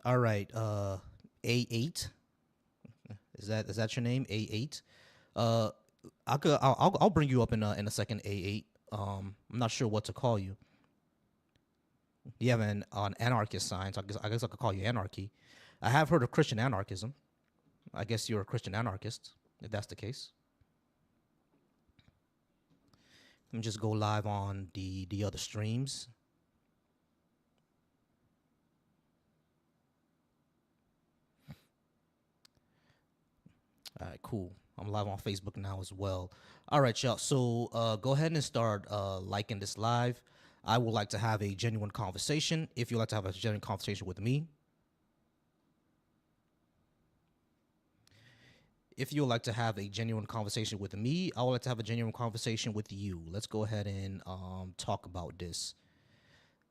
All right. A8. Is that your name? A8. Uh, I'll bring you up in a second. A8. I'm not sure what to call you. You have an anarchist sign, so I guess I could call you anarchy. I have heard of Christian anarchism. I guess you're a Christian anarchist, if that's the case. Let me just go live on the other streams. All right, cool. I'm live on Facebook now as well. All right, y'all. So go ahead and start liking this live. I would like to have a genuine conversation. If you'd like to have a genuine conversation with me, if you would like to have a genuine conversation with me, I would like to have a genuine conversation with you. Let's go ahead and talk about this.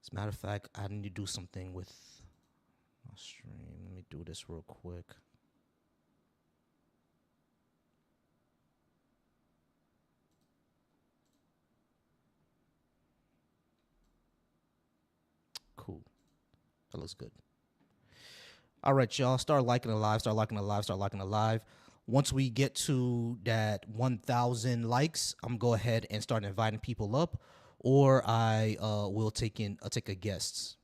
As a matter of fact, I need to do something with my stream. Let me do this real quick. Cool. That looks good. All right, y'all. Start liking the live. Start liking the live. Start liking the live. Once we get to that 1,000 likes, I'm go ahead and start inviting people up, or I will take a guests.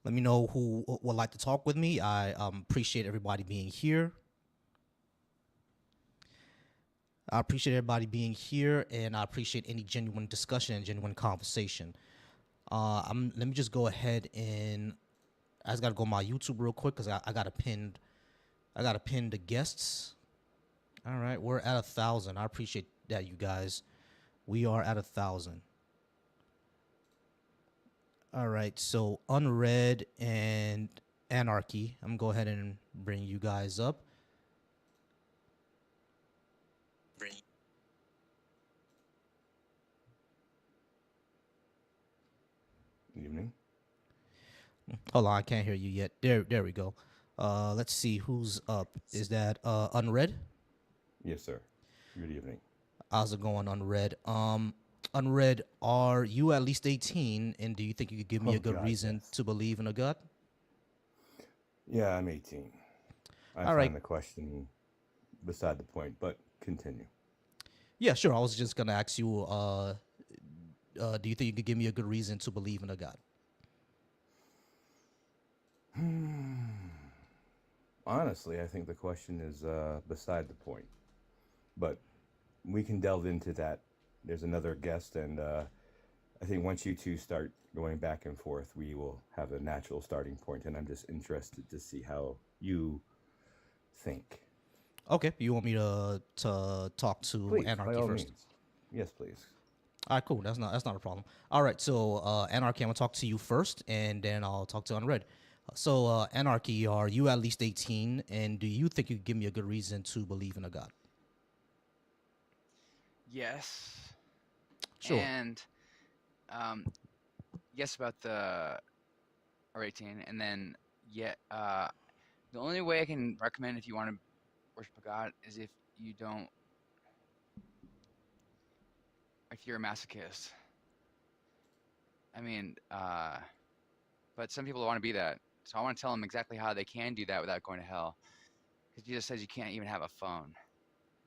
Let me know who would like to talk with me. I appreciate everybody being here. I appreciate everybody being here, and I appreciate any genuine discussion and genuine conversation. Let me just go ahead and I just gotta go on my YouTube real quick because I gotta pin the guests. All right, we're at 1,000. I appreciate that, you guys. We are at 1,000. All right, so Unread and Anarchy. I'm gonna go ahead and bring you guys up. Evening. Hold on, I can't hear you yet. There we go. Let's see who's up. Is that Unread? Yes, sir. Good evening. How's it going, Unread? Unread, are you at least 18? And do you think you could give me Oh a good God, reason yes. to believe in a God? Yeah, I'm 18. I All right. find the question beside the point, but continue. Yeah, sure. I was just gonna ask you. Do you think you could give me a good reason to believe in a God? Honestly, I think the question is beside the point, but we can delve into that. There's another guest, and I think once you two start going back and forth, we will have a natural starting point, and I'm just interested to see how you think. Okay. You want me to talk to Please, by Anarchy all first? means. Yes, please. All right, cool. That's not a problem. All right, so Anarchy, I'm gonna talk to you first, and then I'll talk to Unread. So Anarchy, are you at least 18, and do you think you could give me a good reason to believe in a God? Yes, Sure. and um, yes about the R18, and then yeah, the only way I can recommend if you want to worship a god is you don't, if you're a masochist. I mean, but some people want to be that, so I want to tell them exactly how they can do that without going to hell. Because Jesus says you can't even have a phone.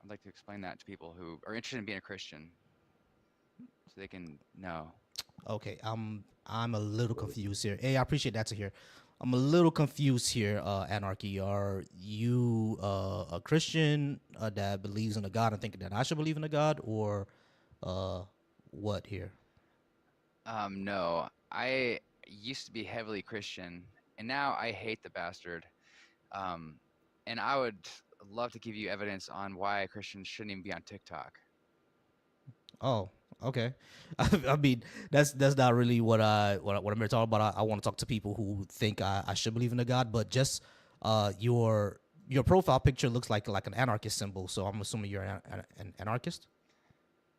I'd like to explain that to people who are interested in being a Christian, so they can know. Okay. I'm a little confused here. Hey, I appreciate that to hear. I'm a little confused here. Anarchy, are you a Christian that believes in a God and thinking that I should believe in a God, or uh, what here? No, I used to be heavily Christian, and now I hate the bastard. Um, and I would love to give you evidence on why Christians shouldn't even be on TikTok. Oh, okay. I mean, that's not really what I'm here to talk about. I want to talk to people who think I should believe in a God, but just your profile picture looks like an anarchist symbol, so I'm assuming you're an anarchist.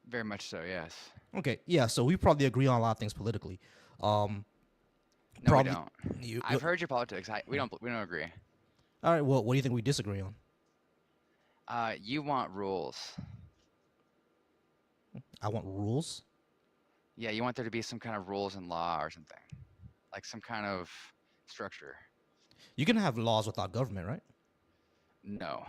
Very much so, yes. Okay, yeah. So we probably agree on a lot of things politically. Um, No, we probably don't. you I've heard your politics. We don't agree. all right. Well, what do you think we disagree on? You want rules. I want rules. Yeah, you want there to be some kind of rules and law or something, like some kind of structure. You can have laws without government, right? No,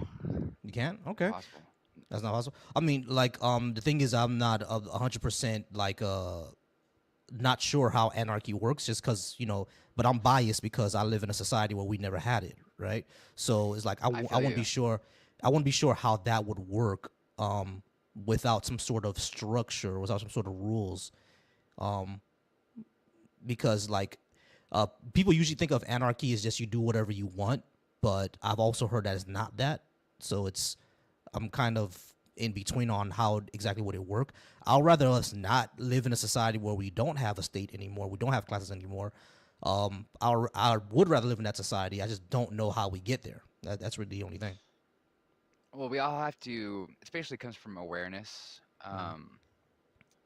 You can't. not Okay, possible. that's not possible. I mean, like, the thing is, I'm not 100% like not sure how anarchy works, just because but I'm biased because I live in a society where we never had it, right? So it's like I I feel wouldn't be you. sure. I wouldn't be sure how that would work without some sort of structure, without some sort of rules, because like people usually think of anarchy as just you do whatever you want, but I've also heard that it's not that. So it's I'm kind of in between on how exactly would it work. I'll rather us not live in a society where we don't have a state anymore, we don't have classes anymore. I would rather live in that society. I just don't know how we get there. That's really the only thing. Well, we all have to. It basically comes from awareness.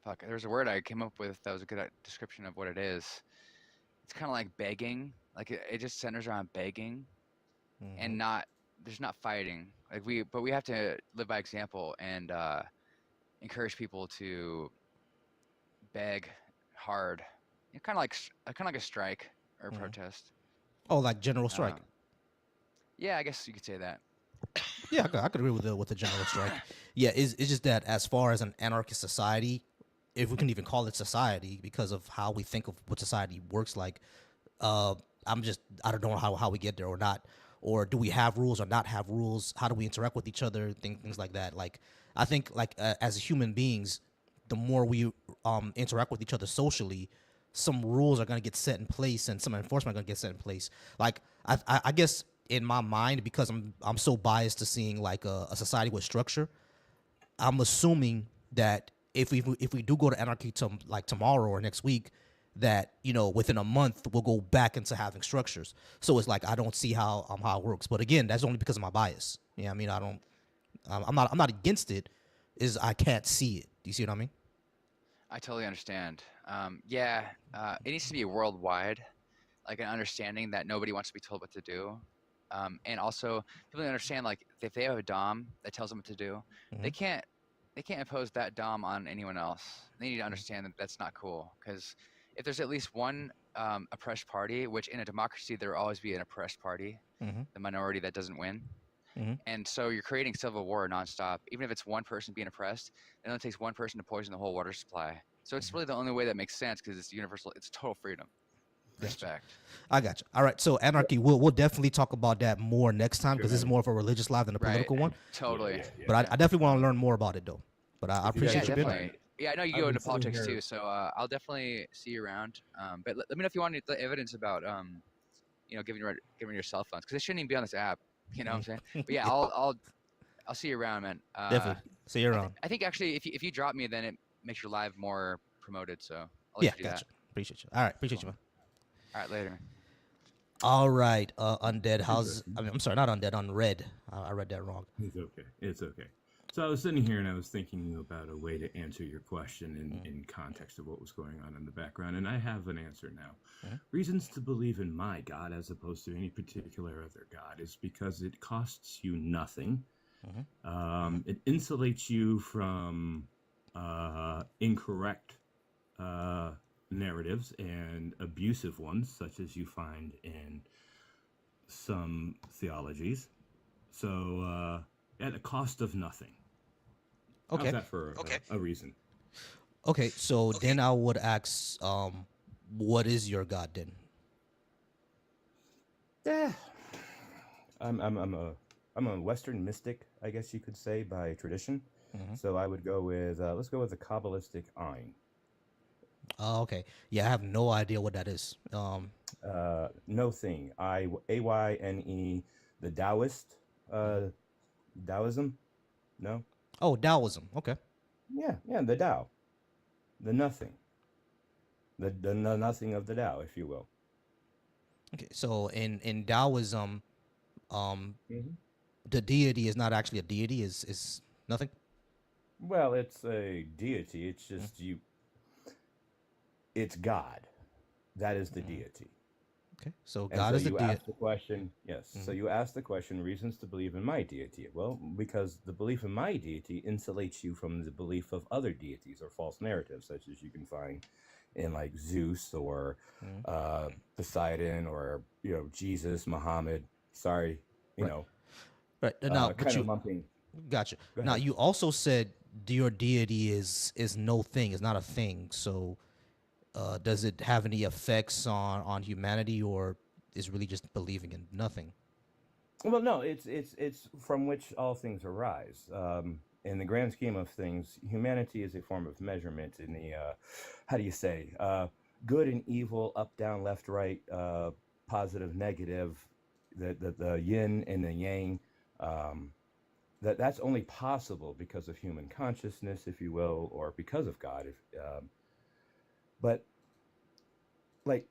Fuck, there's a word I came up with that was a good description of what it is. It's kind of like begging. Like it just centers around begging and not. There's not fighting. But we have to live by example and encourage people to beg hard. Kind of like a strike or a protest. Oh, like general strike. Um, yeah, I guess you could say that. Yeah, I could agree with the general strike. Yeah, it's just that as far as an anarchist society, if we can even call it society, because of how we think of what society works like, uh, I don't know how we get there or not, or do we have rules or not have rules? How do we interact with each other? Things like that. Like I think like as human beings, the more we interact with each other socially, some rules are gonna get set in place and some enforcement are gonna get set in place. Like I guess in my mind, because I'm so biased to seeing like a society with structure, I'm assuming that if we do go to anarchy like tomorrow or next week, that within a month we'll go back into having structures. So it's like I don't see how it works. But again, that's only because of my bias. Yeah, I mean I don't. I'm not against it. Is I can't see it. Do you see what I mean? I totally understand. Yeah, it needs to be worldwide, like an understanding that nobody wants to be told what to do. And also, people need to understand like if they have a dom that tells them what to do, Mm-hmm. they can't they can't impose that dom on anyone else. They need to understand that that's not cool. Because if there's at least one oppressed party, which in a democracy there will always be an oppressed party, Mm-hmm. the minority that doesn't win, Mm-hmm. and so you're creating civil war nonstop. Even if it's one person being oppressed, it only takes one person to poison the whole water supply. So it's Mm-hmm. really the only way that makes sense because it's universal. It's total freedom, Gotcha. respect. I got you. All right. So anarchy, we'll definitely talk about that more next time Sure, because this is man. more of a religious live than a Right. political one. Totally. Yeah. But I, Yeah. I definitely want to learn more about it though. But I If you guys Yeah, appreciate you don't being. definitely. mind, Yeah, I know you I've go been into sitting politics here. too, so I'll definitely see you around. But let me know if you want the evidence about giving your cell phones because it shouldn't even be on this app. You know what I'm saying? But yeah, Yeah, I'll see you around, man. definitely. See you around. I think actually if you drop me, then it makes your live more promoted. So I'll let Yeah, you do that. gotcha. Appreciate you. All right, appreciate Cool. you, man. All right, later. All right, undead. How's Interesting. I mean, I'm sorry, not undead. Unread. I read that wrong. It's okay. It's okay. So I was sitting here and I was thinking about a way to answer your question in context of what was going on in the background, and I have an answer now. Mhm. Reasons to believe in my God as opposed to any particular other God is because it costs you nothing. It insulates you from incorrect narratives and abusive ones, such as you find in some theologies. So, at a cost of nothing. How's Okay. that for a reason? Okay. So then I would ask, what is your god then? Yeah, I'm a Western mystic, I guess you could say, by tradition. So I would go with let's go with the Kabbalistic Ayn. Okay. Yeah, I have no idea what that is. No thing. Ayne, the Taoist, Taoism. No. Oh, Taoism. Okay. Yeah, the Tao, the nothing, the nothing of the Tao, if you will. Okay. So in Taoism, um, hmm the deity is not actually a deity. Is nothing. Well, it's a deity. It's just you. It's God. That is the deity. Okay. So And God so is the you deity. ask the question, yes. So you ask the question, reasons to believe in my deity. Well, because the belief in my deity insulates you from the belief of other deities or false narratives, such as you can find in like Zeus or Mhm. Poseidon or Jesus, Muhammad. Sorry, you Right. know, Right. Now, but kind of you lumping. gotcha. Go Now, ahead. you also said your deity is no thing, is not a thing. So, does it have any effects on humanity, or is really just believing in nothing? Well, no, it's from which all things arise. In the grand scheme of things, humanity is a form of measurement in the how do you say good and evil, up, down, left, right, positive, negative, the yin and the yang. Um, that's only possible because of human consciousness, if you will, or because of God. But like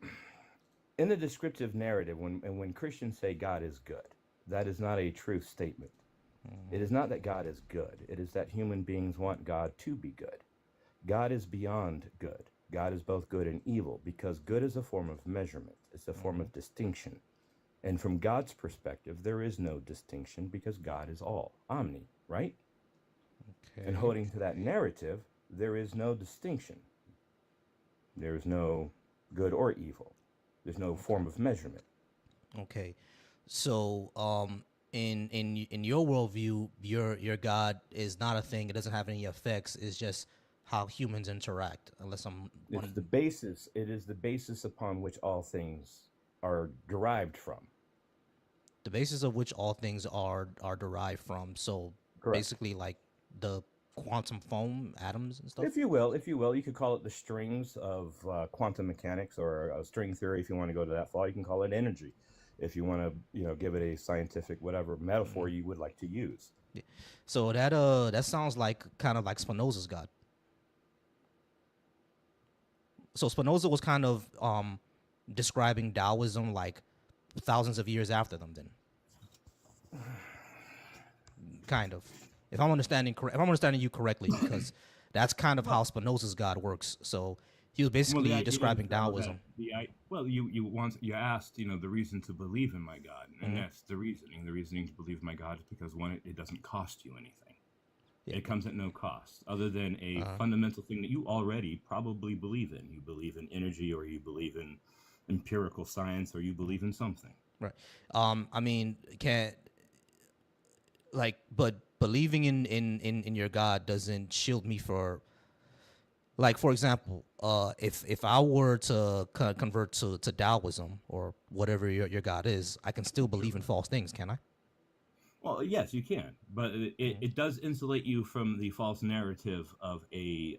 in the descriptive narrative, when Christians say God is good, that is not a true statement. It is not that God is good. It is that human beings want God to be good. God is beyond good. God is both good and evil because good is a form of measurement. It's a form Hmm. of distinction. And from God's perspective, there is no distinction because God is all, omni, right? And Okay. holding to that narrative, there is no distinction. There is no good or evil. There's no Okay. form of measurement. Okay. So, in your worldview, your God is not a thing. It doesn't have any effects. It's just how humans interact. Unless I'm It's one, the basis. It is the basis upon which all things are derived from. the basis of which all things are derived from. So Correct. basically, like the quantum foam, atoms and stuff. If you will, you could call it the strings of quantum mechanics or string theory. If you want to go to that far, you can call it energy. If you want to, give it a scientific whatever metaphor Hmm. you would like to use. So that sounds like kind of like Spinoza's God. So Spinoza was kind of describing Taoism like thousands of years after them. Then kind of, if I'm understanding you correctly, because that's kind of how Well, Spinoza's God works. So he was well, the basically idea is describing that Taoism. well, you asked the reason to believe in my God, and Hmm. that's the reasoning. The reasoning to believe in my God is because one, it doesn't cost you anything. Yeah. It comes at no cost, other than a Uh, fundamental thing that you already probably believe in. You believe in energy, or you believe in empirical science, or you believe in something. right. I mean, can but believing in your God doesn't shield me for, like, for example, if I were to convert to Taoism or whatever your God is, I can still Sure. believe in false things, can I? Well, yes, you can, but Mm-hmm. it does insulate you from the false narrative of a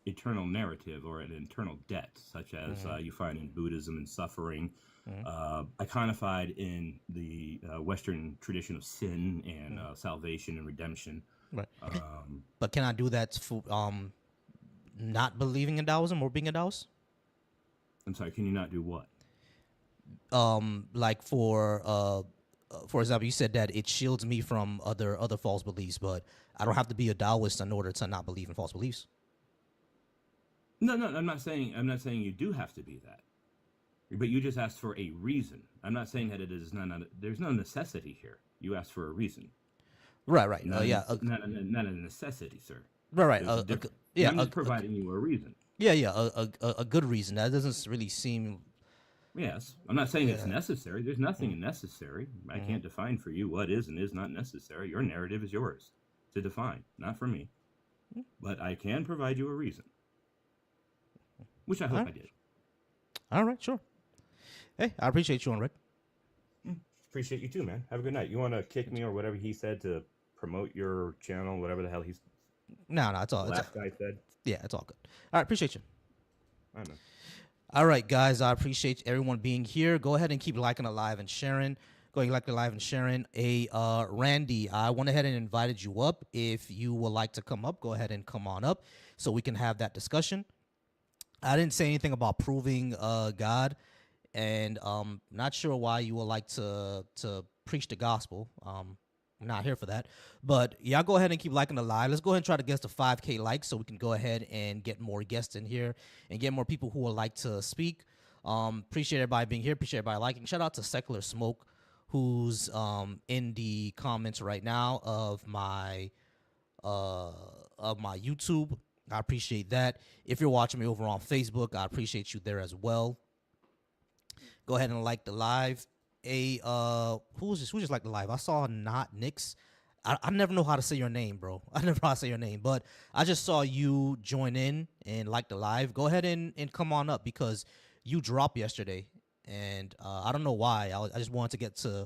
eternal narrative or an internal debt, such as Mm-hmm. you find in Buddhism and suffering, Mm-hmm. iconified in the Western tradition of sin and salvation and redemption. Right. Um, But can I do that for not believing in Taoism or being a Taoist? I'm sorry, can you not do what? Like for example, you said that it shields me from other false beliefs, but I don't have to be a Taoist in order to not believe in false beliefs. No, no, I'm not saying you do have to be that, but you just asked for a reason. I'm not saying that it is there's no necessity here. You asked for a reason. Right, right. Not a, Yeah, not a necessity, sir. right, right. There's a difference. And Yeah, I'm just providing you a reason. yeah. A good reason. That doesn't really seem. Yes, I'm not saying it's Yeah. necessary. There's nothing necessary. I Mm-hmm. can't define for you what is and is not necessary. Your narrative is yours to define, not for me. But I can provide you a reason, which I All hope right. I did. All right. Sure. Hey, I appreciate you on Rick. Appreciate you too, man. Have a good night. You want to kick me or whatever he said to promote your channel, whatever the hell No, it's the all. last guy said? Yeah, it's all good. All right. Appreciate you. I don't know. All right, guys. I appreciate everyone being here. Go ahead and keep liking the live and sharing. Going like the live and sharing. Randy, I went ahead and invited you up. If you would like to come up, go ahead and come on up so we can have that discussion. I didn't say anything about proving God, and not sure why you would like to preach the gospel. I'm not here for that, but y'all go ahead and keep liking the live. Let's go ahead and try to get to 5K likes so we can go ahead and get more guests in here and get more people who would like to speak. Appreciate everybody being here. Appreciate everybody liking. Shout out to Secular Smoke, who's in the comments right now uh, of my YouTube. I appreciate that. If you're watching me over on Facebook, I appreciate you there as well. Go ahead and like the live. Who just like the live? I saw Not Nix. I never know how to say your name, bro. I never know how to say your name, but I just saw you join in and like the live. Go ahead and come on up because you dropped yesterday, and I don't know why. I just wanted to get to,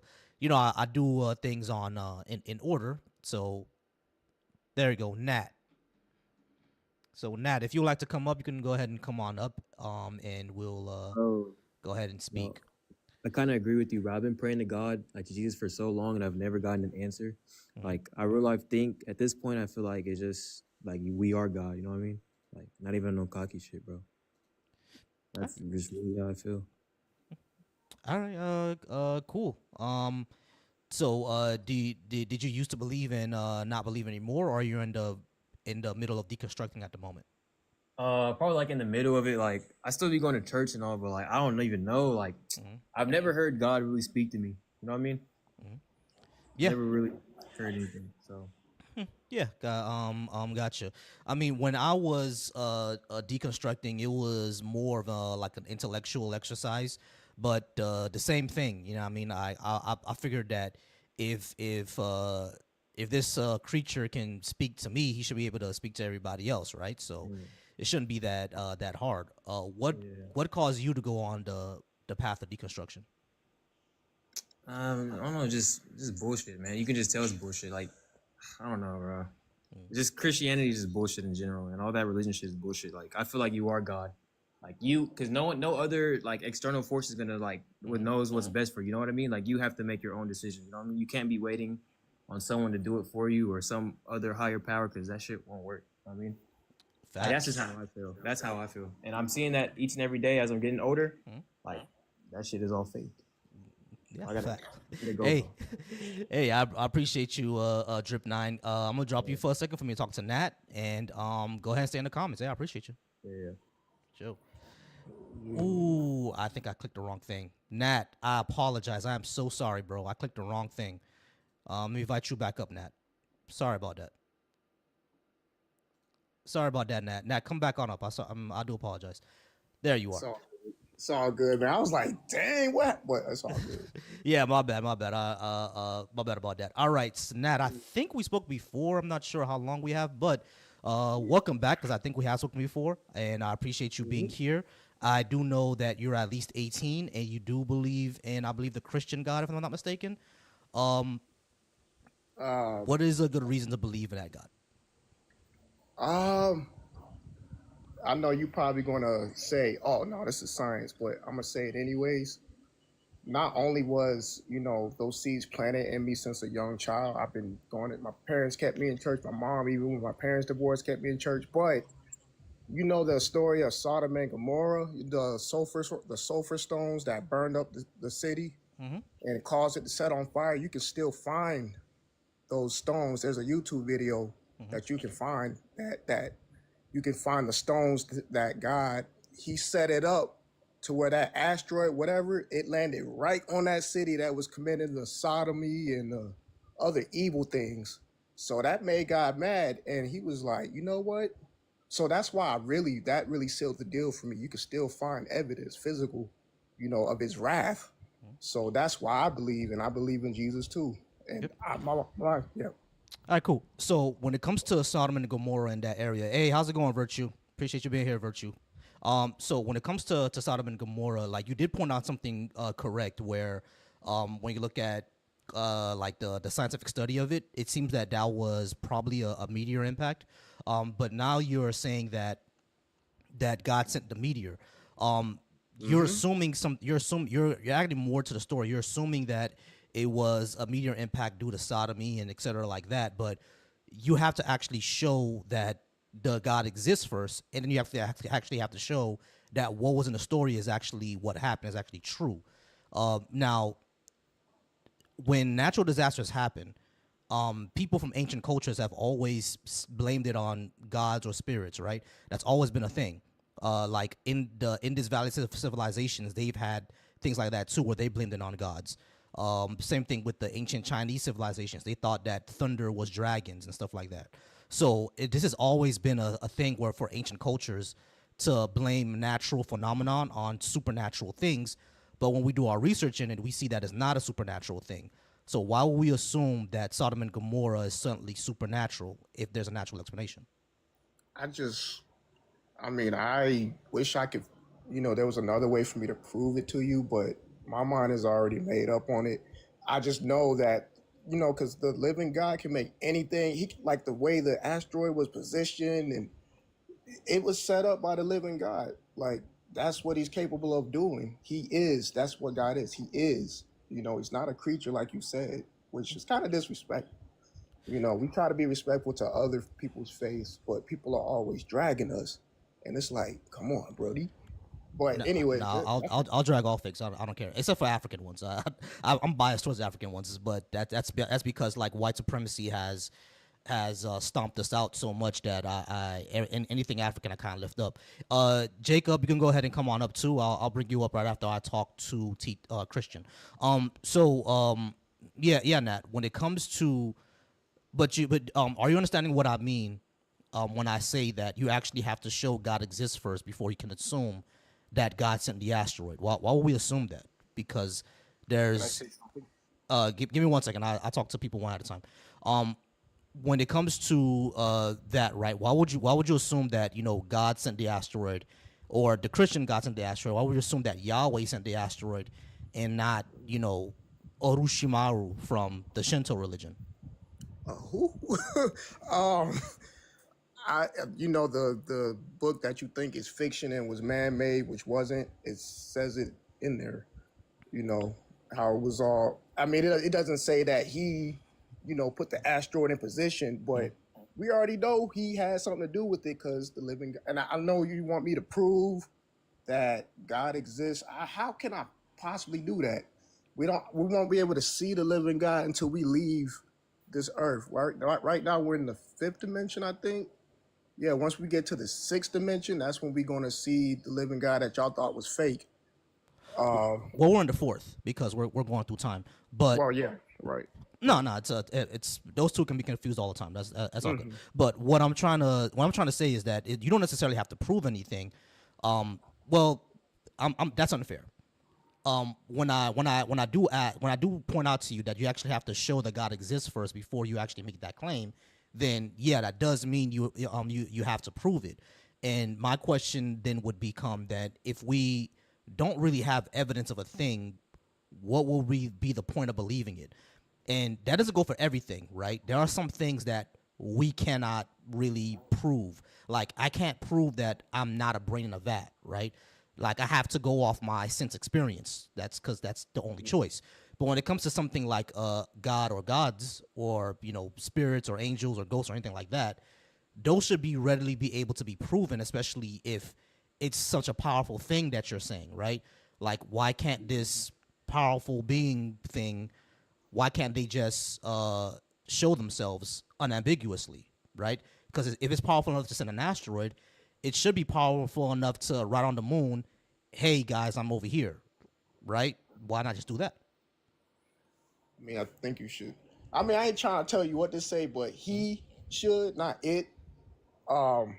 I do things on in order. So there you go, Nat. So Nat, if you would like to come up, you can go ahead and come on up, and we'll Oh, go ahead and no. speak. I kind of agree with you, bro. I've been praying to God, like to Jesus, for so long, and I've never gotten an answer. Mhm. Like, I real life think at this point, I feel like it's just like we are God. You know what I mean? Like, not even no cocky shit, bro. That's just really how I feel. All right, cool. So did you used to believe in not believe anymore, or are you in the middle of deconstructing at the moment? Probably like in the middle of it. Like, I still be going to church and all, but like, I don't even know. Like, Mhm. I've never heard God really speak to me. You know what I mean? Yeah. Never really heard anything. So. Yeah, gotcha. I mean, when I was deconstructing, it was more of a like an intellectual exercise, but the same thing. You know, what I mean, I figured that if this creature can speak to me, he should be able to speak to everybody else, right? So Mm. it shouldn't be that hard. What Yeah. what caused you to go on the path of deconstruction? I don't know, just bullshit, man. You can just tell it's bullshit. Like, I don't know, bro. Just Christianity is just bullshit in general, and all that religion shit is bullshit. Like, I feel like you are God, like because no other like external force is gonna like what knows what's best for you. You know what I mean? Like, you have to make your own decision. You know what I mean? You can't be waiting on someone to do it for you or some other higher power because that shit won't work. You know what I mean? Like, that's just how I feel. That's how I feel, and I'm seeing that each and every day as I'm getting older. Like, that shit is all fake. Yeah, I gotta fact. let it go, Hey, bro. hey, I appreciate you, Drip Nine. I'm gonna drop you for a second for me to talk to Nat, and go ahead and stay in the comments. Hey, I appreciate you. Yeah. Joe. Ooh, I think I clicked the wrong thing. Nat, I apologize. I am so sorry, bro. I clicked the wrong thing. Let me invite you back up, Nat. Sorry about that. Sorry about that, Nat. Nat, come back on up. I do apologize. There you are. It's all good, man. I was like, dang, what? But it's all good. Yeah, my bad. My bad about that. All right, so Nat, I think we spoke before. I'm not sure how long we have, but welcome back because I think we have spoken before, and I appreciate you being here. I do know that you're at least 18 and you do believe in, I believe, the Christian God, if I'm not mistaken. Uh, What is a good reason to believe in that God? I know you probably gonna say, "Oh no, this is science," but I'm gonna say it anyways. Not only was those seeds planted in me since a young child. I've been going. My parents kept me in church. My mom, even when my parents divorced, kept me in church. But you know the story of Sodom and Gomorrah, the sulfur stones that burned up the city Mm-hmm. and caused it to set on fire. You can still find those stones. There's a YouTube video that you can find that you can find the stones that God he set it up to where that asteroid, whatever, it landed right on that city that was committing the sodomy and the other evil things. So that made God mad, and he was like, you know what? So that's why that really sealed the deal for me. You can still find evidence, physical, of his wrath. So that's why I believe, and I believe in Jesus too. And Yep. yeah. All right, cool. So when it comes to Sodom and Gomorrah in that area, hey, how's it going, Virtue? Appreciate you being here, Virtue. So when it comes to Sodom and Gomorrah, like you did point out something correct, where when you look at like the scientific study of it, it seems that was probably a meteor impact. But now you're saying that God sent the meteor. You're assuming you're adding more to the story. You're assuming that it was a meteor impact due to sodomy and et cetera like that, but you have to actually show that the God exists first, and then you have to actually have to show that what was in the story is actually what happened, is actually true. Now, when natural disasters happen, people from ancient cultures have always blamed it on gods or spirits, right? That's always been a thing. Like in the Indus Valley civilizations, they've had things like that too, where they blamed it on gods. Same thing with the ancient Chinese civilizations. They thought that thunder was dragons and stuff like that. So this has always been a thing where for ancient cultures to blame natural phenomenon on supernatural things. But when we do our research in it, we see that it's not a supernatural thing. So why would we assume that Sodom and Gomorrah is suddenly supernatural if there's a natural explanation? I just, I mean, I wish I could, there was another way for me to prove it to you, but my mind is already made up on it. I just know that, because the living God can make anything. Like the way the asteroid was positioned, and it was set up by the living God. Like that's what he's capable of doing. He is. That's what God is. He is. He's not a creature like you said, which is kind of disrespectful. We try to be respectful to other people's faiths, but people are always dragging us, and it's like, come on, Brody. But No, anyway, no, I'll drag all fakes. I don't care, except for African ones. I'm biased towards African ones, but that's because like white supremacy has stomped us out so much that anything African I kind of lift up. Jacob, you can go ahead and come on up too. I'll bring you up right after I talk to Christian. Yeah, Nat. When it comes to, are you understanding what I mean when I say that you actually have to show God exists first before you can assume that God sent the asteroid? Why would we assume that? Because can I there's say something? give me 1 second. I talk to people one at a time. When it comes to that, right? Why would you assume that God sent the asteroid, or the Christian God sent the asteroid? Why would you assume that Yahweh sent the asteroid and not Orochimaru from the Shinto religion? Who? um, the book that you think is fiction and was man-made, which wasn't. It says it in there. How it was all. I mean, it doesn't say that he, put the asteroid in position, but we already know he had something to do with it because the living. And I know you want me to prove that God exists. How can I possibly do that? We won't be able to see the living God until we leave this earth. Right now we're in the 5th dimension, I think. Yeah, once we get to the 6th dimension, that's when we're gonna see the living God that y'all thought was fake. Well, we're in the 4th because we're going through time. But Well, yeah, right. no, it's those two can be confused all the time. That's all good. But what I'm trying to say is that you don't necessarily have to prove anything. Well, that's unfair. When I do point out to you that you actually have to show that God exists first before you actually make that claim, then yeah, that does mean you have to prove it. And my question then would become that if we don't really have evidence of a thing, what will be the point of believing it? And that doesn't go for everything, right? There are some things that we cannot really prove. Like I can't prove that I'm not a brain in a vat, right? Like I have to go off my sense experience. That's because that's the only choice. But when it comes to something like God or gods or spirits or angels or ghosts or anything like that, those should be readily be able to be proven, especially if it's such a powerful thing that you're saying, right? Like why can't this powerful being thing? Why can't they just show themselves unambiguously, right? Because if it's powerful enough to send an asteroid, it should be powerful enough to write on the moon, hey guys, I'm over here, right? Why not just do that? I mean, I think you should. I mean, I ain't trying to tell you what to say, but he should, not it. Um,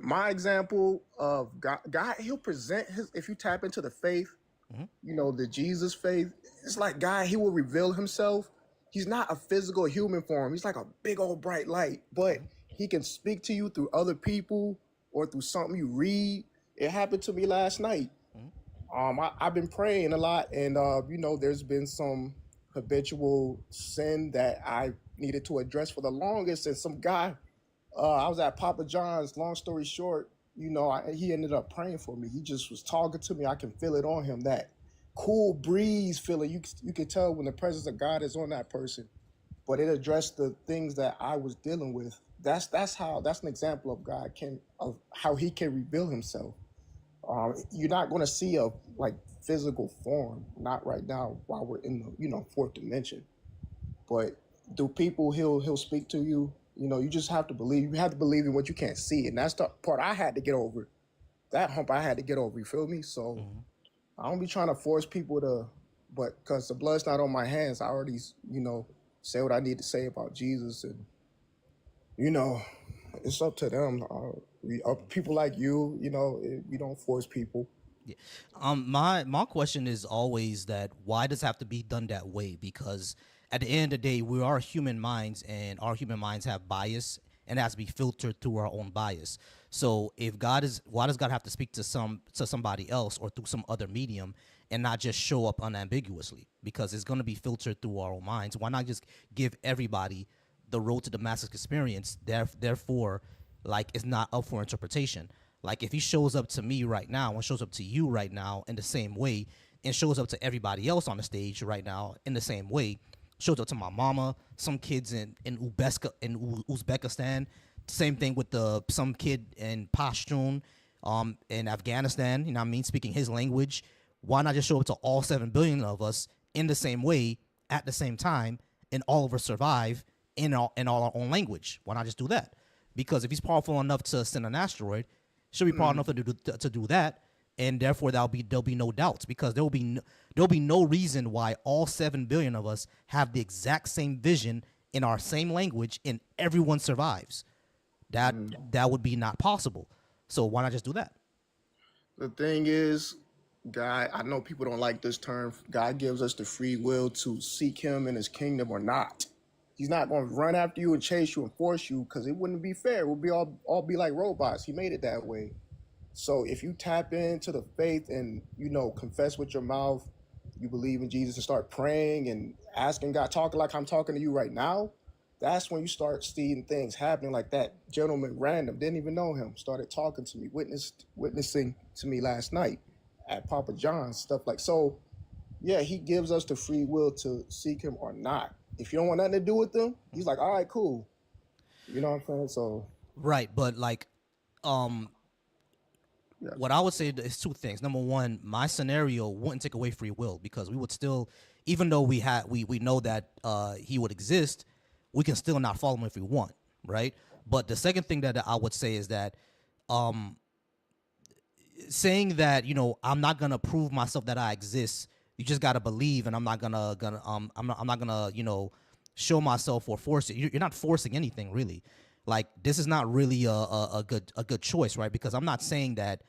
my example of God, he'll present his. If you tap into the faith, the Jesus faith, it's like God. He will reveal himself. He's not a physical human form. He's like a big old bright light, but he can speak to you through other people or through something you read. It happened to me last night. I've been praying a lot, and there's been some habitual sin that I needed to address for the longest. And some guy, I was at Papa John's. Long story short, he ended up praying for me. He just was talking to me. I can feel it on him. That cool breeze feeling. You can tell when the presence of God is on that person. But it addressed the things that I was dealing with. That's an example of God of how he can reveal himself. You're not going to see a physical form, not right now while we're in the 4th dimension. But do people he'll speak to you? You just have to believe. You have to believe in what you can't see, and that's the part I had to get over. That hump I had to get over. You feel me? So I don't be trying to force people to, but because the blood's not on my hands, I already say what I need to say about Jesus, and it's up to them. People like you know, we don't force people. My question is always that why does it have to be done that way? Because at the end of the day, we are human minds, and our human minds have bias, and it has to be filtered through our own bias. So if God is, why does God have to speak to somebody else or through some other medium and not just show up unambiguously? Because it's going to be filtered through our own minds. Why not just give everybody the road to Damascus experience? Therefore, like, it's not up for interpretation. Like, if he shows up to me right now and shows up to you right now in the same way, and shows up to everybody else on the stage right now in the same way, shows up to my mama, some kids in Uzbekistan, same thing with some kid in Pashtun, in Afghanistan, you know what I mean, speaking his language. Why not just show up to all 7 billion of us in the same way at the same time, and all of us survive in all our own language? Why not just do that? Because if he's powerful enough to send an asteroid, should be powerful enough to do that, and therefore there'll be no doubts, because there'll be no reason why all 7 billion of us have the exact same vision in our same language and everyone survives. That would be not possible. So why not just do that? The thing is, God, I know people don't like this term. God gives us the free will to seek him in his kingdom or not. He's not going to run after you and chase you and force you, because it wouldn't be fair. It would be all be like robots. He made it that way. So if you tap into the faith and, you know, confess with your mouth, you believe in Jesus, and start praying and asking God, talking like I'm talking to you right now, that's when you start seeing things happening. Like that gentleman, random, didn't even know him, started talking to me, witnessing to me last night at Papa John's, stuff like. So yeah, he gives us the free will to seek him or not. If you don't want nothing to do with them, he's like, all right, cool. You know what I'm saying? So Right, but like, yeah. what I would say is 2 things. Number one, my scenario wouldn't take away free will, because we would still, even though we know that he would exist, we can still not follow him if we want, right? But the second thing that I would say is that saying that, you know, I'm not gonna prove myself that I exist. You just gotta believe, and I'm not gonna you know, show myself or force it. You're not forcing anything, really. Like, this is not really a good choice, right? Because I'm not saying that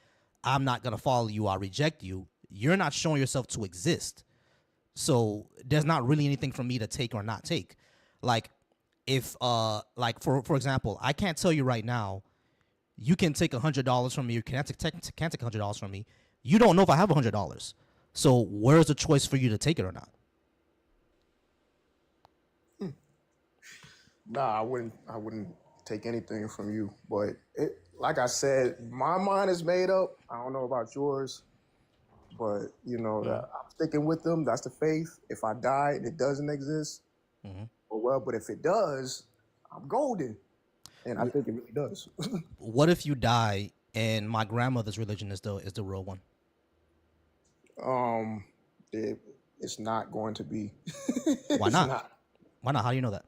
I'm not gonna follow you, I'll reject you. You're not showing yourself to exist, so there's not really anything for me to take or not take. Like, if like for example, I can't tell you right now, you can take $100 from me, you can't take $100 from me. You don't know if I have $100. So where's the choice for you to take it or not? Nah, I wouldn't take anything from you. But it, like I said, my mind is made up. I don't know about yours, but you know, I'm sticking with them. That's the faith. If I die and it doesn't exist, oh well. But if it does, I'm golden, and I think it really does. What if you die and my grandmother's religion is the real one? It's not going to be. Why It's not? not. Why not? How do you know that?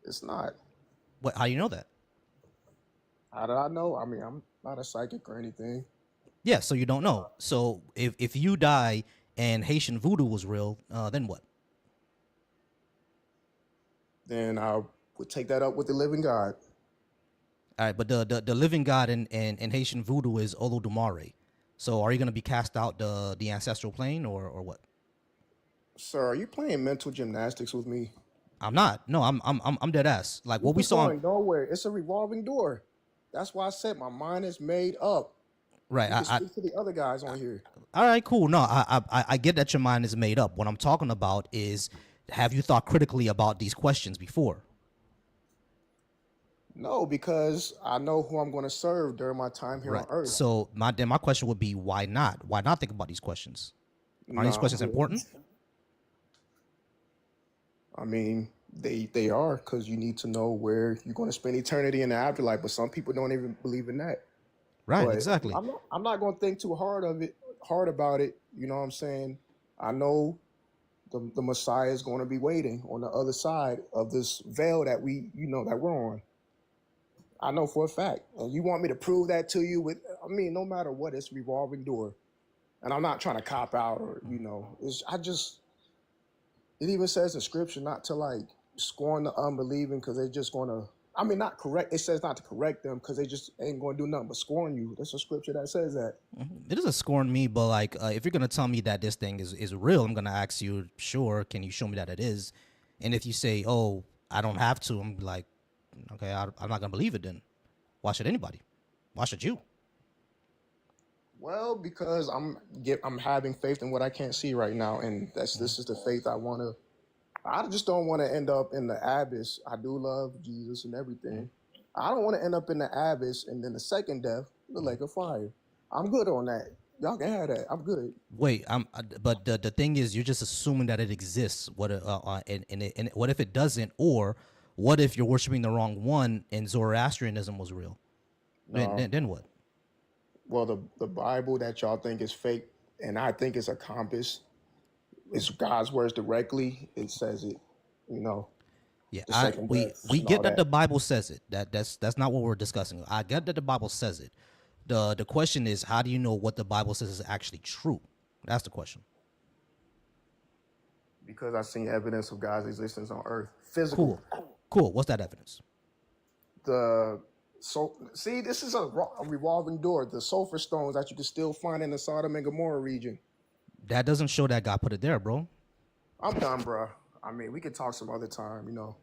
It's not. What? How do you know that? How did I know? I mean, I'm not a psychic or anything. Yeah, so you don't know. So if you die and Haitian voodoo was real, then what? Then I would take that up with the living God. All right, but the living God in Haitian voodoo is Olodumare. So are you gonna be cast out the ancestral plane or what? Sir, are you playing mental gymnastics with me? I'm not. No, I'm dead ass. Like what we It's saw. going nowhere. It's a revolving door. That's why I said my mind is made up. Right. You can speak to the other guys on here. All right, cool. No, I get that your mind is made up. What I'm talking about is, have you thought critically about these questions before? No, because I know who I'm going to serve during my time here Right. on Earth. So my question would be, why not? Why not think about these questions? Are these Nah, questions important? I mean, they are, because you need to know where you're going to spend eternity in the afterlife. But some people don't even believe in that. Right. But Exactly. I'm not going to think too hard about it. You know what I'm saying? I know the Messiah is going to be waiting on the other side of this veil that that we're on. I know for a fact. And you want me to prove that to you no matter what, it's a revolving door. And I'm not trying to cop out or, it even says in scripture not to like scorn the unbelieving, because they're just going to, I mean, not correct. It says not to correct them because they just ain't going to do nothing but scorn you. There's a scripture that says that. It doesn't scorn me, but like, if you're gonna tell me that this thing is real, I'm gonna ask you, sure, can you show me that it is? And if you say, oh, I don't have to, I'm like, okay, I'm not gonna believe it then. Why should anybody? Why should you? Well, because I'm having faith in what I can't see right now, and this is the faith I want to. I just don't want to end up in the abyss. I do love Jesus and everything. I don't want to end up in the abyss and then the second death, the lake of fire. I'm good on that. Y'all can have that. I'm good. Wait, but the thing is, you're just assuming that it exists. What and what if it doesn't? Or what if you're worshiping the wrong one and Zoroastrianism was real? Then what? Well, the Bible that y'all think is fake and I think is a compass, it's God's words directly. It says it, you know. Yeah, The second we death we and get all that that. the Bible says it. That's not what we're discussing. I get that the Bible says it. The question is, how do you know what the Bible says is actually true? That's the question. Because I've seen evidence of God's existence on earth. Physical. Cool. What's that evidence? See, this is a revolving door. The sulfur stones that you can still find in the Sodom and Gomorrah region. That doesn't show that God put it there, bro. I'm done, bro. I mean, we could talk some other time, you know.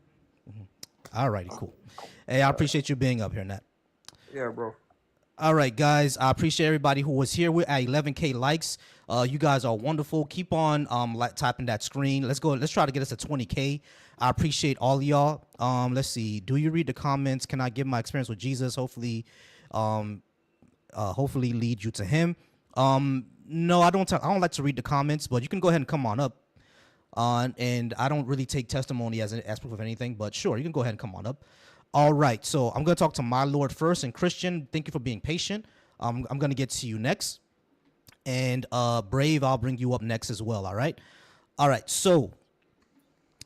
Alrighty, cool. Hey, I appreciate you being up here, Nat. Yeah, bro. All right, guys. I appreciate everybody who was here. We're at 11K likes. You guys are wonderful. Keep on tapping that screen. Let's go. Let's try to get us to 20K. I appreciate all of y'all. Let's see. Do you read the comments? Can I give my experience with Jesus? Hopefully lead you to him. No, I don't like to read the comments, but you can go ahead and come on up. And I don't really take testimony as proof of anything, but sure, you can go ahead and come on up. All right, so I'm going to talk to my Lord first. And Christian, thank you for being patient. I'm going to get to you next. And Brave, I'll bring you up next as well, all right? All right, so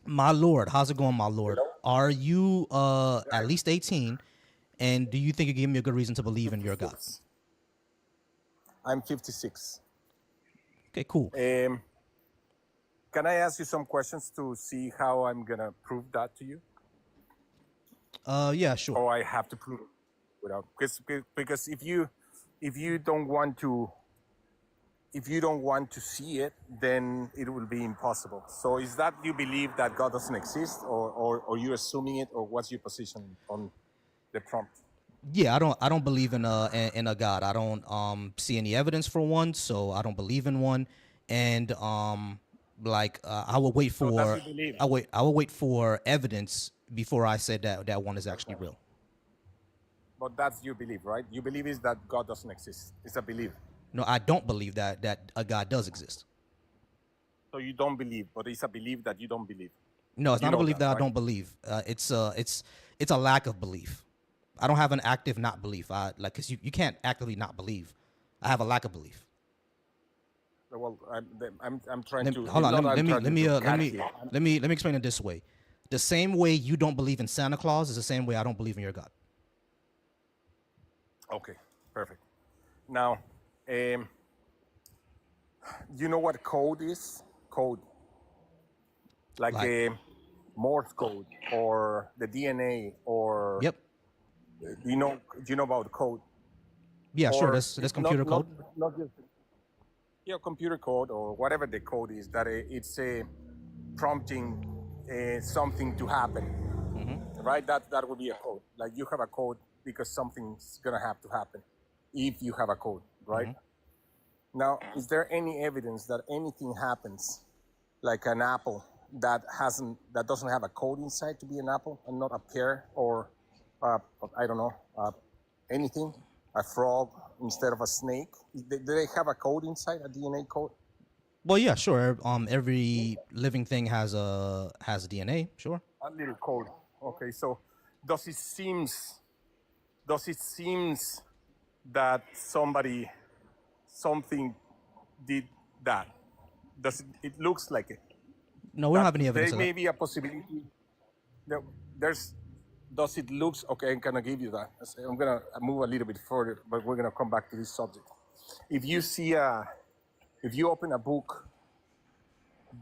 my Lord, how's it going, my Lord? Are you at least 18? And do you think you give me a good reason to believe in your God? I'm 56. Okay, cool. Can I ask you some questions to see how I'm going to prove that to you? Yeah, sure. Or I have to prove it without, because if you don't want to see it, then it will be impossible. So is that you believe that God doesn't exist, or you're assuming it, or what's your position on the prompt? Yeah, I don't believe in a God. I don't see any evidence for one, so I don't believe in one. And I will wait So for that's your belief. I will wait for evidence before I said that one is actually real. But that's your belief, right? Your belief is that God doesn't exist. It's a belief. No, I don't believe that a God does exist. So you don't believe, but it's a belief that you don't believe. No, it's You not a know belief that I right? don't believe. It's a lack of belief. I don't have an active not belief. Cause you can't actively not believe. I have a lack of belief. Well, I'm trying to Hold on. it's not Let I'm me trying let me to let catch me you. let me let me explain it this way. The same way you don't believe in Santa Claus is the same way I don't believe in your God. Okay, perfect. Now, you know what code is? Code, like Like- the Morse code or the DNA, or Yep. do you know about code? Yeah, sure. Or That's it's computer code. Not just computer code or whatever the code is. That it's prompting something to happen, right? That would be a code. Like you have a code because something's gonna have to happen if you have a code, right? Now, is there any evidence that anything happens, like an apple that doesn't have a code inside to be an apple and not a pear, or I don't know, anything, a frog instead of a snake? Do they have a code inside, a DNA code? Well, yeah, sure. Every living thing has a DNA. Sure. A little code. Okay, so does it seems that something did that? It looks like it? No, we don't have any There evidence of may that. be a possibility. Does it looks okay? I'm gonna give you that. I'm gonna move a little bit further, but we're gonna come back to this subject. If you open a book,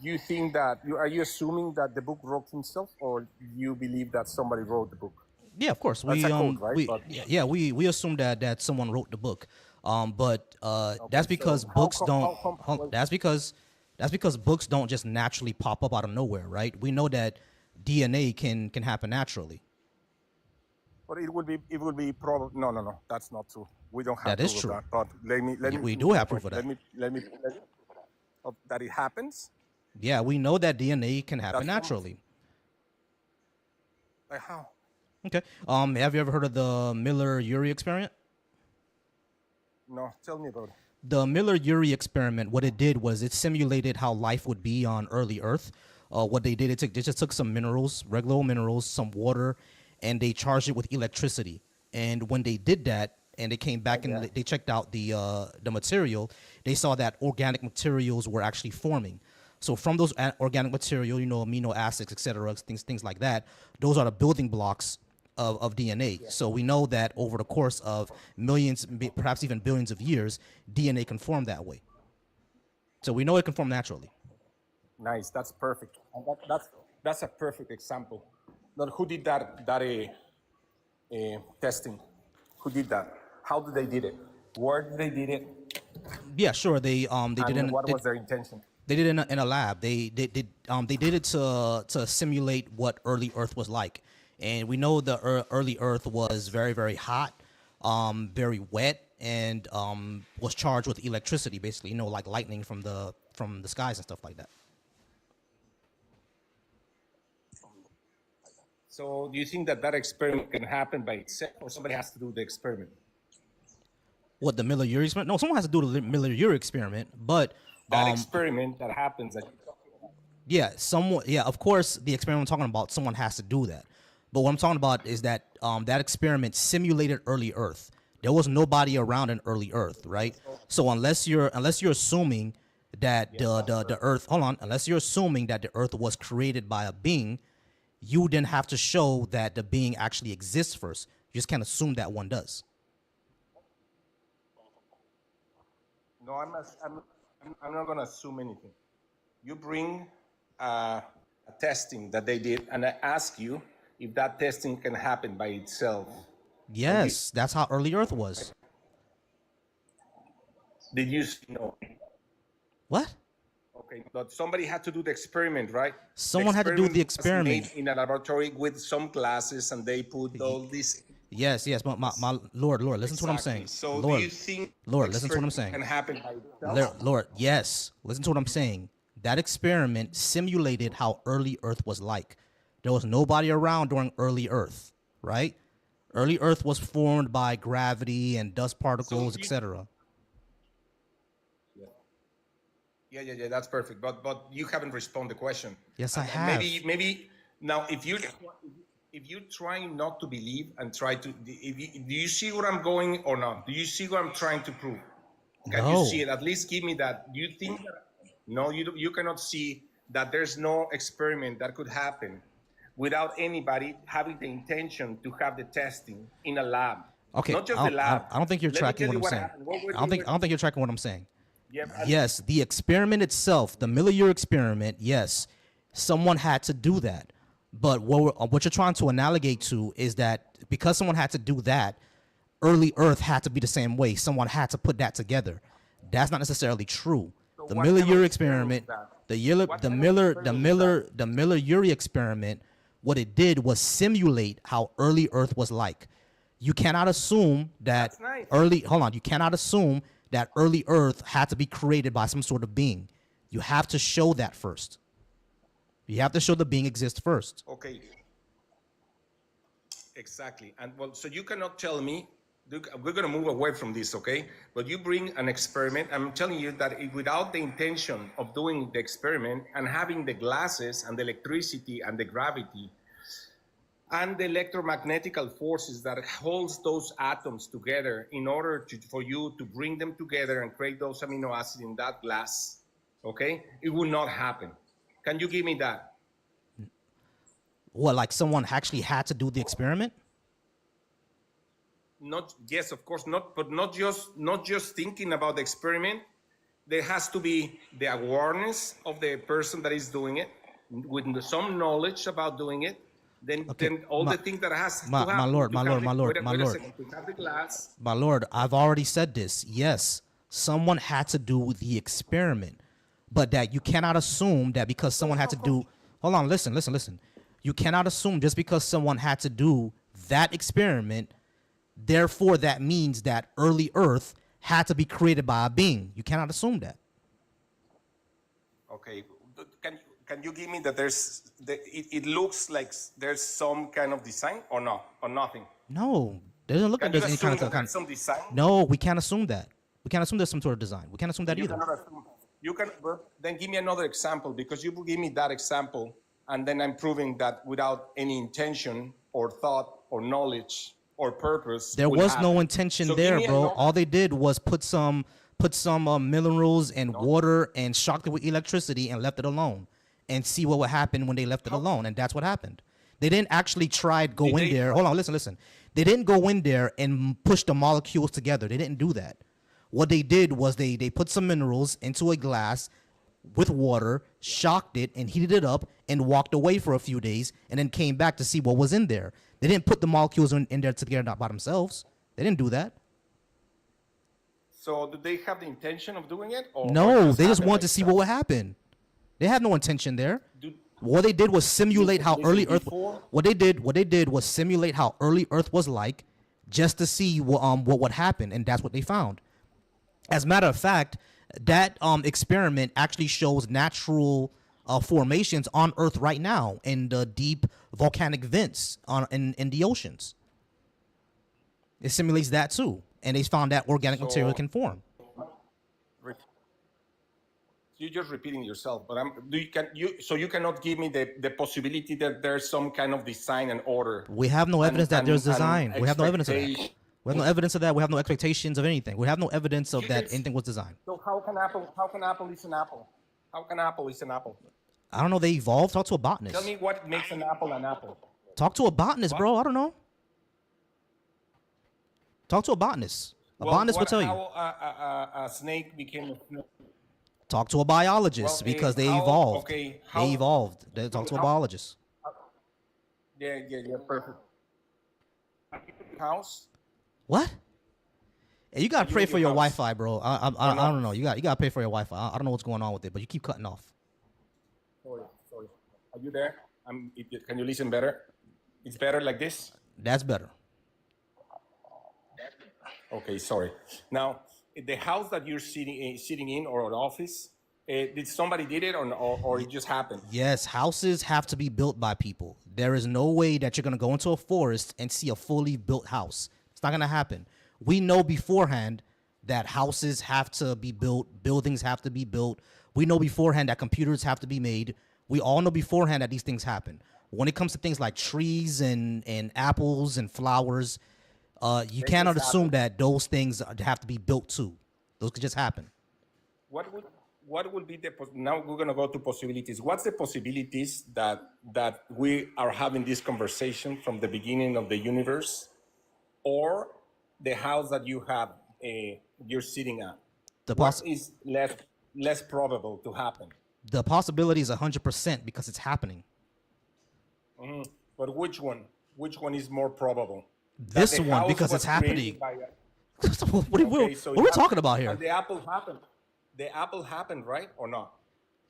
do you think that are you assuming that the book wrote himself, or you believe that somebody wrote the book? Yeah, of course. That's We a code, right? we But yeah, we assume that someone wrote the book. But that's okay, so because books don't. how come? Well, That's because books don't just naturally pop up out of nowhere, right? We know that DNA can happen naturally. but it will be probably no, that's not true. We don't have That is proof true. of that. But let me We finish do my have proof point. of that. Let me that it happens. Yeah, we know that DNA can happen That's naturally. Like how? Okay. Have you ever heard of the Miller-Urey experiment? No, tell me about it. The Miller-Urey experiment, what it did was it simulated how life would be on early Earth. What they did, they just took some minerals, regular old minerals, some water, and they charged it with electricity. And when they did that, and they came back and they checked out the material, they saw that organic materials were actually forming. So from those organic material, amino acids, etc., things like that, those are the building blocks of DNA. So we know that over the course of millions, perhaps even billions of years, DNA can form that way. So we know it can form naturally. Nice, that's perfect. And that's a perfect example. Now, who did that testing? Who did that? How did they did it? Where did they did it? Yeah, sure. They did And what was their intention? They did it in a lab. They did it to simulate what early Earth was like, and we know the early Earth was very, very hot, very wet, and was charged with electricity, basically, like lightning from the skies and stuff like that. So do you think that experiment can happen by itself, or somebody has to do the experiment? What, the Miller-Urey experiment? No, someone has to do the Miller-Urey experiment, but That experiment that happens, yeah, of course, the experiment I'm talking about, someone has to do that. But what I'm talking about is that that experiment simulated early Earth. There was nobody around in early Earth, right? So unless you're assuming that the Earth, unless you're assuming that the Earth was created by a being, you then have to show that the being actually exists first. You just can't assume that one does. No, I'm not going to assume anything. You bring a testing that they did, and I ask you if that testing can happen by itself. Yes, that's how early Earth was. Did you know? What? Okay, but somebody had to do the experiment, right? Someone had to do the was experiment. made in a laboratory with some glasses, and they put all this. Yes, but my Lord, listen to what I'm saying. So Lord, do you think Lord, listen to what I'm saying. can happen by itself? Lord, yes, listen to what I'm saying. That experiment simulated how early Earth was like. There was nobody around during early Earth, right? Early Earth was formed by gravity and dust particles, etc. Yeah, that's perfect. But you haven't responded the question. Yes, I And have. Maybe now if you're trying not to believe and try to, do you see where I'm going or not? Do you see what I'm trying to prove? Can No. you see it? At least give me that. Do you think that? No, you cannot see that there's no experiment that could happen without anybody having the intention to have the testing in a lab. Okay, Not just the lab. I don't think you're Let me tracking tell what you I'm saying. happened. What were I don't they- think you're tracking what I'm saying. Yeah, Yes, the experiment itself, the Miller-Urey experiment, yes, someone had to do that. But what you're trying to analogate to is that because someone had to do that, early Earth had to be the same way. Someone had to put that together. That's not necessarily true. So The what kind of Miller-Urey experiment experiment, was that? the Miller-Urey experiment, what it did was simulate how early Earth was like. You cannot assume that That's nice. you cannot assume that early Earth had to be created by some sort of being. You have to show that first. You have to show the being exists first. Okay. Exactly. And well, so you cannot tell me, look, we're going to move away from this, okay? But you bring an experiment. I'm telling you that without the intention of doing the experiment and having the glasses and the electricity and the gravity and the electromagnetic forces that holds those atoms together in order for you to bring them together and create those amino acids in that glass, okay? It will not happen. Can you give me that? What, like someone actually had to do the experiment? Not, yes, of course, not, but not just thinking about the experiment. There has to be the awareness of the person that is doing it with some knowledge about doing it. then all my- the things that has my- to happen. my lord, to my have lord, the- my lord, wait a- my wait a lord. second, to have the glass. My lord, I've already said this. Yes, someone had to do the experiment, but that you cannot assume that because someone had to do. Hold on, listen. You cannot assume just because someone had to do that experiment, therefore that means that early Earth had to be created by a being. You cannot assume that. Okay, can you give me that it looks like there's some kind of design or no, or nothing? No, it doesn't look Can like you there's any assume kind that of. there's some design? No, we can't assume that. We can't assume there's some sort of design. We can't assume that You either. cannot assume. You can, but then give me another example, because you will give me that example, and then I'm proving that without any intention or thought or knowledge or purpose. There would was no happen. intention So give there, me bro. another- All they did was put some minerals and water and shocked it with electricity and left it alone and see what would happen when they left it alone. And that's what happened. They didn't actually try to go Did in they- there. Hold on, listen. They didn't go in there and push the molecules together. They didn't do that. What they did was they put some minerals into a glass with water, shocked it and heated it up and walked away for a few days and then came back to see what was in there. They didn't put the molecules in there together by themselves. They didn't do that. So do they have the intention of doing it? Or No, they just happened wanted to like see that? what would happen. They had no intention there. Do- What they did was simulate how listen, early Earth. before- What they did was simulate how early Earth was like, just to see what would happen, and that's what they found. As a matter of fact, that experiment actually shows natural formations on Earth right now in the deep volcanic vents in the oceans. It simulates that too, and they found that organic material So- can form. You're just repeating yourself, but so you cannot give me the possibility that there's some kind of design and order. We have no evidence that there's design. We have no evidence of that. expectation. We have no evidence of that. We have no expectations of anything. We have no evidence of that Yes. anything was designed. So how can Apple is an apple? How can Apple is an apple? I don't know. They evolved. Talk to a botanist. Tell me what makes an apple an apple. Talk to a botanist, bro. I don't know. Talk to a botanist. A Well, botanist will tell you. How a snake became a snake. Talk to a biologist Well, because they how- evolved. okay, They evolved. They talk to a how- biologist. Yeah, perfect. House. What? Hey, you gotta you pray in for your your house? Wi-Fi, bro. I don't know. You gotta pay for your Wi-Fi. I don't know what's going on with it, but you keep cutting off. Sorry. Are you there? Can you listen better? It's better like this? That's better. Okay, sorry. Now, the house that you're sitting in or an office, did somebody did it or it just happened? Yes, houses have to be built by people. There is no way that you're going to go into a forest and see a fully built house. It's not going to happen. We know beforehand that houses have to be built, buildings have to be built. We know beforehand that computers have to be made. We all know beforehand that these things happen. When it comes to things like trees and apples and flowers, you cannot assume that those things have to be built too. Those could just happen. What would be now we're gonna go to possibilities. What's the possibilities that we are having this conversation from the beginning of the universe, or the house that you have you're sitting at? What is less probable to happen? The possibility is 100% because it's happening. But which one? Which one is more probable? This That the one house because was it's happening. created by a- what Okay, so are we it talking happened- about here? and the apple happened. The apple happened, right or not?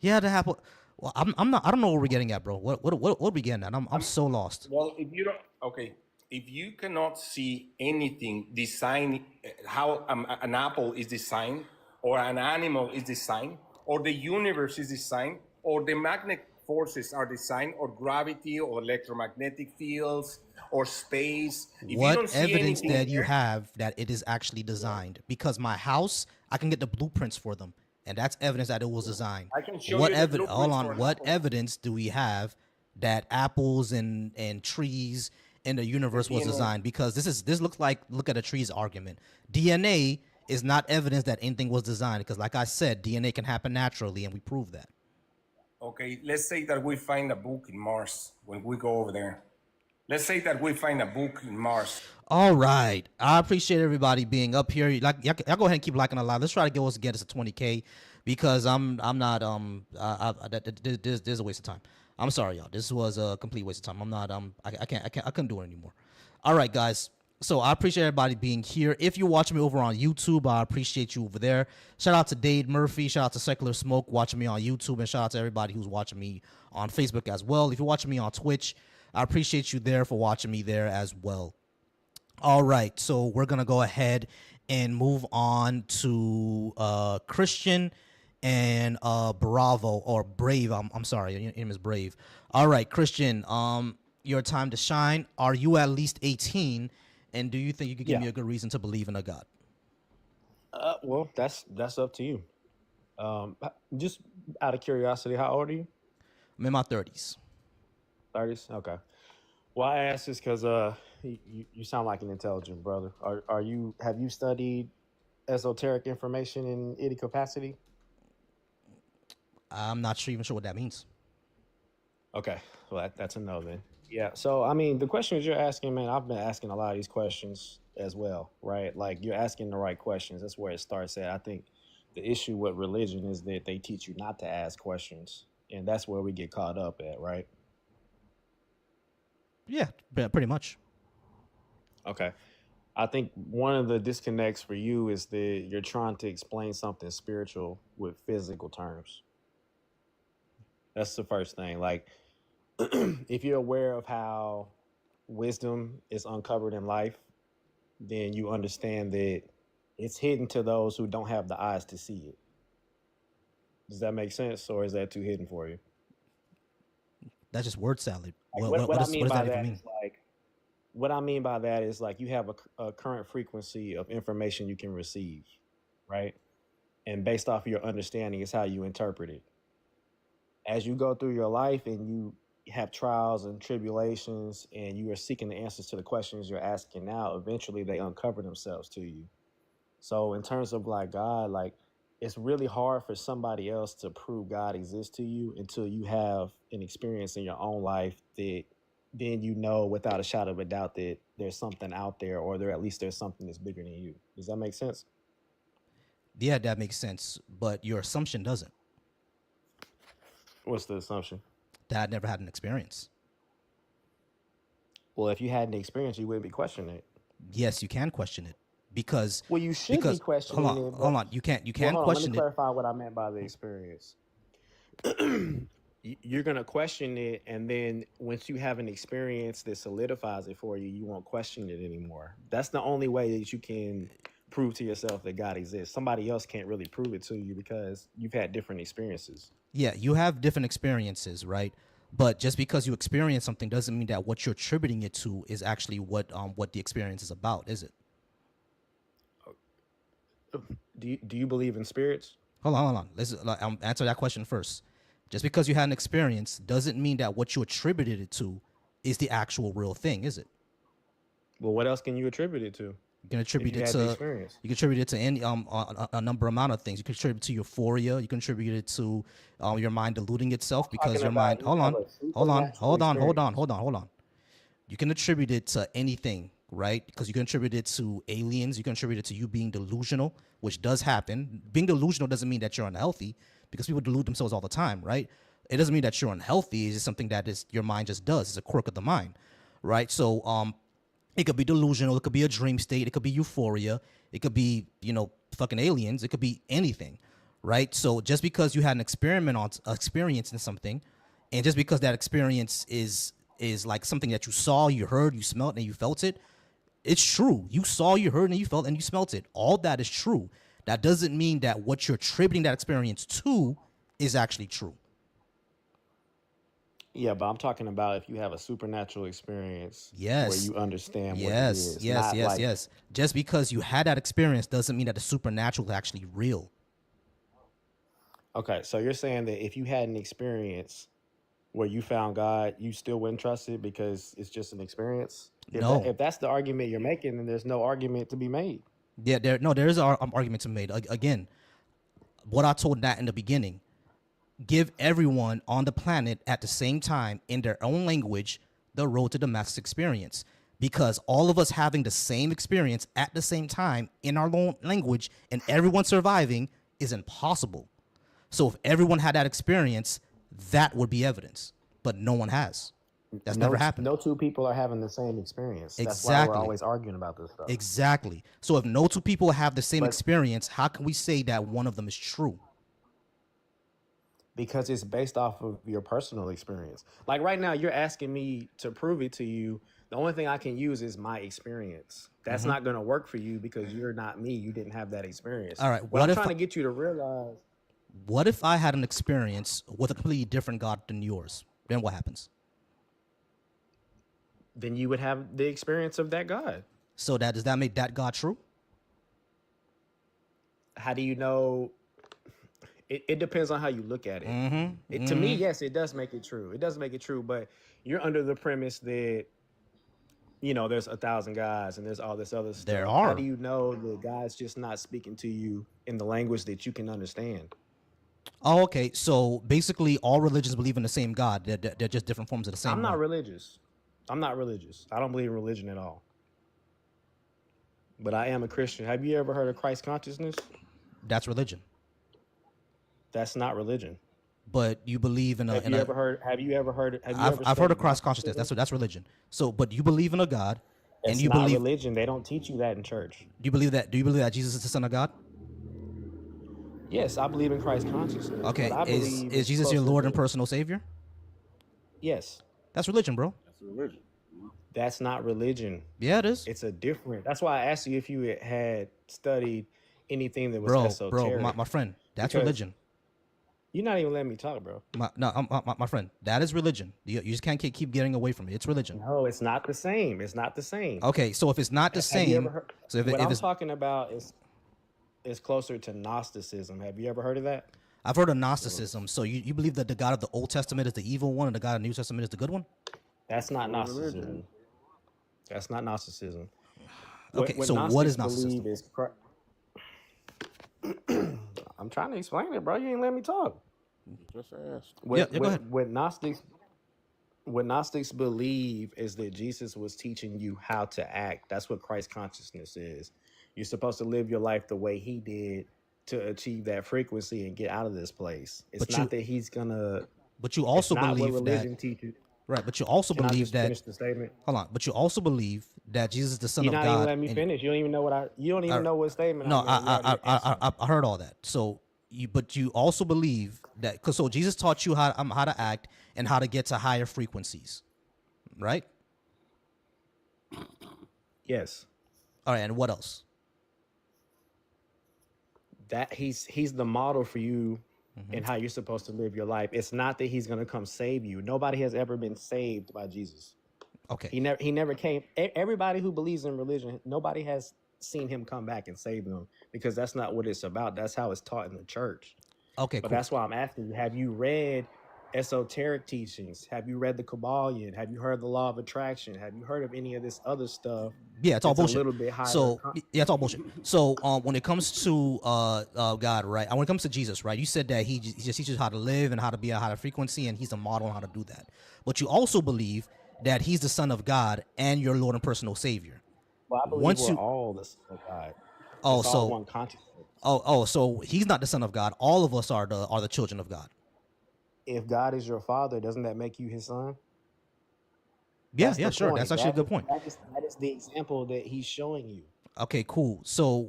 Yeah, the apple. Well, I'm not. I don't know what we're getting at, bro. What are we getting at? I'm so lost. Well, if you don't, okay, if you cannot see anything design how an apple is designed, or an animal is designed, or the universe is designed, or the magnetic forces are designed, or gravity, or electromagnetic fields, or space. If you What don't see evidence anything that you there- have that it is actually designed? Because my house, I can get the blueprints for them, and that's evidence that it was designed. I can show What you the evidence? Hold blueprints for on. an What apple. evidence do we have that apples and trees in the universe was DNA. designed? Because this looks like look at a trees argument. DNA is not evidence that anything was designed. Because like I said, DNA can happen naturally, and we prove that. Okay, let's say that we find a book in Mars when we go over there. Let's say that we find a book in Mars. All right. I appreciate everybody being up here. Y'all go ahead and keep liking a lot. Let's try to get us to 20K. because I'm not there's a waste of time. I'm sorry, y'all. This was a complete waste of time. I'm not I couldn't do it anymore. All right, guys. So I appreciate everybody being here. If you're watching me over on YouTube, I appreciate you over there. Shout out to Dade Murphy. Shout out to Secular Smoke watching me on YouTube, and shout out to everybody who's watching me on Facebook as well. If you're watching me on Twitch, I appreciate you there for watching me there as well. All right, so we're gonna go ahead and move on to Christian and Bravo or Brave. I'm sorry, your name is Brave. All right, Christian, your time to shine. Are you at least 18? And do you think you could give me a good reason to believe in a God? Well, that's up to you. Just out of curiosity, how old are you? I'm in my 30s. 30s? Okay. Well, I asked this because you sound like an intelligent brother. Have you studied esoteric information in any capacity? I'm not even sure what that means. Okay, well that's a no then. Yeah. So I mean, the questions you're asking, man, I've been asking a lot of these questions as well, right? Like you're asking the right questions. That's where it starts at. I think the issue with religion is that they teach you not to ask questions, and that's where we get caught up at, right? Yeah, pretty much. Okay. I think one of the disconnects for you is that you're trying to explain something spiritual with physical terms. That's the first thing. Like, if you're aware of how wisdom is uncovered in life, then you understand that it's hidden to those who don't have the eyes to see it. Does that make sense, or is that too hidden for you? That's just word salad. What I mean does by that even that mean? is like, what I mean by that is like you have a current frequency of information you can receive, right? And based off of your understanding is how you interpret it. As you go through your life and you have trials and tribulations and you are seeking the answers to the questions you're asking now, eventually they uncover themselves to you. So in terms of like God, like it's really hard for somebody else to prove God exists to you until you have an experience in your own life that then you know without a shadow of a doubt that there's something out there, or at least there's something that's bigger than you. Does that make sense? Yeah, that makes sense. But your assumption doesn't. What's the assumption? That I never had an experience. Well, if you had an experience, you wouldn't be questioning it. Yes, you can question it because. Well, you should be questioning hold on, it. hold on. You can Hold on, question let me clarify what I meant by the experience. You're going to question it, and then once you have an experience that solidifies it for you, you won't question it anymore. That's the only way that you can prove to yourself that God exists. Somebody else can't really prove it to you because you've had different experiences. Yeah, you have different experiences, right? But just because you experience something doesn't mean that what you're attributing it to is actually what the experience is about, is it? Do you believe in spirits? Hold on. Let's answer that question first. Just because you had an experience doesn't mean that what you attributed it to is the actual real thing, is it? Well, what else can you attribute it to? You can attribute If you it had the to experience. you can attribute it to any a number amount of things. You can attribute it to euphoria. You can attribute it to your mind deluding itself because talking your mind. about you have a supernatural Hold on. You can attribute it to anything, right? Because you can attribute it to aliens. You can attribute it to you being delusional, which does happen. Being delusional doesn't mean that you're unhealthy, because people delude themselves all the time, right? It doesn't mean that you're unhealthy. It's just something that is your mind just does. It's a quirk of the mind, right? So it could be delusional. It could be a dream state. It could be euphoria. It could be, fucking aliens. It could be anything, right? So just because you had an experience in something, and just because that experience is like something that you saw, you heard, you smelled, and you felt it, it's true. You saw, you heard, and you felt, and you smelt it. All that is true. That doesn't mean that what you're attributing that experience to is actually true. Yeah, but I'm talking about if you have a supernatural experience Yes. where you understand what it Yes, is. yes, not yes, like- yes. Just because you had that experience doesn't mean that the supernatural is actually real. Okay, so you're saying that if you had an experience where you found God, you still wouldn't trust it because it's just an experience? No. If that's the argument you're making, then there's no argument to be made. Yeah, there is an argument to be made. Again, what I told that in the beginning, give everyone on the planet at the same time in their own language the road to Damascus experience. Because all of us having the same experience at the same time in our own language and everyone surviving is impossible. So if everyone had that experience, that would be evidence. But no one has. That's never happened. No two people are having the same experience. That's why Exactly. we're always arguing about this stuff. Exactly. So if no two people have the same But- experience, how can we say that one of them is true? Because it's based off of your personal experience. Like right now, you're asking me to prove it to you. The only thing I can use is my experience. That's not going to work for you because you're not me. You didn't have that experience. All right, What what I'm if trying I- to get you to realize, What if I had an experience with a completely different God than yours? Then what happens? then you would have the experience of that God. So that does that make that God true? How do you know? It depends on how you look at it. Mm-hmm. To me, yes, it does make it true. It does make it true, but you're under the premise that, you know, there's 1,000 guys and there's all this other stuff. There How are. do you know the guy's just not speaking to you in the language that you can understand? Oh, okay. So basically, all religions believe in the same God. They're just different forms of the same. I'm not one. religious. I don't believe in religion at all. But I am a Christian. Have you ever heard of Christ consciousness? That's religion. That's not religion. But you believe in a. Have you ever heard? I've heard of Christ consciousness. That's religion. So, but you believe in a God, and It's you not believe. religion. They don't teach you that in church. Do you believe that? Do you believe that Jesus is the Son of God? Yes, I believe in Christ consciousness. Okay. but I Is believe is it's Jesus your closer Lord to- and personal Savior? Yes, That's religion, bro. that's not religion. Yeah, it is. It's a different. That's why I asked you if you had studied anything that was Bro, esoteric. my friend, that's Because- religion. You're not even letting me talk, bro. My friend, that is religion. You just can't keep getting away from it. It's religion. No, it's not the same. It's not the same. Okay, so if it's not the Have you same, ever heard- so if what I'm it's, talking about is closer to Gnosticism. Have you ever heard of that? I've heard of Gnosticism. So you believe that the God of the Old Testament is the evil one and the God of the New Testament is the good one? That's not Gnosticism. That's not Gnosticism. Okay, so what is Gnostics Gnosticism? believe is I'm trying to explain it, bro. You ain't let me talk. Just ask. Yeah, go ahead. What Gnostics believe is that Jesus was teaching you how to act. That's what Christ consciousness is. You're supposed to live your life the way he did to achieve that frequency and get out of this place. It's But not that he's gonna. But you also it's not believe what that, religion teaches. right? But you also Can I believe just that. finish the statement? Hold on. But you also believe that Jesus is the Son You're of not even God. letting me and- finish. You don't even know what you don't even know what statement. No, I'm in. You already answered. I heard all that. So but you also believe that because so Jesus taught you how to act and how to get to higher frequencies, right? Yes. All right, and what else? That he's the model for you Mm-hmm. and how you're supposed to live your life. It's not that he's gonna come save you. Nobody has ever been saved by Jesus. Okay, He never came. Everybody who believes in religion, nobody has seen him come back and save them because that's not what it's about. That's how it's taught in the church. okay, But cool. that's why I'm asking you: have you read esoteric teachings? Have you read the Kabbalion? Have you heard the law of attraction? Have you heard of any of this other stuff? Yeah, it's all It's a bullshit. little bit higher So con- yeah, it's all bullshit. So when it comes to God, right? And when it comes to Jesus, right? You said that he just teaches how to live and how to be at a higher frequency, and he's a model on how to do that. But you also believe that he's the Son of God and your Lord and personal Savior. Well, I believe Once we're you- all the Son of God. Oh, It's all so one consciousness. so he's not the Son of God. All of us are the children of God. If God is your father, doesn't that make you his son? Yeah, That's yeah, the sure. point. That's actually a That good is- point. That is the example that he's showing you. Okay, cool. So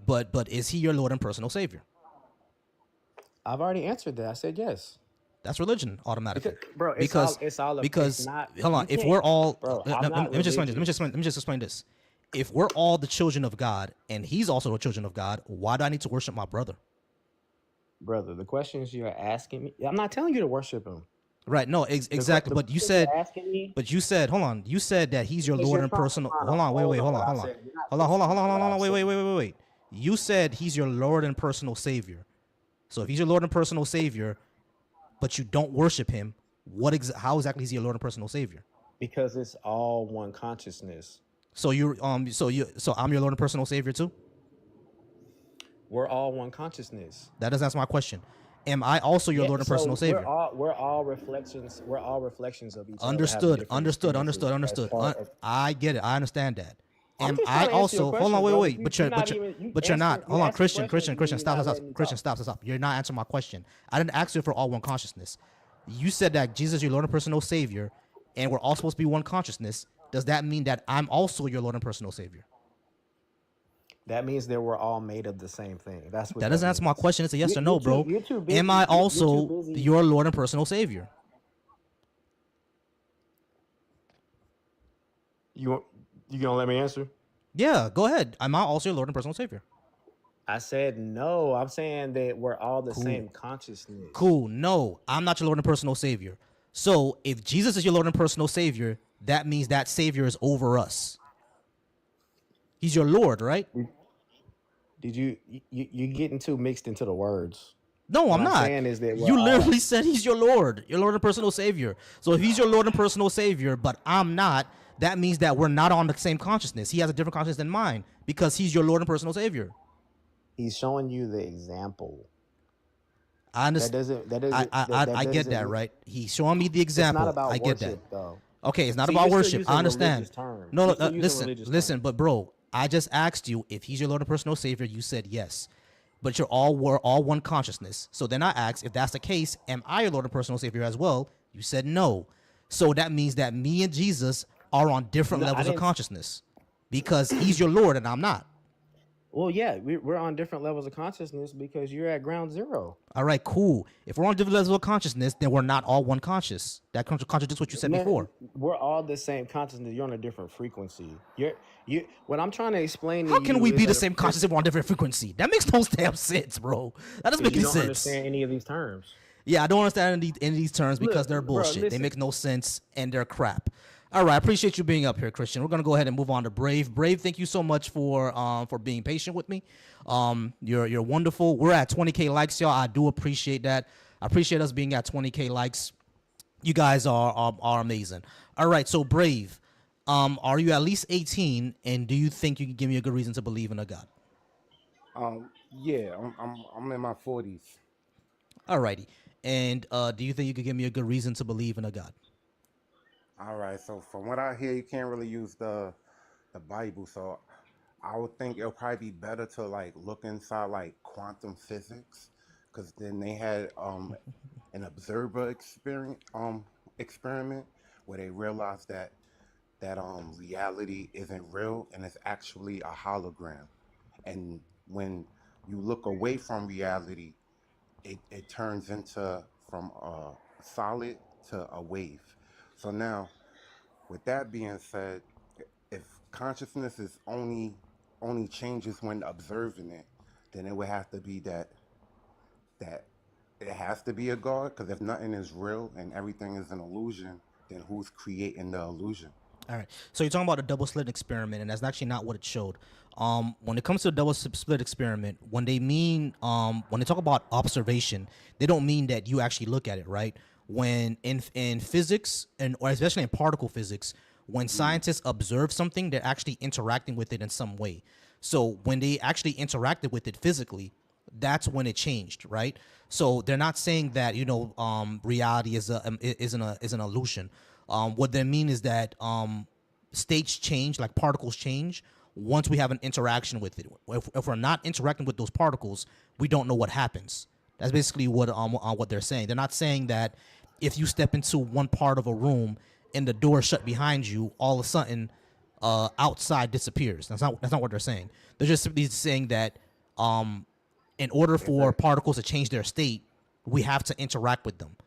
but is he your Lord and personal Savior? I've already answered that. I said yes. That's religion automatically. Bro, it's because all, it's all because it's not, hold on, you if can't- we're all bro, let I'm not me just explain this. religious. Let me just explain this. If we're all the children of God and he's also the children of God, why do I need to worship my brother? Brother, the questions you're asking me, I'm not telling you to worship him. Right? No, exactly. But you questions said you're asking me, but you said hold on. You said that he's your Because Lord you're and trying to personal. find Hold a on, wait, hole wait, in hold what on, I hold on. said. You're not Hold on, listening to what I wait. You said he's your Lord and personal Savior. So if he's your Lord and personal Savior, but you don't worship him, how exactly is he your Lord and personal Savior? Because it's all one consciousness. So so I'm your Lord and personal Savior too? We're all one consciousness. That doesn't answer my question. Am I also your Yeah, Lord and so personal Savior? We're all reflections. We're all reflections of each other. having Understood. different Understood. experiences as Understood. part of- I get it. I understand that. I'm am just I trying to answer your also hold on, question, wait, bro. wait, But you're not but you're not. Hold on, asking Christian, questions and then you're stop, not stop, letting me Christian, talk. stop. You're not answering my question. I didn't ask you for all one consciousness. You said that Jesus, your Lord and personal Savior, and we're all supposed to be one consciousness. Does that mean that I'm also your Lord and personal Savior? That means that we're all made of the same thing. That's what That that doesn't answer my means. question. It's a yes or no, bro. You're too Am busy. I You're too also busy. your Lord and personal Savior? You gonna let me answer? Yeah, go ahead. Am I also your Lord and personal Savior? I said no. I'm saying that we're all the Cool. same consciousness. Cool. No, I'm not your Lord and personal Savior. So if Jesus is your Lord and personal Savior, that means that Savior is over us. He's your Lord, right? Did you getting too mixed into the words? No, What I'm I'm not. saying is that we're You all literally said he's your Lord and personal Savior. So if he's your Lord and personal Savior, but I'm not, that means that we're not on the same consciousness. He has a different consciousness than mine because he's your Lord and personal Savior. he's showing you the example. I That understand. doesn't that doesn't I get doesn't that, mean right? He's showing me the it's not example. about I get that. worship though. Okay, it's not See, about you're still worship. I using understand. religious terms. No, You're still using listen, religious listen. terms. But bro, I just asked you if he's your Lord and personal Savior. You said yes, but we're all one consciousness. So then I asked, if that's the case, am I your Lord and personal Savior as well? You said no. So that means that me and Jesus are on different No, I levels of didn't. consciousness because he's your Lord and I'm not. Well, yeah, we're on different levels of consciousness because you're at ground zero. All right, cool. If we're on different levels of consciousness, then we're not all one conscious. That contradicts what you said Man, before. we're all the same consciousness. You're on a different frequency. You. What I'm trying to explain How to can you we is be the that same consciousness if we're on different frequency? That makes no damn sense, bro. That doesn't make you any don't sense. understand any of these terms. Yeah, I don't understand any of these terms because Look, they're bro, bullshit. They listen. make no sense and they're crap. All right, I appreciate you being up here, Christian. We're gonna go ahead and move on to Brave. Brave, thank you so much for being patient with me. You're wonderful. We're at 20K likes, y'all. I do appreciate that. I appreciate us being at 20K likes. You guys are amazing. All right, so Brave, are you at least 18, and do you think you can give me a good reason to believe in a God? Yeah, I'm in my 40s. All righty, and do you think you could give me a good reason to believe in a God? All right, so from what I hear, you can't really use the Bible, so I would think it'll probably be better to like look inside like quantum physics, because then they had an observer experiment where they realized that reality isn't real and it's actually a hologram, and when you look away from reality, it turns into from a solid to a wave. So now, with that being said, if consciousness is only changes when observing it, then it would have to be that it has to be a God. Because if nothing is real and everything is an illusion, then who's creating the illusion? All right. So you're talking about a double slit experiment, and that's actually not what it showed. When it comes to a double split experiment, when they talk about observation, they don't mean that you actually look at it, right? When in physics or especially in particle physics, when scientists observe something, they're actually interacting with it in some way. So when they actually interacted with it physically, that's when it changed, right? So they're not saying that reality is an illusion. What they mean is that states change, like particles change, once we have an interaction with it. If we're not interacting with those particles, we don't know what happens. That's basically what they're saying. They're not saying that if you step into one part of a room and the door shut behind you, all of a sudden outside disappears. That's not what they're saying. They're just simply saying that in order for particles to change their state, we have to interact with them.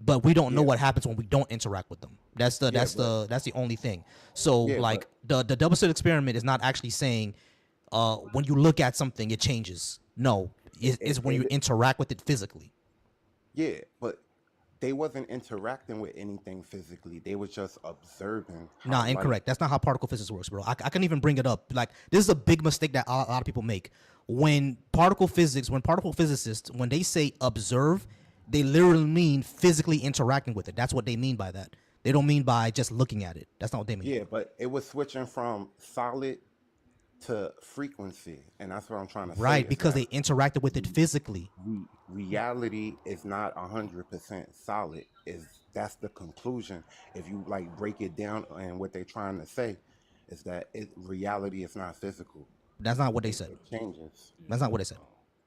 But we don't know what happens when we don't interact with them. That's the only thing. So the double slit experiment is not actually saying when you look at something it changes. No, it's when you interact with it physically. Yeah, but they wasn't interacting with anything physically. They were just observing. Nah, incorrect. That's not how particle physics works, bro. I can even bring it up. Like, this is a big mistake that a lot of people make. When particle physicists, when they say observe, they literally mean physically interacting with it. That's what they mean by that. They don't mean by just looking at it. That's not what they mean. Yeah, but it was switching from solid to frequency, and that's what I'm trying to say. Right, because they interacted with it physically. Reality is not 100% solid. That's the conclusion. If you like break it down and what they're trying to say, is that reality is not physical. That's not what they said. It changes. That's not what they said.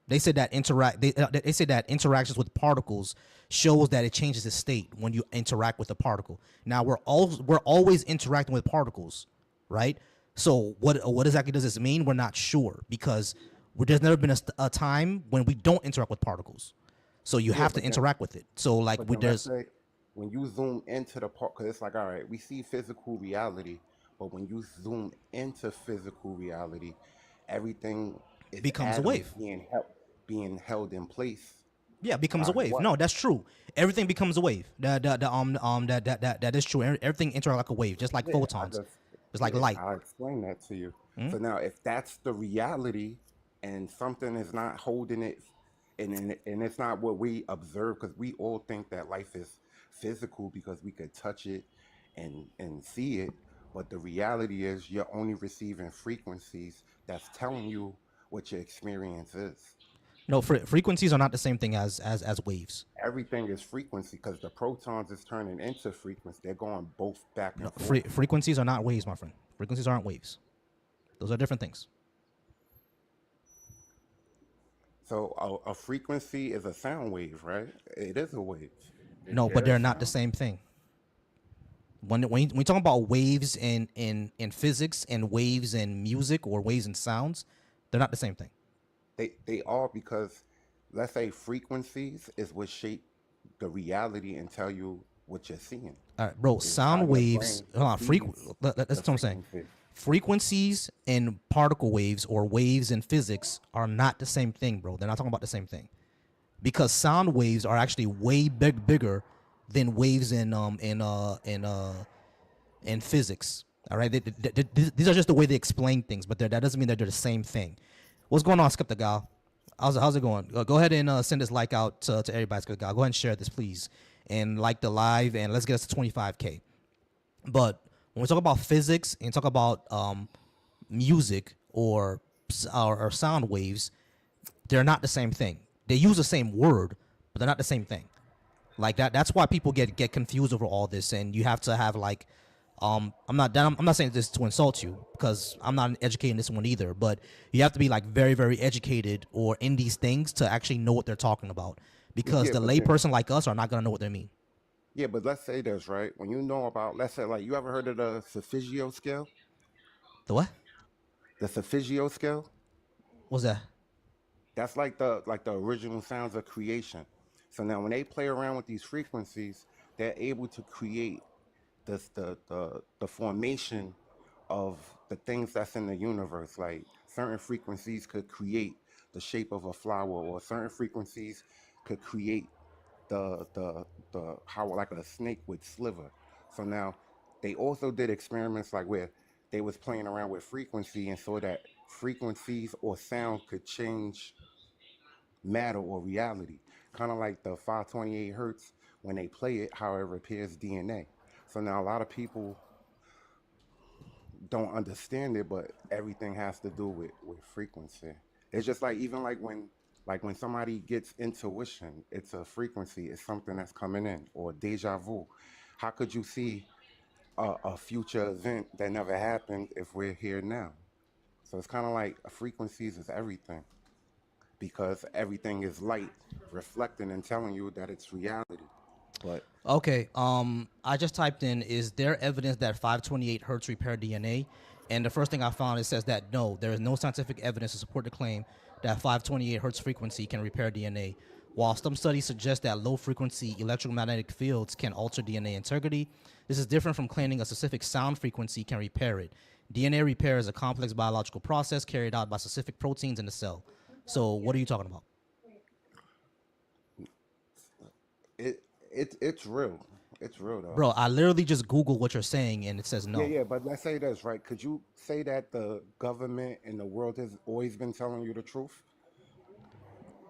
They said that they said that interactions with particles shows that it changes its state when you interact with a particle. Now we're always interacting with particles, right? So what exactly does this mean? We're not sure, because there's never been a time when we don't interact with particles. So you have to but then, interact with it. So like but with then let's there's say when you zoom into the part, because it's like, all right, we see physical reality, but when you zoom into physical reality, everything is becomes a atoms wave. being held in place Yeah, it becomes a by wave. what? No, that's true. Everything becomes a wave. That is true. Everything interacts like a wave, just like Yeah, photons. It's like light. I'll explain that to you. Hmm? So now, if that's the reality, and something is not holding it, and it's not what we observe, because we all think that life is physical because we could touch it and see it, but the reality is you're only receiving frequencies that's telling you what your experience is. No, frequencies are not the same thing as waves. Everything is frequency because the protons is turning into frequency. They're going both back and No, forth. frequencies are not waves, my friend. Frequencies aren't waves. Those are different things. So a frequency is a sound wave, right? It is a wave. No, but they're not the same thing. When you talk about waves in physics and waves in music or waves in sounds, they're not the same thing. They are, because let's say frequencies is what shape the reality and tell you what you're seeing. All right, bro. It's how Sound your waves. brain Hold on. perceives That's the what I'm saying. frequency. Frequencies and particle waves or waves in physics are not the same thing, bro. They're not talking about the same thing, because sound waves are actually way bigger than waves in physics. All right, these are just the way they explain things, but that doesn't mean that they're the same thing. What's going on, Skeptical? How's it going? Go ahead and send this like out to everybody, Skeptical. Go ahead and share this, please, and like the live, and let's get us to 25K. But when we talk about physics and talk about music or sound waves, they're not the same thing. They use the same word, but they're not the same thing. Like that. That's why people get confused over all this, and you have to have like, I'm not saying this to insult you, because I'm not educated in this one either. But you have to be like very, very educated or in these things to actually know what they're talking about, because Yeah, the but then, layperson like us are not gonna know what they mean. yeah, but let's say this, right? When you know about, let's say, like, you ever heard of the Solfeggio scale? The what? The Solfeggio scale? What's that? That's like the original sounds of creation. So now when they play around with these frequencies, they're able to create the formation of the things that's in the universe. Like certain frequencies could create the shape of a flower, or certain frequencies could create the how like a snake would sliver. So now they also did experiments like where they was playing around with frequency and saw that frequencies or sound could change matter or reality. Kind of like the 528 hertz, when they play it, how it repairs DNA. So now a lot of people don't understand it, but everything has to do with frequency. It's just like, even like when somebody gets intuition, it's a frequency, it's something that's coming in, or deja vu. How could you see a future event that never happened if we're here now? So it's kind of like frequencies is everything, because everything is light reflecting and telling you that it's reality. But Okay. I just typed in, is there evidence that 528 hertz repair DNA? And the first thing I found, it says that no, there is no scientific evidence to support the claim that 528 hertz frequency can repair DNA. While some studies suggest that low frequency electromagnetic fields can alter DNA integrity, this is different from claiming a specific sound frequency can repair it. DNA repair is a complex biological process carried out by specific proteins in the cell. So what are you talking about? it's real. It's real though. Bro, I literally just Googled what you're saying and it says Yeah, no. yeah, but let's say this, right? Could you say that the government and the world has always been telling you the truth?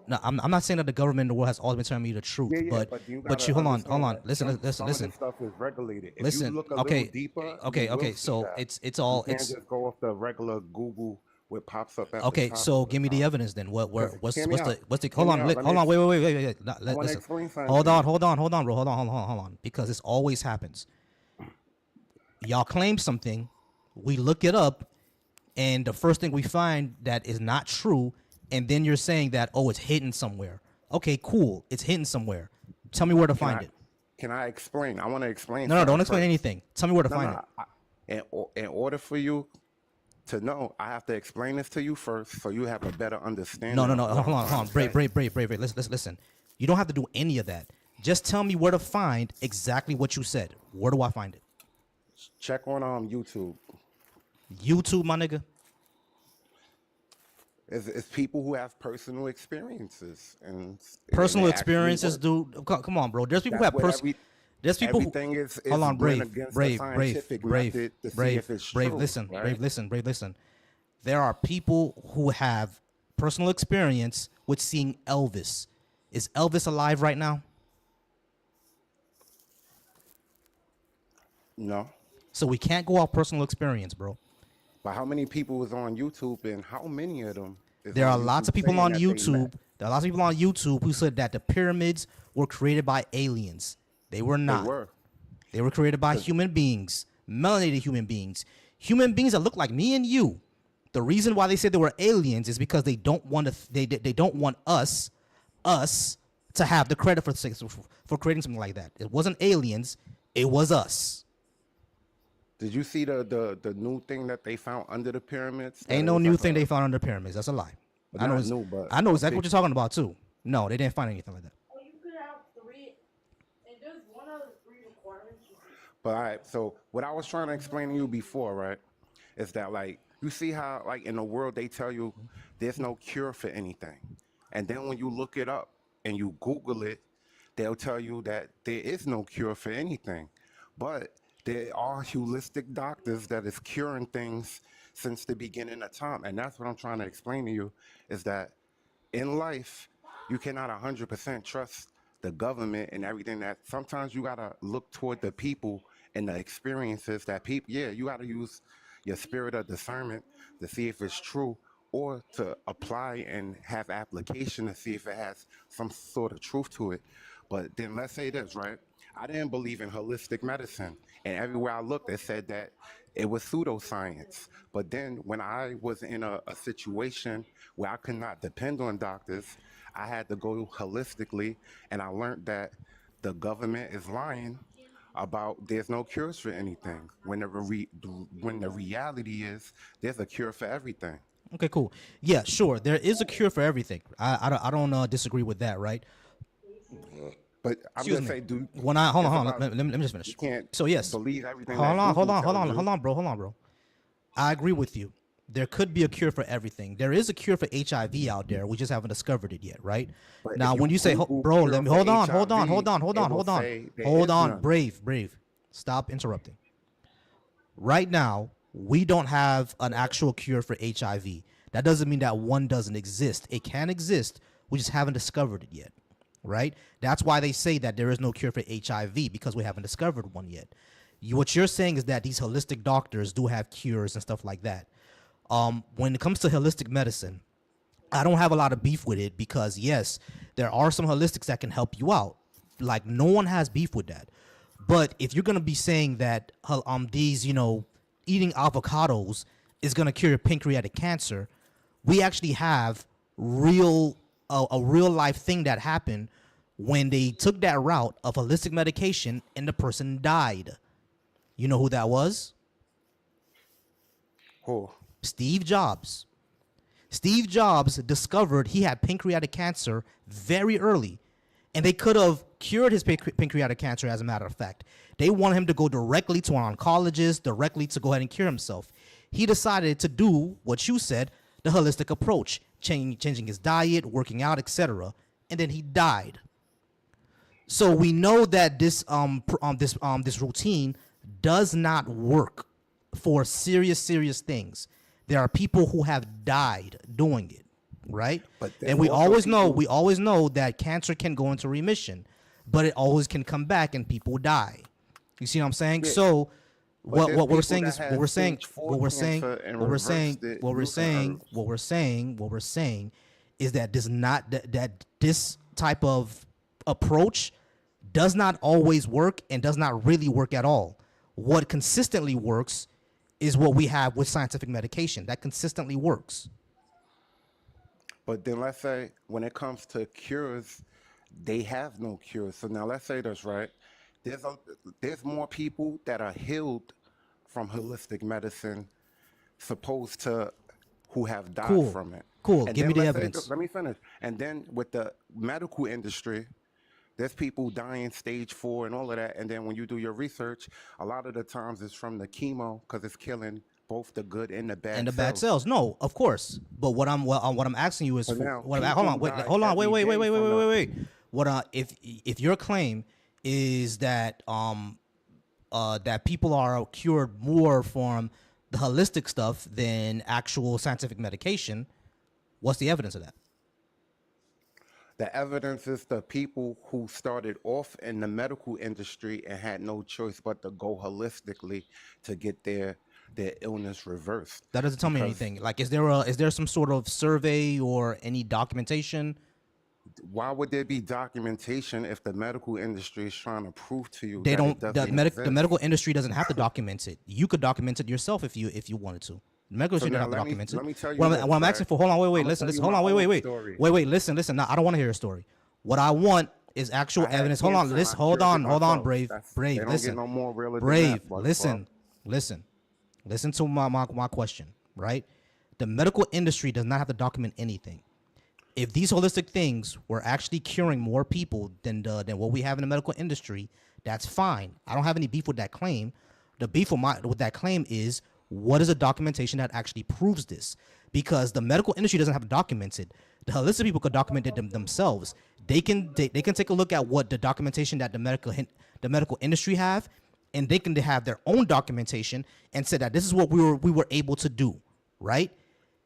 No, I'm not saying that the government in the world has always been telling me the truth, Yeah, yeah, but but you but gotta you hold on, understand that listen, some of listen. this stuff is regulated. If you Listen, look a okay, little deeper, okay, you will okay. see So that. it's You all can't it's just go off the regular Google what pops up at the okay. top So of the give me the top. evidence then. What's Hear me out. what's the Hear hold me on, out. Let me hold on, ex- wait. I want to Listen, explain something hold to on, you. hold on, bro, hold on, because this always happens. Y'all claim something, We look it up, and the first thing we find that is not true, and then you're saying that, oh, it's hidden somewhere. Okay, cool. It's hidden somewhere. Tell me where to find it. Can I explain? I want to explain. No, don't something explain first. anything. Tell me where to find it. In order for you to know, I have to explain this to you first, so you have a better understanding. No. of what I'm Hold on. trying to Brave. say. Listen. You don't have to do any of that. Just tell me where to find exactly what you said. Where do I find it? Check on YouTube. YouTube, my nigga. It's people who have personal experiences and Personal they actually experiences, work. dude. Come on, bro. There's people who That's have what personal. There's people who. everything is Hold on, went Brave. against the Brave. scientific method to see if it's true. Listen, right? listen. There are people who have personal experience with seeing Elvis. Is Elvis alive right now? No. So we can't go off personal experience, bro. But how many people was on YouTube, and how many of them? There are lots of people on YouTube. There are lots of people on YouTube who said that the pyramids were created by aliens. They were not. They were. They were created by human beings, melanated human beings that look like me and you. The reason why they said they were aliens is because they don't want to. They don't want us to have the credit for creating something like that. It wasn't aliens. It was us. Did you see the new thing that they found under the pyramids? That Ain't it no was new like thing a- they found under the pyramids. That's a lie. But I know. not new, but I know a exactly what big- you're talking about too. No, they didn't find anything like that. But all right, so what I was trying to explain to you before, right, is that like you see how like in the world they tell you there's no cure for anything, and then when you look it up and you Google it, they'll tell you that there is no cure for anything, but there are holistic doctors that is curing things since the beginning of time, and that's what I'm trying to explain to you is that in life you cannot 100% trust the government and everything. That sometimes you gotta look toward the people and the experiences that people. Yeah, you gotta use your spirit of discernment to see if it's true, or to apply and have application to see if it has some sort of truth to it. But then let's say this, right? I didn't believe in holistic medicine, and everywhere I looked, it said that it was pseudoscience. But then when I was in a situation where I could not depend on doctors, I had to go holistically, and I learned that the government is lying about there's no cures for anything. When the reality is there's a cure for everything. Okay, cool. Yeah, sure. There is a cure for everything. I don't disagree with that, right? But I'm Excuse gonna me. say, dude, When I hold it's on, about- let me just finish. you can't So yes, believe everything. hold that on, Google tells you. hold on, bro. I agree with you. There could be a cure for everything. There is a cure for HIV out there. We just haven't discovered it yet, right? But Now, if when you say, Google bro, cure let me for hold on. HIV, it will say there is none. Brave. Stop interrupting. Right now, we don't have an actual cure for HIV. That doesn't mean that one doesn't exist. It can exist. We just haven't discovered it yet, right? That's why they say that there is no cure for HIV, because we haven't discovered one yet. What you're saying is that these holistic doctors do have cures and stuff like that. When it comes to holistic medicine, I don't have a lot of beef with it, because yes, there are some holistics that can help you out. Like, no one has beef with that. But if you're gonna be saying that these, eating avocados is gonna cure pancreatic cancer, we actually have a real life thing that happened when they took that route of holistic medication and the person died. You know who that was? Who? Steve Jobs. Steve Jobs discovered he had pancreatic cancer very early, and they could have cured his pancreatic cancer, as a matter of fact. They wanted him to go directly to an oncologist, directly to go ahead and cure himself. He decided to do what you said, the holistic approach, changing his diet, working out, etc., and then he died. So we know that this routine does not work for serious things. There are people who have died doing it, right? But And we also always know that cancer can go into remission, but it always can come back and people die. You see what I'm saying? Yeah. So But there's what we're people saying that is have what we're saying stage 4 cancer and reversed it using herbs. what we're saying is that this type of approach does not always work and does not really work at all. What consistently works is what we have with scientific medication that consistently works. But then let's say when it comes to cures, they have no cures. So now let's say this, right? There's more people that are healed from holistic medicine supposed to who have died Cool. from it. Cool. And Give me then the let's say evidence. let me finish. And then with the medical industry, there's people dying stage 4 and all of that. And then when you do your research, a lot of the times it's from the chemo because it's killing both the good and the bad And the bad cells. cells, no, of course. But what I'm asking you is, So now hold people on, wait, die hold on, wait, every wait, wait, day wait, wait, from wait, the wait, wait. What if your claim is that that people are cured more from the holistic stuff than actual scientific medication, what's the evidence of that? The evidence is the people who started off in the medical industry and had no choice but to go holistically to get their illness reversed. That doesn't tell me Because anything. Like, is there some sort of survey or any documentation? why would there be documentation if the medical industry is trying to prove to you They that it don't. The doesn't exist? medical industry doesn't have to document it. You could document it yourself if you wanted to. The medical So industry now doesn't have to let me document it. let me tell you What this, I'm asking right? for. Hold on, wait, I'm gonna listen, tell you hold my on, wait, own wait, story. listen. No, I don't want to hear a story. What I want is actual I had evidence. Hold on, cancer. listen, I cured it hold on, myself. Brave, They Brave, don't listen, get no more realer than Brave, that, bug listen, fuck. listen to my question, right? The medical industry does not have to document anything. If these holistic things were actually curing more people than what we have in the medical industry, that's fine. I don't have any beef with that claim. The beef with that claim is, what is a documentation that actually proves this? Because the medical industry doesn't have to document it. The holistic people could document it themselves. They can take a look at what the documentation that the medical industry have, and they can have their own documentation and say that this is what we were able to do, right?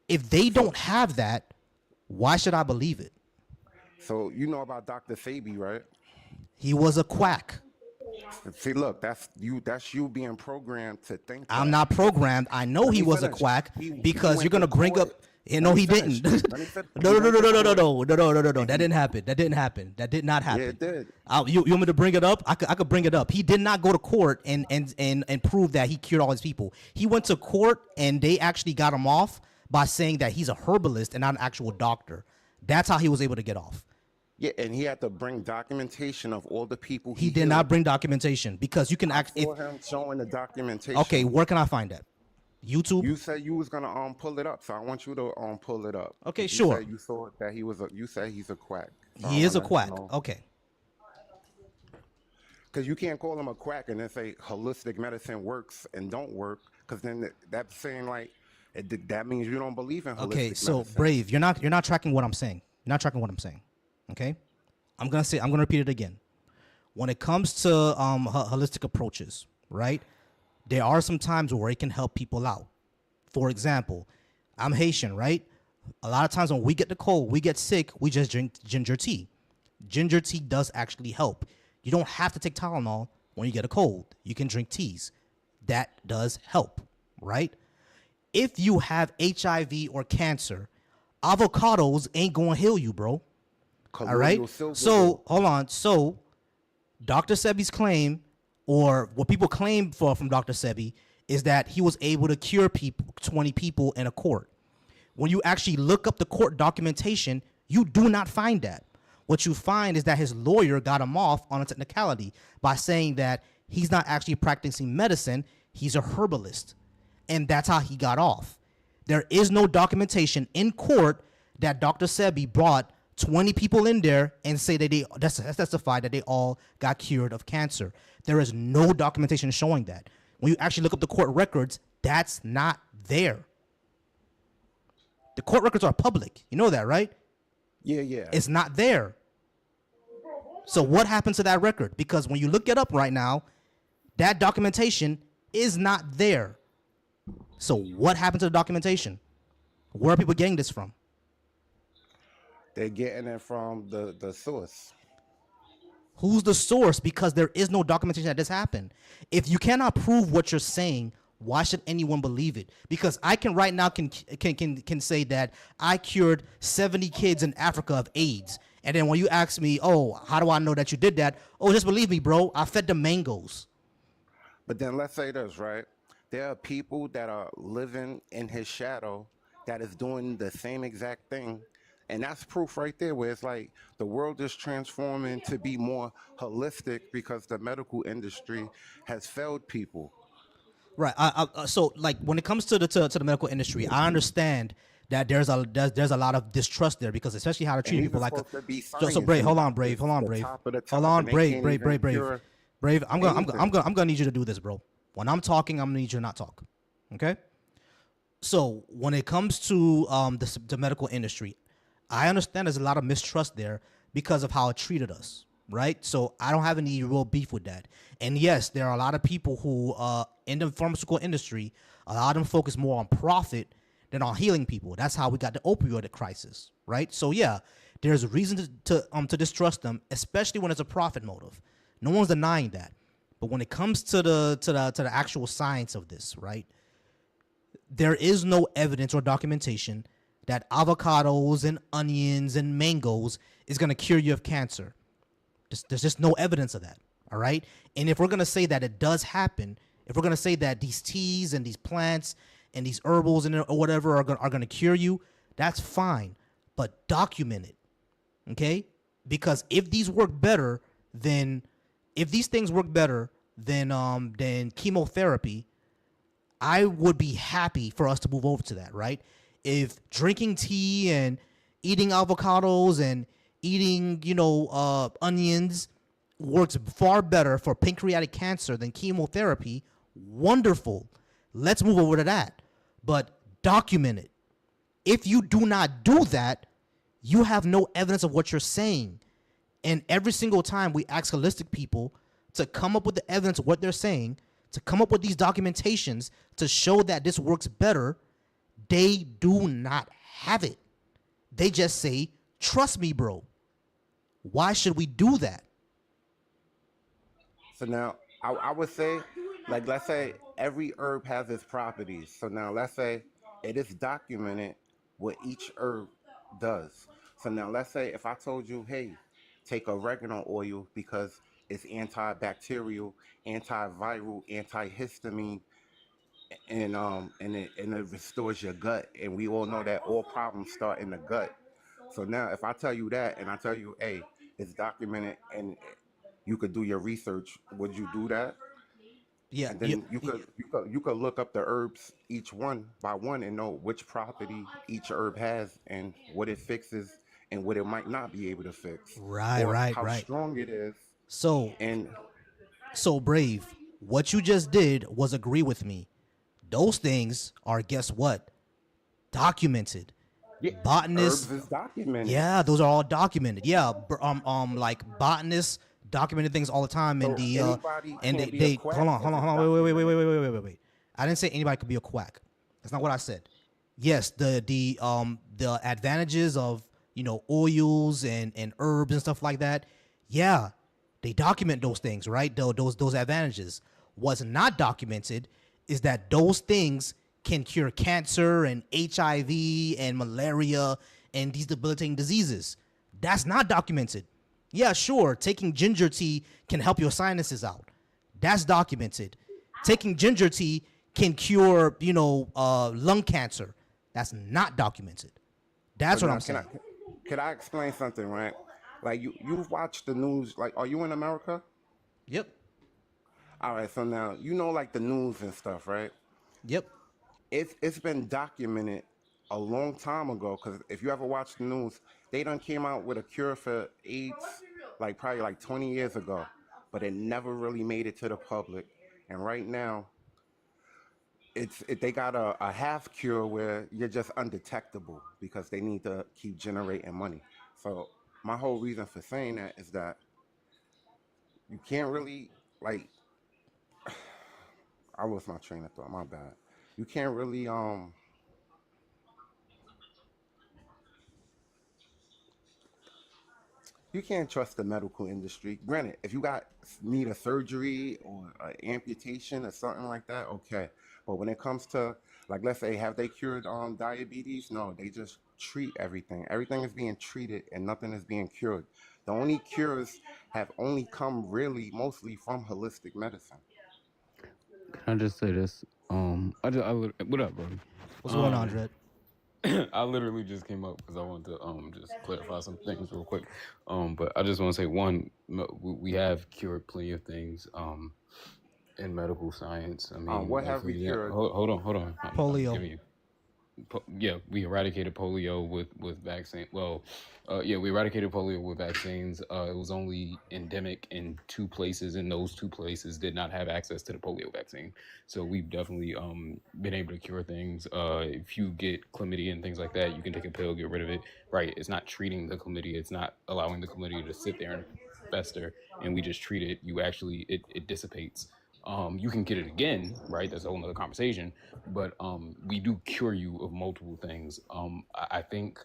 If they don't have that, why should I believe it? So you know about Dr. Sebi, right? He was a quack. See, look, that's you being programmed to think I'm that. not programmed. I know Let he me was a finish. quack He because went you're gonna to bring up. court. You Let know me he finish. didn't. Let me finish. No, He no, no, went no, to no, no, court. no. That didn't happen. That didn't happen. That did not happen. Yeah, it did. You want me to bring it up? I could bring it up. He did not go to court and prove that he cured all his people. He went to court and they actually got him off by saying that he's a herbalist and not an actual doctor. That's how he was able to get off. Yeah, and he had to bring documentation of all the people He did not healed. bring documentation because you can I actually. saw him showing the documentation. Okay, where can I find that? YouTube. You said you was gonna pull it up, so I want you to pull it up. Okay, You sure. said you saw that he was you said he's a quack. So He I is a wanna quack. know. Okay. Because you can't call him a quack and then say holistic medicine works and don't work. Because then that's saying like that means you don't believe in holistic Okay, so medicine. Brave, you're not tracking what I'm saying. You're not tracking what I'm saying. Okay, I'm gonna repeat it again. When it comes to holistic approaches, right? There are some times where it can help people out. For example, I'm Haitian, right? A lot of times when we get the cold, we get sick, we just drink ginger tea. Ginger tea does actually help. You don't have to take Tylenol when you get a cold. You can drink teas. That does help, right? If you have HIV or cancer, avocados ain't gonna heal you, bro. All right. Colloidal silver So will. hold on. So Dr. Sebi's claim, or what people claim from Dr. Sebi, is that he was able to cure 20 people in a court. When you actually look up the court documentation, you do not find that. What you find is that his lawyer got him off on a technicality by saying that he's not actually practicing medicine, he's a herbalist. And that's how he got off. There is no documentation in court that Dr. Sebi brought 20 people in there and say that they testified that they all got cured of cancer. There is no documentation showing that. When you actually look up the court records, that's not there. The court records are public. You know that, right? Yeah. It's not there. So what happened to that record? Because when you look it up right now, that documentation is not there. So what happened to the documentation? Where are people getting this from? They're getting it from the source. Who's the source? Because there is no documentation that this happened. If you cannot prove what you're saying, why should anyone believe it? Because I can right now can say that I cured 70 kids in Africa of AIDS. And then when you ask me, oh, how do I know that you did that? Oh, just believe me, bro. I fed them mangoes. But then let's say this, right? There are people that are living in his shadow that is doing the same exact thing. And that's proof right there where it's like the world is transforming to be more holistic because the medical industry has failed people. Right. So like when it comes to the medical industry, I understand that there's a lot of distrust there because especially how to treat And these people are like supposed to be so science Brave, and hold on, Brave, doctors, hold on, the Brave. top of the Hold top, on, and they Brave, can't Brave, even Brave, Brave. cure Brave, anything. I'm gonna need you to do this, bro. When I'm talking, I'm gonna need you to not talk. Okay? So when it comes to the medical industry, I understand there's a lot of mistrust there because of how it treated us, right? So I don't have any real beef with that. And yes, there are a lot of people who in the pharmaceutical industry, a lot of them focus more on profit than on healing people. That's how we got the opioid crisis, right? So yeah, there's a reason to distrust them, especially when it's a profit motive. No one's denying that. But when it comes to the actual science of this, right? There is no evidence or documentation that avocados and onions and mangoes is going to cure you of cancer. There's just no evidence of that. All right. And if we're going to say that it does happen, if we're going to say that these teas and these plants and these herbals and or whatever are going to cure you, that's fine. But document it. Okay. Because if these work better than, if these things work better than chemotherapy, I would be happy for us to move over to that, right? If drinking tea and eating avocados and eating, onions works far better for pancreatic cancer than chemotherapy, wonderful. Let's move over to that. But document it. If you do not do that, you have no evidence of what you're saying. And every single time we ask holistic people to come up with the evidence of what they're saying, to come up with these documentations to show that this works better, they do not have it. They just say, trust me, bro. Why should we do that? So now I would say, like, let's say every herb has its properties. So now let's say it is documented what each herb does. So now let's say if I told you, hey, take oregano oil because it's antibacterial, antiviral, antihistamine, and it restores your gut. And we all know that all problems start in the gut. So now if I tell you that and I tell you, hey, it's documented and you could do your research, would you do that? Yeah, And then you could look up the herbs each one by one and know which property each herb has and what it fixes and what it might not be able to fix, right, or right, how right. strong it is. So, And so Brave, what you just did was agree with me. Those things are, guess what? Documented. yeah, Botanists, herbs is documented. yeah, those are all documented. Yeah, like botanists documented things all the time, and So the anybody and can't be a they quack hold on, if hold on, it's hold on, documented. wait. I didn't say anybody could be a quack. That's not what I said. Yes, the advantages of oils and herbs and stuff like that. Yeah, they document those things, right? Those advantages. What's not documented is that those things can cure cancer and HIV and malaria and these debilitating diseases. That's not documented. Yeah, sure, taking ginger tea can help your sinuses out. That's documented. Taking ginger tea can cure, lung cancer. That's not documented. So That's what now I'm saying. can I explain something, right? Like you've watched the news. Like, are you in America? Yep. All right. So now you know like the news and stuff, right? Yep. It's been documented a long time ago. Because if you ever watch the news, they done came out with a cure for AIDS, like probably like 20 years ago, but it never really made it to the public. And right now, they got a half cure where you're just undetectable because they need to keep generating money. So my whole reason for saying that is that you can't really like I lost my train of thought, my bad. You can't really you can't trust the medical industry. Granted, if you need a surgery or an amputation or something like that, okay. But when it comes to, like, let's say, have they cured diabetes? No, they just treat everything. Everything is being treated and nothing is being cured. The only cures have only come really mostly from holistic medicine. Can I just say this? What up, brother? What's going on, Dred? I literally just came up because I wanted to just clarify some things real quick. But I just want to say one, we have cured plenty of things in medical science. I mean, What like have for we example, cured? hold on. I'm Polio. giving you. Yeah, we eradicated polio with vaccine. Well, yeah, we eradicated polio with vaccines. It was only endemic in 2 places, and those 2 places did not have access to the polio vaccine. So we've definitely been able to cure things. If you get chlamydia and things like that, you can take a pill, get rid of it. Right? It's not treating the chlamydia. It's not allowing the chlamydia to sit there and fester, and we just treat it. You actually it dissipates. You can get it again, right? That's a whole nother conversation. But we do cure you of multiple things. I think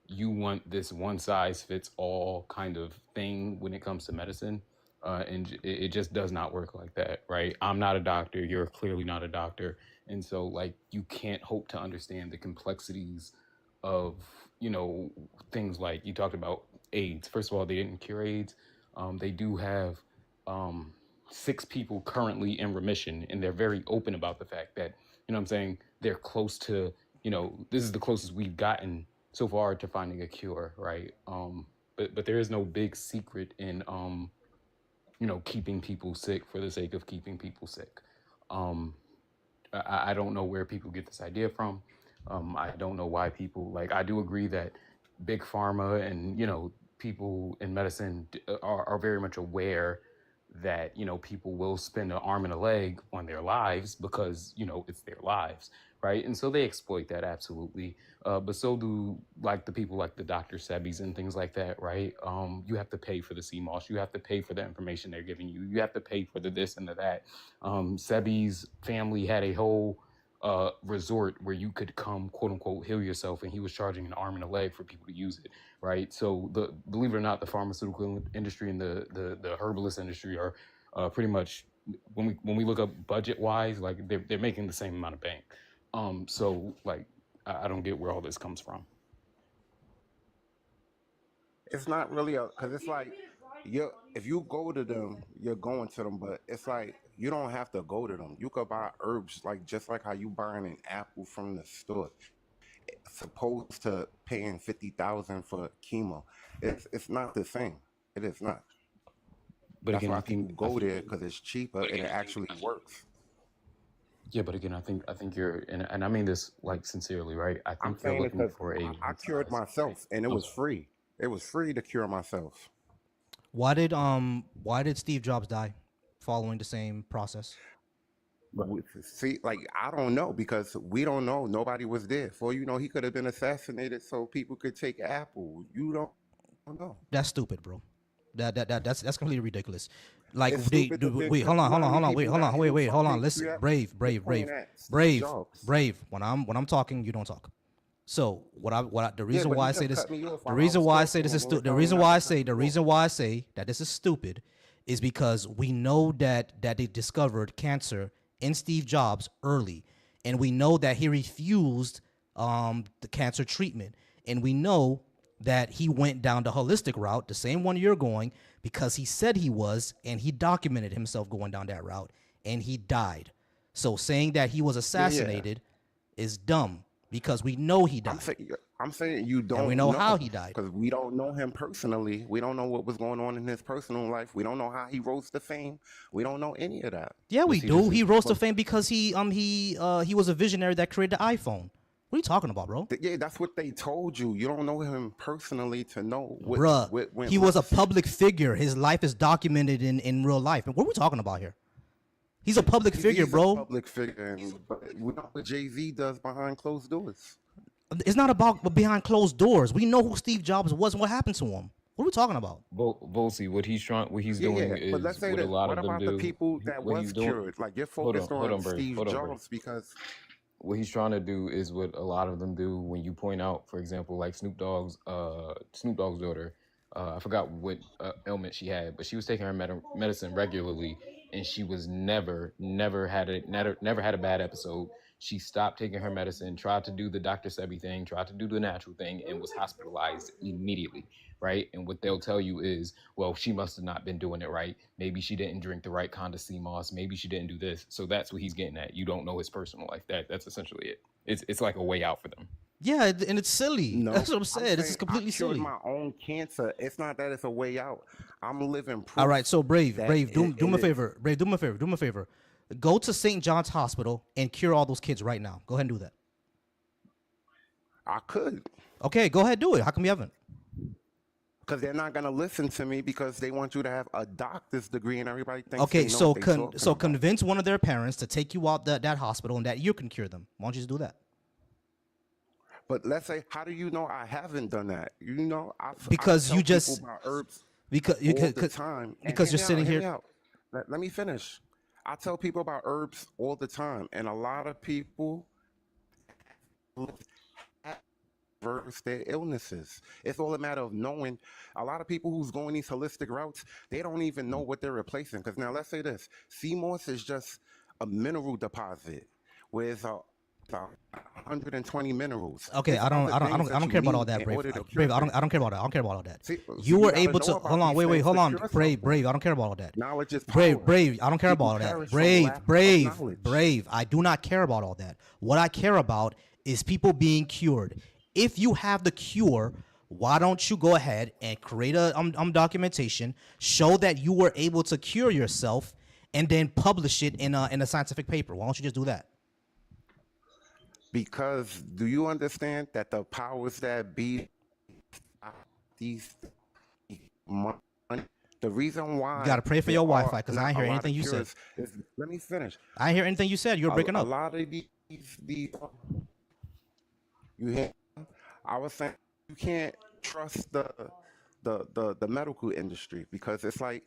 you want this one size fits all kind of thing when it comes to medicine. And it just does not work like that, right? I'm not a doctor. You're clearly not a doctor. And so, like, you can't hope to understand the complexities of, things like you talked about AIDS. First of all, they didn't cure AIDS. They do have um, 6 people currently in remission, and they're very open about the fact that, what I'm saying, they're close to, this is the closest we've gotten so far to finding a cure, right? But there is no big secret in, keeping people sick for the sake of keeping people sick. Um, I don't know where people get this idea from. I don't know why people I do agree that big pharma and people in medicine are very much aware that people will spend an arm and a leg on their lives because it's their lives, right? And so they exploit that absolutely. But so do the people like the Dr. Sebis and things like that, right? You have to pay for the CMOS. You have to pay for the information they're giving you. You have to pay for the this and the that. Sebi's family had a whole resort where you could come, quote unquote, heal yourself, and he was charging an arm and a leg for people to use it, right? So believe it or not, the pharmaceutical industry and the herbalist industry are pretty much, when we look up budget wise, they're making the same amount of bank. So I don't get where all this comes from. It's not really because it's like if you go to them, you're going to them, but it's like you don't have to go to them. You could buy herbs just like how you buying an apple from the store, supposed to paying 50,000 for chemo. It's not the same. It is not. But That's again, why I people think go there because it's cheaper and it actually works. yeah, but again, I think you're, and I mean this sincerely, right? I I'm think you're saying it looking because for a I cured one size. myself and it I'm was sorry. free. It was free to cure myself. Why did Steve Jobs die following the same process? See, I don't know because we don't know. Nobody was there. For he could have been assassinated so people could take Apple. You don't know. That's stupid, bro. That's completely ridiculous. It's stupid to think Wait, hold you know how many on, wait, people hold got on, wait, killed hold from on. Listen, pancreas? brave. You're pointing at Steve Jobs. When I'm talking, you don't talk. So the Yeah, reason but why he I say just this, cut me off the while I reason was why I say this talking is and we're stupid, the telling reason not why to I cut say me the off. reason why I say that this is stupid is because we know that they discovered cancer in Steve Jobs early, and we know that he refused the cancer treatment, and we know that he went down the holistic route, the same one you're going, because he said he was, and he documented himself going down that route, and he died. So saying that he was Yeah. assassinated is dumb because we know he I'm died, saying I'm saying you and we don't know how know he died. because we don't know him personally. We don't know what was going on in his personal life. We don't know how he rose to fame. We don't know any of that. Yeah, But we see, do. this He is rose to fame because he was a visionary that created the iPhone. What are you talking about, bro? Yeah, that's what they told you. You don't know him personally to know Bruh, what went he was a left. public figure. His life is documented in real life. And what are we talking about here? He's a public figure, Jay-Z's a bro. public figure, but we know what Jay-Z does behind closed doors. It's not about behind closed doors. We know who Steve Jobs was and what happened to him. What are we talking about? Volsi, what he's Yeah, doing but let's is say what a that. lot What of them about the do. people that What was he's doing, cured? Like you're hold focused on, on Brave, Steve hold on, Brave. Jobs because What he's trying to do is what a lot of them do when you point out, for example, like Snoop Dogg's daughter. I forgot what ailment she had, but she was taking her medicine regularly, and she was never had a bad episode. She stopped taking her medicine, tried to do the Dr. Sebi thing, tried to do the natural thing, and was hospitalized immediately, right? And what they'll tell you is, well, she must have not been doing it right. Maybe she didn't drink the right kind of sea moss. Maybe she didn't do this. So that's what he's getting at. You don't know his personal life. That's essentially it. It's like a way out for them. Yeah, and it's silly. No, That's what I'm saying. This is saying completely I cured silly. my own cancer. It's not that it's a way out. I'm living proof. All right, so Brave, that do it me a is. favor. Brave, do me a favor. Go to St. John's Hospital and cure all those kids right now. Go ahead and do that. I could, Okay, go ahead, do it. How come you haven't? because they're not gonna listen to me because they want you to have a doctor's degree and everybody thinks Okay, they know so what they talking about. convince one of their parents to take you out that hospital and that you can cure them. Why don't you just do that? But let's say, how do you know I haven't done that? You know, I Because tell you people just about herbs because you all the could time. And because you're sitting hear me here. out. Let me finish. I tell people about herbs all the time, and a lot of people versus their illnesses. It's all a matter of knowing. A lot of people who's going these holistic routes, they don't even know what they're replacing. Because now, let's say this: sea moss is just a mineral deposit with 120 minerals. Okay, There's I don't other things that you care about all need that, in Brave. order to cure Brave, I things. don't care about that. I don't care about all that. See, You were gotta able know to about hold on, these wait, things hold to on, cure Brave, something. Brave. I don't care about all that. Knowledge is Brave, power. Brave. I don't care People about all that. perish from Brave, lack of Brave, knowledge. Brave. I do not care about all that. What I care about is people being cured. If you have the cure, why don't you go ahead and create a documentation, show that you were able to cure yourself, and then publish it in a scientific paper? Why don't you just do that? Because do you understand that the powers that be, these money, the reason why You gotta pray for there your are Wi-Fi because I not ain't a hear lot of anything you said. cures is, let me finish. I didn't hear anything you said. You were breaking A up. lot of these you hear? I was saying you can't trust the medical industry because it's like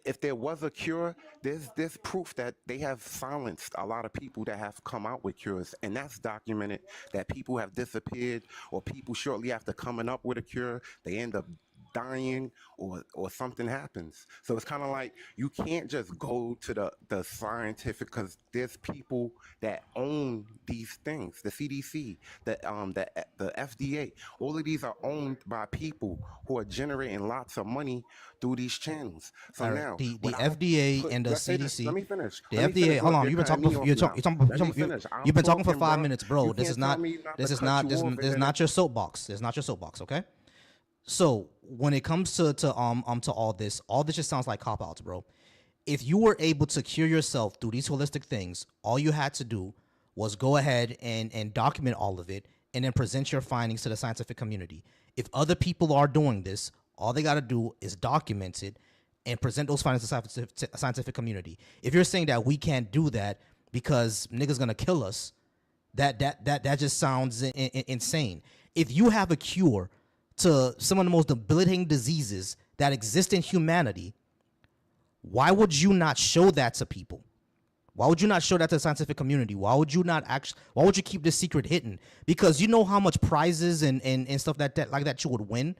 if there was a cure, there's proof that they have silenced a lot of people that have come out with cures, and that's documented that people have disappeared or people shortly after coming up with a cure, they end up dying or something happens. So it's kind of like you can't just go to the scientific because there's people that own these things. The CDC, the FDA, all of these are owned by people who are generating lots of money through these channels. So All right, now the when I FDA put, and the let's say this, CDC. let me finish. The Let me FDA. finish. Hold Look, on, you're you've been cutting talking. me off You're now. talking. Let me finish. I'm You've been talking for talking, 5 bro. minutes, bro. You This is can't tell not. me not This to is cut not. you This is, off and this is then not your soapbox. This is not your soapbox. Okay. So when it comes to all this just sounds like cop outs, bro. If you were able to cure yourself through these holistic things, all you had to do was go ahead and document all of it and then present your findings to the scientific community. If other people are doing this, all they got to do is document it and present those findings to the scientific community. If you're saying that we can't do that because niggas gonna kill us, that just sounds insane. If you have a cure to some of the most debilitating diseases that exist in humanity, why would you not show that to people? Why would you not show that to the scientific community? Why would you not why would you keep this secret hidden? Because you know how much prizes and stuff that like that you would win.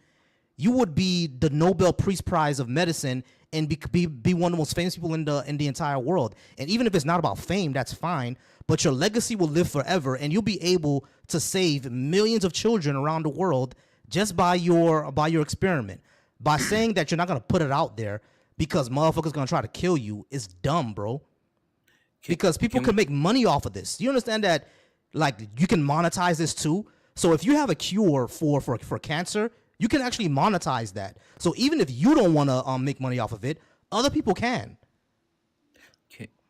You would be the Nobel Peace Prize of medicine and be one of the most famous people in the entire world. And even if it's not about fame, that's fine. But your legacy will live forever, and you'll be able to save millions of children around the world just by your experiment. By saying that you're not gonna put it out there because motherfuckers gonna try to kill you is dumb, bro. Because people can make money off of this. You understand that, like, you can monetize this too. So if you have a cure for cancer, you can actually monetize that. So even if you don't want to make money off of it, other people can.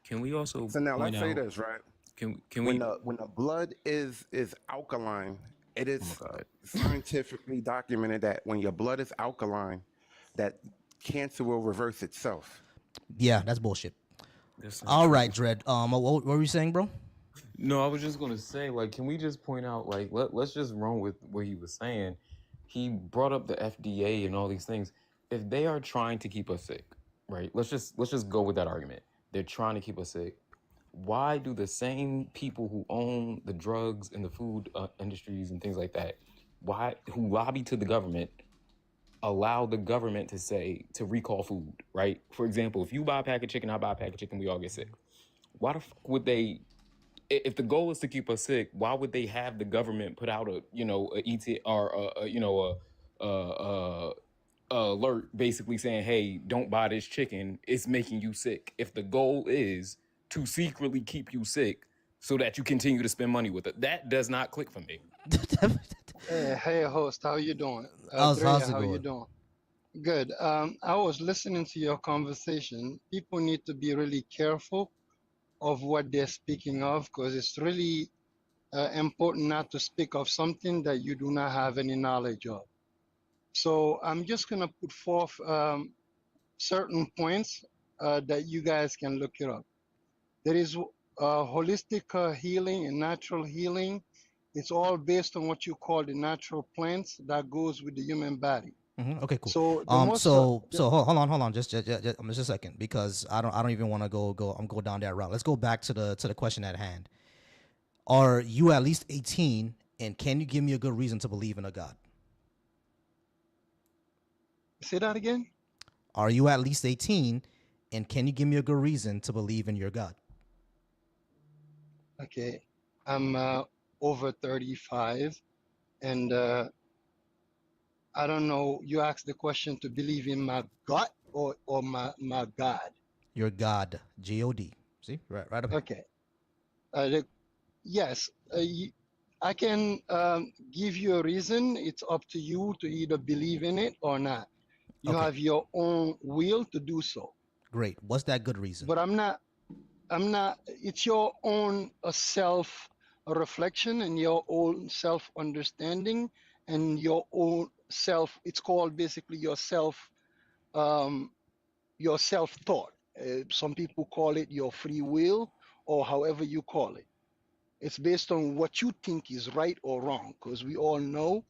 Can we also So now point let's say out? this, right? Can When we? the blood is alkaline, it Oh is my God. scientifically documented that when your blood is alkaline, that cancer will reverse itself. Yeah, that's bullshit. That's not All true. right, Dread. What were you saying, bro? No, I was just gonna say, like, can we just point out, like, let's just run with what he was saying. He brought up the FDA and all these things. If they are trying to keep us sick, right? Let's just go with that argument. They're trying to keep us sick. Why do the same people who own the drugs and the food industries and things like that, who lobby to the government, allow the government to say to recall food, right? For example, if you buy a pack of chicken, I buy a pack of chicken, we all get sick. Why the fuck would they? If the goal is to keep us sick, why would they have the government put out a ET or alert basically saying, hey, don't buy this chicken, it's making you sick? If the goal is to secretly keep you sick so that you continue to spend money with it, that does not click for me. Hey, host, how you doing? how's Drea, it how you going? doing? Good. I was listening to your conversation. People need to be really careful of what they're speaking of, because it's really important not to speak of something that you do not have any knowledge of. So I'm just gonna put forth certain points that you guys can look it up. There is holistic healing and natural healing. It's all based on what you call the natural plants that goes with the human body. Okay, cool. So the most Hold on, just a second, because I don't even want to go down that route. Let's go back to the question at hand. Are you at least 18, and can you give me a good reason to believe in a God? say that again. Are you at least 18, and can you give me a good reason to believe in your God? Okay, I'm over 35, and I don't know. You asked the question to believe in my gut or my God. Your God, G-O-D. See, right up here. Okay. Yes, I can give you a reason. It's up to you to either believe in it or not. You Okay. have your own will to do so. Great. What's that good reason? But I'm not. It's your own self reflection and your own self understanding and your own self. It's called basically your self thought. Some people call it your free will, or however you call it. It's based on what you think is right or wrong, because we all know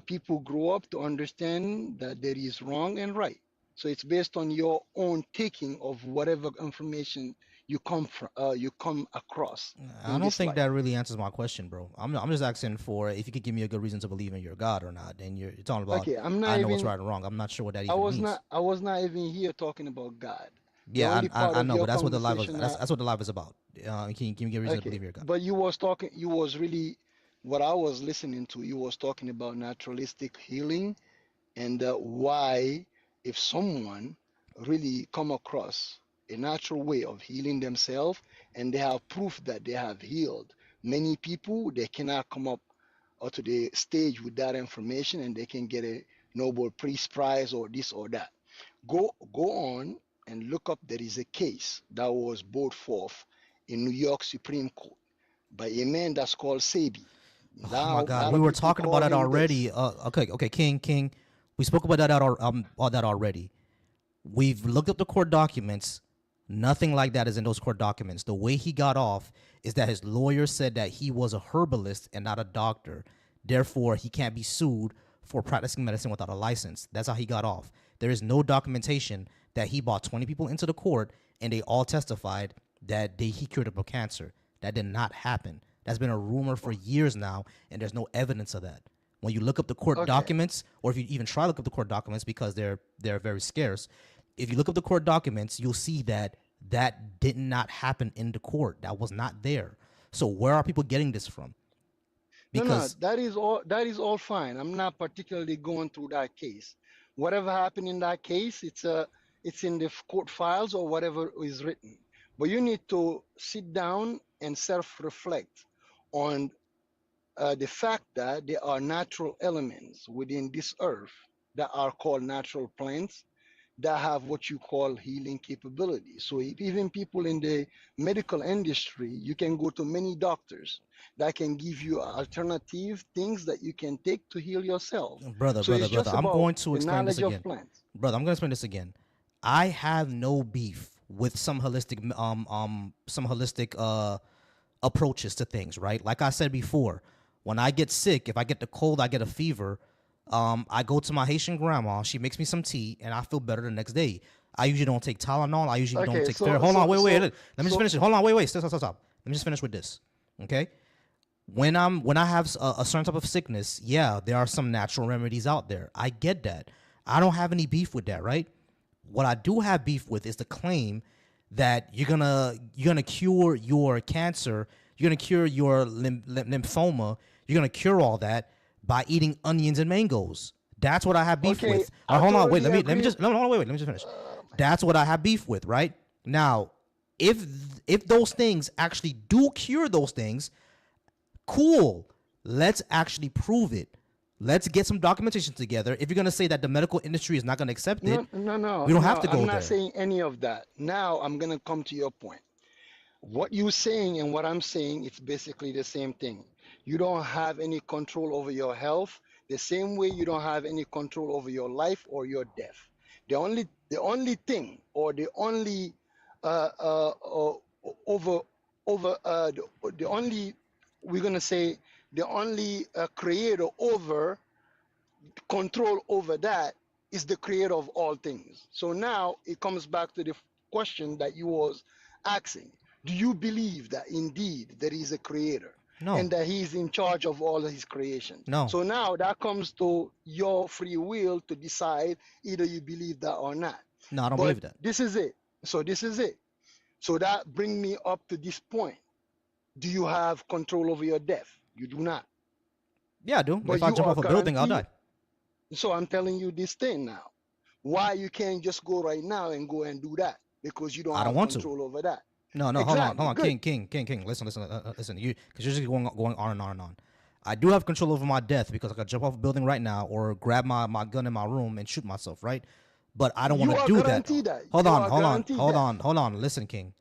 people grow up to understand that there is wrong and right. So it's based on your own taking of whatever information you come across I in don't this think life. that really answers my question, bro. I'm just asking for if you could give me a good reason to believe in your God or not. Then you're talking about Okay, I'm not I know what's even. right and wrong. I'm not sure what that I even was means. not even here talking about God. The Yeah, only part I of know, your but that's what the live was. conversation That's what the live is about. Can you give me a reason to okay, believe in your God? but you was really what I was listening to. You was talking about naturalistic healing and why, if someone really come across a natural way of healing themselves and they have proof that they have healed many people, they cannot come up to the stage with that information and they can get a Nobel Peace Prize or this or that. Go on and look up. There is a case that was brought forth in New York Supreme Court by a man that's called Sebi. Oh my Now, a God, lot we of were people talking about call that him this. already. Okay, King. We spoke about that already. We've looked up the court documents. Nothing like that is in those court documents. The way he got off is that his lawyer said that he was a herbalist and not a doctor. Therefore, he can't be sued for practicing medicine without a license. That's how he got off. There is no documentation that he brought 20 people into the court and they all testified that he cured them of cancer. That did not happen. That's been a rumor for years now, and there's no evidence of that. When you look up the court Okay. documents, or if you even try to look up the court documents because they're very scarce, if you look up the court documents, you'll see that did not happen in the court. That was not there. So where are people getting this from? No, Because that is all. That is all fine. I'm not particularly going through that case. Whatever happened in that case, it's in the court files or whatever is written. But you need to sit down and self-reflect on the fact that there are natural elements within this earth that are called natural plants that have what you call healing capability. So even people in the medical industry, you can go to many doctors that can give you alternative things that you can take to heal yourself. brother, So it's just I'm about going to the explain this knowledge of again. plants. Brother, I'm going to explain this again. I have no beef with some holistic approaches to things, right? Like I said before, when I get sick, if I get the cold, I get a fever, I go to my Haitian grandma, she makes me some tea, and I feel better the next day. I usually don't take Tylenol. I usually don't Okay, take Hold on, wait. Let me just so finish it. Hold on, wait. Stop. Let me just finish with this, okay? when I have a certain type of sickness, yeah, there are some natural remedies out there. I get that. I don't have any beef with that, right? What I do have beef with is the claim that you're gonna cure your cancer, you're gonna cure your lymphoma, you're gonna cure all that by eating onions and mangoes. That's what I have beef Okay, with. I Hold on, wait, totally let me agree. just no, wait, let me just finish. That's what I have beef with, right? Now, if those things actually do cure those things, cool. Let's actually prove it. Let's get some documentation together. If you're gonna say that the medical industry is not gonna accept it, No. we don't have to I'm go not there. saying any of that. Now I'm gonna come to your point. What you're saying and what I'm saying, it's basically the same thing. You don't have any control over your health, the same way you don't have any control over your life or your death. The only thing, or the only the only, we're gonna say, the only creator over, control over that is the creator of all things. So now it comes back to the question that you was asking. Do you believe that indeed there is a creator No. and that he is in charge of all of his creation? No. So now that comes to your free will to decide either you believe that or not. No, I don't But believe that. this is it. So this is it. So that brings me up to this point. Do you have control over your death? You do not. Yeah, I do. But If I you jump are off a building, I'll guaranteed. die. So I'm telling you this thing now. Why you can't just go right now and go and do that? Because you don't I don't have want to. control over that. No, Exactly. hold on, Good. King. Listen. You, because you're just going on and on and on. I do have control over my death because I could jump off a building right now or grab my gun in my room and shoot myself, right? But I don't want You to are do that. guaranteed that. Hold You on, are hold on, guaranteed hold that. on, hold on. Listen, King.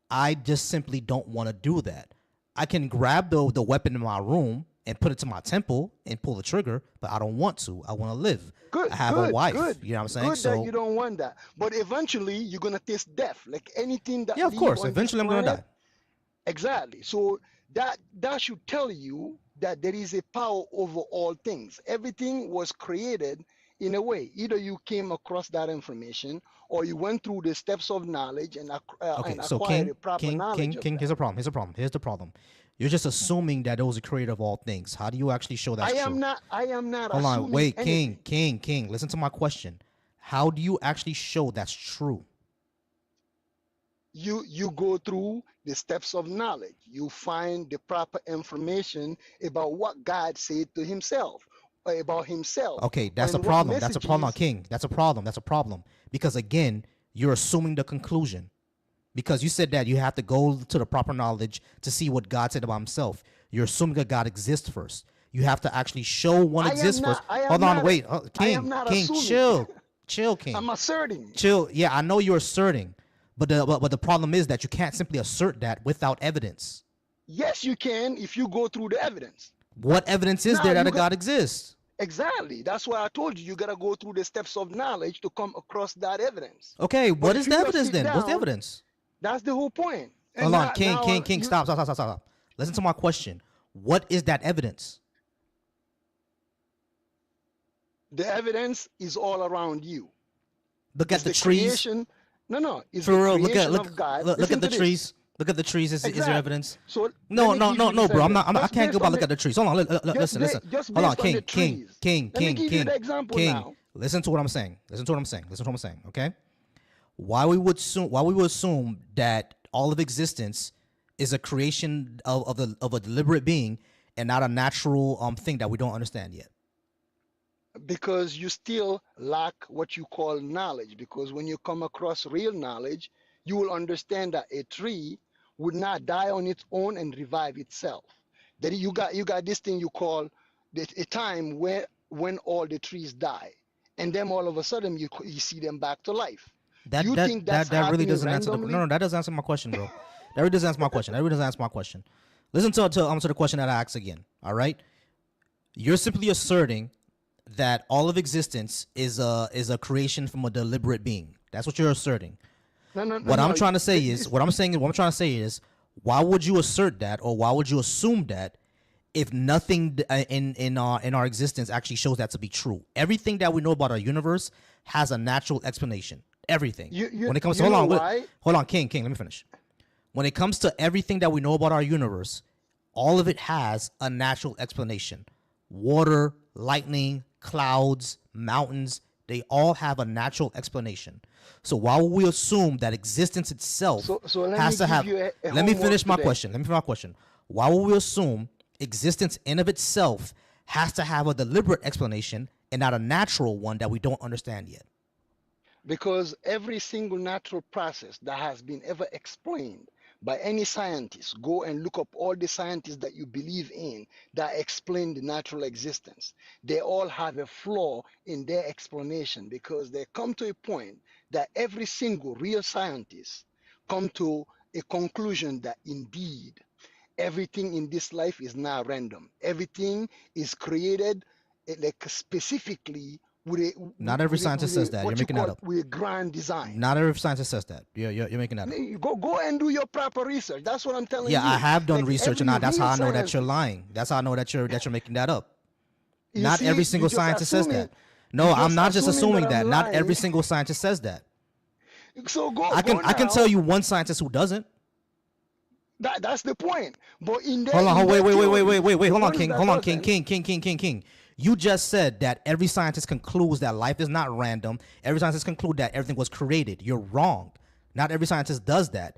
I just simply don't want to do that. I can grab the weapon in my room and put it to my temple and pull the trigger, but I don't want to. I want to live. Good. I have good, a wife. Good. You know what I'm saying? Good So that you don't want that. But eventually you're gonna taste death. Like anything that yeah, of live course. on this Eventually, I'm gonna planet. die. Exactly. So that should tell you that there is a power over all things. Everything was created in a way. Either you came across that information or you went through the steps of knowledge and Okay, so acquired the proper knowledge of that. Here's a problem. Here's the problem. You're just assuming that it was a creator of all things. How do you actually show that's I true? am not Hold on, assuming wait, anything. King. Listen to my question. How do you actually show that's true? You go through the steps of knowledge. You find the proper information about what God said to himself, or about himself. Okay, that's a and what problem. That's a problem, messages. King. That's a problem. That's a problem. Because again, you're assuming the conclusion. Because you said that you have to go to the proper knowledge to see what God said about himself. You're assuming that God exists first. You have to actually show one I am exists not- first. I am Hold on, not- wait. I King, am not King, assuming. chill, King. I'm asserting. Chill. Yeah, I know you're asserting. But the problem is that you can't simply assert that without evidence. Yes, you can if you go through the evidence. What evidence is Now, there that you a God exists? Exactly. That's why I told you you gotta go through the steps of knowledge to come across that evidence. Okay, But what if is you the just evidence sit then? What's the down, evidence? That's the whole point. And Hold on, now- King, now King, you- stop. Listen to my question. What is that evidence? The evidence is all around you. Look at It's the trees. creation. No. It's For the real, creation look of God. at Listen the to this. trees. Look at the trees. Is there Exactly. evidence? So No, let me give you this bro. I evidence. can't go by look at the trees. Hold on, listen. Just Hold on, based on the King. trees. Let me give you the example now. Listen to what I'm saying. Okay. Why we would assume that all of existence is a creation of a deliberate being and not a natural thing that we don't understand yet. Because you still lack what you call knowledge. Because when you come across real knowledge, you will understand that a tree would not die on its own and revive itself. That you got this thing you call a time when all the trees die, and then all of a sudden you see them back to life. That You think that's really happening doesn't answer randomly? no, that doesn't answer my question, bro. That really doesn't answer my question. Listen to the question that I asked again. All right, you're simply asserting that all of existence is a creation from a deliberate being. That's what you're asserting. What I'm trying to say is, why would you assert that, or why would you assume that, if nothing in our existence actually shows that to be true? Everything that we know about our universe has a natural explanation. Everything. When it comes to hold on, King, let me finish. When it comes to everything that we know about our universe, all of it has a natural explanation. Water, lightning, clouds, mountains, they all have a natural explanation. So why would we assume that existence itself So let has me to give have you a let me homework finish my today. question. Let me finish my question. Why would we assume existence in of itself has to have a deliberate explanation and not a natural one that we don't understand yet? Because every single natural process that has been ever explained by any scientist, go and look up all the scientists that you believe in that explain the natural existence. They all have a flaw in their explanation because they come to a point that every single real scientist come to a conclusion that indeed everything in this life is not random. Everything is created like specifically with a Not every scientist says that. You're what you making that call up. with a grand design. Not every scientist says that. You're making that up. You go and do your proper research. That's what I'm telling Yeah, you. I have done Like research, every and that's how real I know that you're scientist, lying. That's how I know that you're making that up. you Not see, every you single just scientist says assuming, that. No, you I'm just not just assuming assuming that that. I'm Not lying. every single scientist says that. So go I go can now. tell you one scientist who doesn't. That's the point. But in their Hold on, in their wait. theories, Hold the on, ones King. that Hold on, King. doesn't, You just said that every scientist concludes that life is not random. Every scientist conclude that everything was created. You're wrong. Not every scientist does that.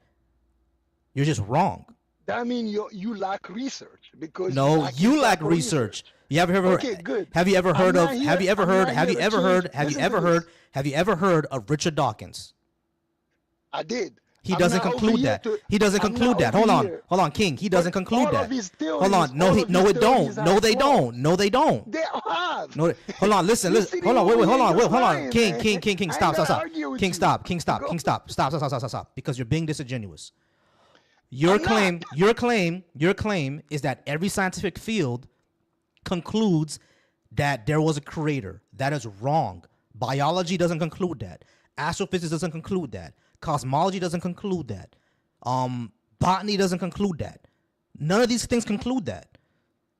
You're just wrong. that means you lack research because you No, lack you lack proper research. You ever Okay, good. have you ever I'm heard not of here. have you ever I'm heard not have here you to ever change. heard have you Listen ever to heard this. have you ever heard of Richard Dawkins? I did. He I'm doesn't not over conclude here that. to. He doesn't I'm conclude not that. over Hold here. on, King. He But doesn't conclude all that. of his Hold theories, on, no, all he of no, his it theories don't. No, have they don't. flaws. No, they don't. They have. No, hold on, listen. You sitting Hold on, over wait, here hold on, just hold on. lying, King, man. King, I ain't stop, gotta stop, stop. argue with King, you. stop, Go. stop, because you're being disingenuous. I'm not. Your claim is that every scientific field concludes that there was a creator. That is wrong. Biology doesn't conclude that. Astrophysics doesn't conclude that. Cosmology doesn't conclude that. Botany doesn't conclude that. None of these things conclude that.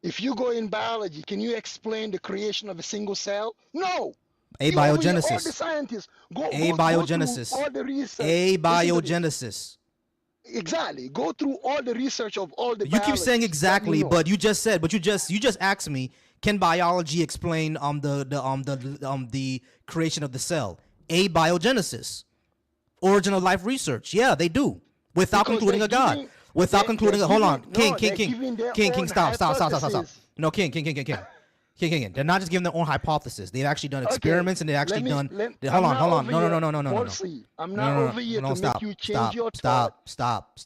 If you go in biology, can you explain the creation of a single cell? No. You over here, all the Abiogenesis. scientists go through Abiogenesis. all the research. Listen to this. Abiogenesis. Exactly. Go through all the research of all the You keep saying biologists that you exactly, know. but you just asked me, can biology explain the creation of the cell? Abiogenesis. Origin of life research. Yeah, they do. Without Because concluding they're a God. giving, Without they, concluding they're a hold on. giving, King, no, King, they're King. giving their King, own stop. hypothesis. No, King. King. They're not just giving their own hypothesis. They've actually done experiments and they've actually done. Hold on. No. Falsely, I'm not over here to make you change your thought. Stop.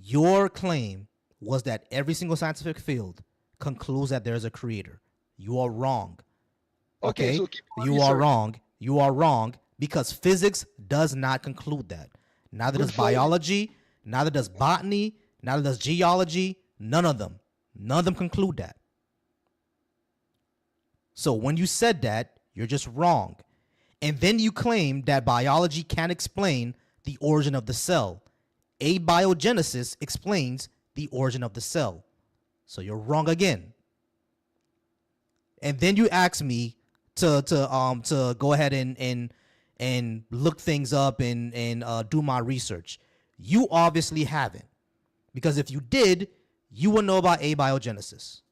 Your claim was that every single scientific field concludes that there's a creator. You are wrong. Okay? So keep on You are researching. wrong. You are wrong because physics does not conclude that. Neither Good does for you. biology, neither does botany, neither does geology, none of them. None of them conclude that. So when you said that, you're just wrong. And then you claim that biology can't explain the origin of the cell. Abiogenesis explains the origin of the cell. So you're wrong again. And then you ask me to go ahead and look things up and do my research. You obviously haven't. Because if you did, you would know about abiogenesis.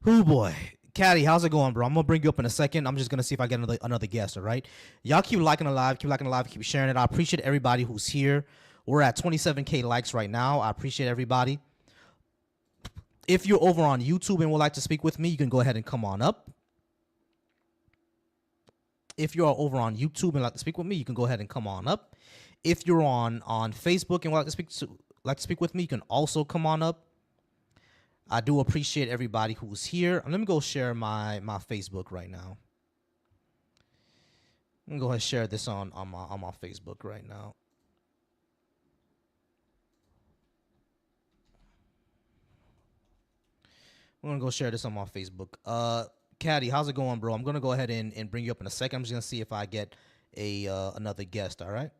Oh boy. Caddy, how's it going, bro? I'm gonna bring you up in a second. I'm just gonna see if I get another guest, all right? Y'all keep liking the live, keep sharing it. I appreciate everybody who's here. We're at 27K likes right now. I appreciate everybody. If you're over on YouTube and would like to speak with me, you can go ahead and come on up. If you're over on YouTube and would like to speak with me, you can go ahead and come on up. If you're on Facebook and would like to speak with me, you can also come on up. I do appreciate everybody who's here. Let me go share my Facebook right now. I'm gonna go ahead and share this on my Facebook right now. I'm gonna go share this on my Facebook. Caddy, how's it going, bro? I'm gonna go ahead and bring you up in a second. I'm just gonna see if I get another guest. All right.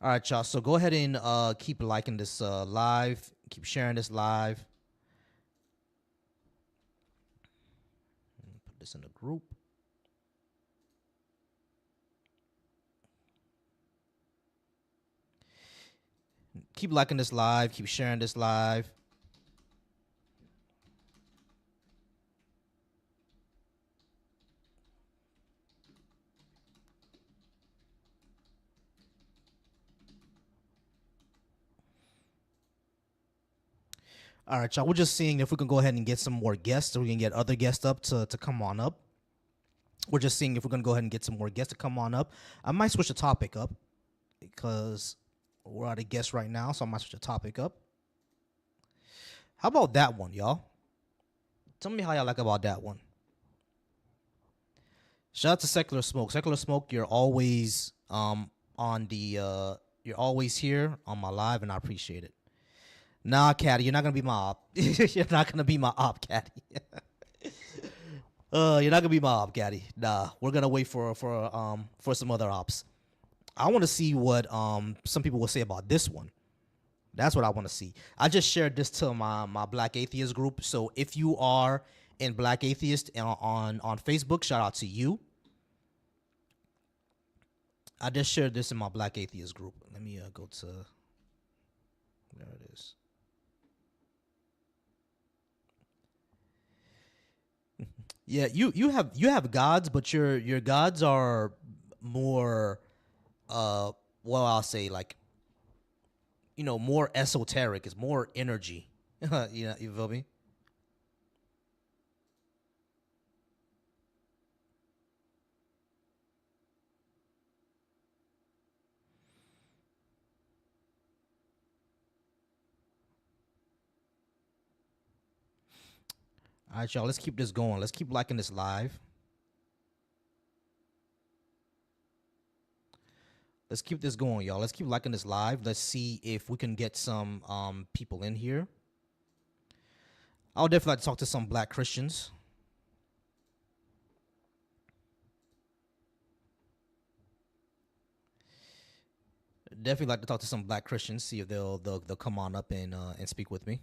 All right, y'all. So go ahead and keep liking this live. Keep sharing this live. this in the group. Keep liking this live. Keep sharing this live. All right, y'all. We're just seeing if we can go ahead and get some more guests, so we can get other guests up to come on up. We're just seeing if we're gonna go ahead and get some more guests to come on up. I might switch the topic up because we're out of guests right now, so I might switch the topic up. How about that one, y'all? Tell me how y'all like about that one. Shout out to Secular Smoke. Secular Smoke, you're always on the you're always here on my live, and I appreciate it. Nah, Caddy, you're not gonna be my op. You're not gonna be my op, Caddy. You're not gonna be my op, Caddy. Nah, we're gonna wait for some other ops. I want to see what some people will say about this one. That's what I want to see. I just shared this to my Black Atheist group. So if you are in Black Atheist on Facebook, shout out to you. I just shared this in my Black Atheist group. Let me go to, there it is. Yeah, you have gods, but your gods are more well, I'll say, like, you know, more esoteric. It's more energy. You know, you feel me? All right, y'all. Let's keep this going. Let's keep liking this live. Let's keep this going, y'all. Let's keep liking this live. Let's see if we can get some people in here. I would definitely like to talk to some Black Christians. Definitely like to talk to some Black Christians. See if they'll come on up and speak with me.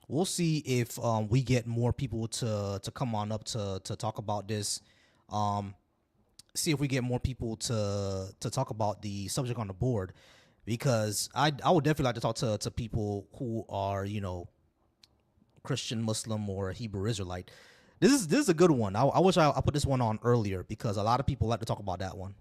We'll see if we get more people to come on up to talk about this. See if we get more people to talk about the subject on the board, because I would definitely like to talk to people who are, you know, Christian, Muslim, or Hebrew Israelite. This is a good one. I wish I put this one on earlier, because a lot of people like to talk about that one.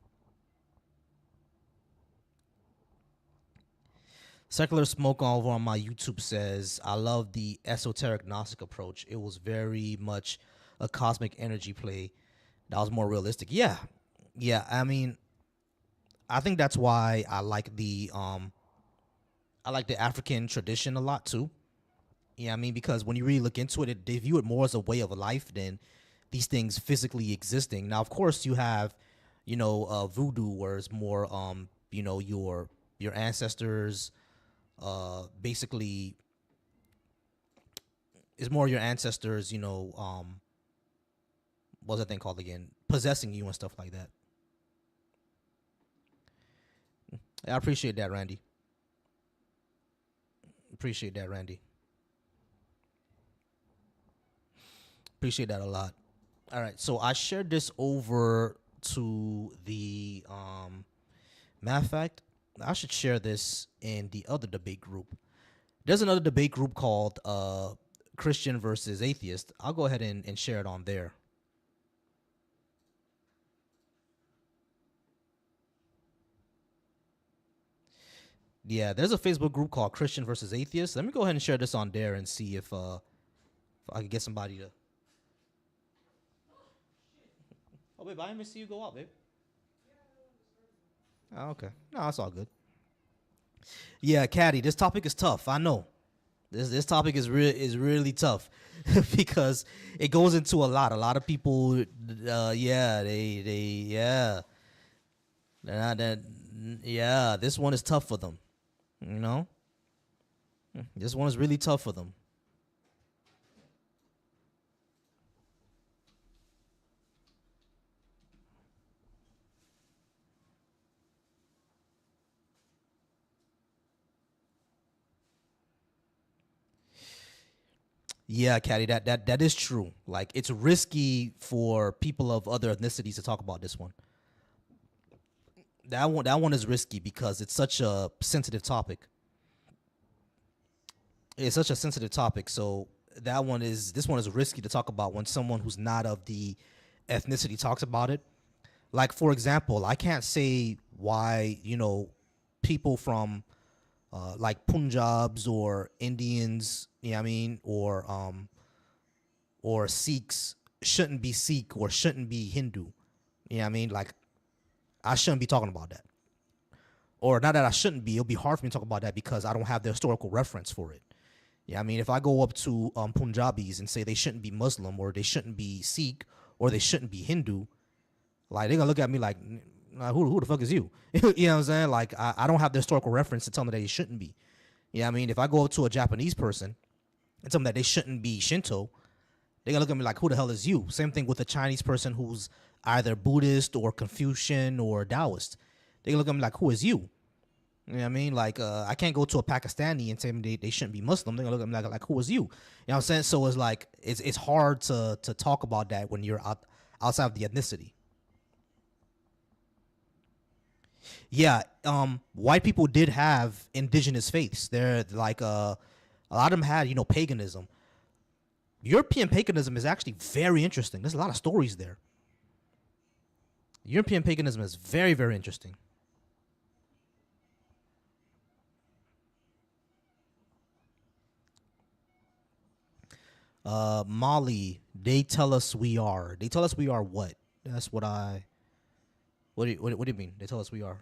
Secular Smoke over on my YouTube says, I love the esoteric Gnostic approach. It was very much a cosmic energy play that was more realistic. Yeah. I mean, I think that's why I like the African tradition a lot too. Yeah, I mean, because when you really look into it, they view it more as a way of life than these things physically existing. Now, of course, you have, you know, voodoo, where it's more, you know, your ancestors. Basically, it's more your ancestors, you know, what's that thing called again? Possessing you and stuff like that. I appreciate that, Randy. Appreciate that a lot. All right, so I shared this over to the matter of fact, I should share this in the other debate group. There's another debate group called Christian versus Atheist. I'll go ahead and share it on there. Yeah, there's a Facebook group called Christian versus Atheist. Let me go ahead and share this on there and see if I can get somebody to. Oh, babe, I didn't even see you go out, babe. Oh, okay. No, that's all good. Yeah, Caddy, this topic is tough. I know. This topic is really tough because it goes into a lot. A lot of people, this one is tough for them. You know, this one is really tough for them. Yeah, Caddy, that is true. Like, it's risky for people of other ethnicities to talk about this one. That one is risky because it's such a sensitive topic. It's such a sensitive topic. So this one is risky to talk about when someone who's not of the ethnicity talks about it. Like, for example, I can't say why, people from like Punjabs or Indians, you know what I mean, or Sikhs shouldn't be Sikh or shouldn't be Hindu. You know what I mean? Like, I shouldn't be talking about that. Or not that I shouldn't be, it'll be hard for me to talk about that because I don't have the historical reference for it. Yeah, I mean, if I go up to Punjabis and say they shouldn't be Muslim or they shouldn't be Sikh or they shouldn't be Hindu, like, they're gonna look at me like, nah, who the fuck is you? You know what I'm saying? Like, I don't have the historical reference to tell them that they shouldn't be. You know what I mean? If I go up to a Japanese person and tell them that they shouldn't be Shinto, they're gonna look at me like, who the hell is you? Same thing with a Chinese person who's either Buddhist or Confucian or Taoist. They gonna look at me like, who is you? You know what I mean? Like, I can't go to a Pakistani and tell them they shouldn't be Muslim. They're gonna look at me like who is you? You know what I'm saying? So it's like, it's hard to talk about that when you're outside of the ethnicity. Yeah, white people did have indigenous faiths. They're like a lot of them had, paganism. European paganism is actually very interesting. There's a lot of stories there. European paganism is very, very interesting. Molly, they tell us we are. They tell us we are what? That's what I. What do you mean? They tell us we are.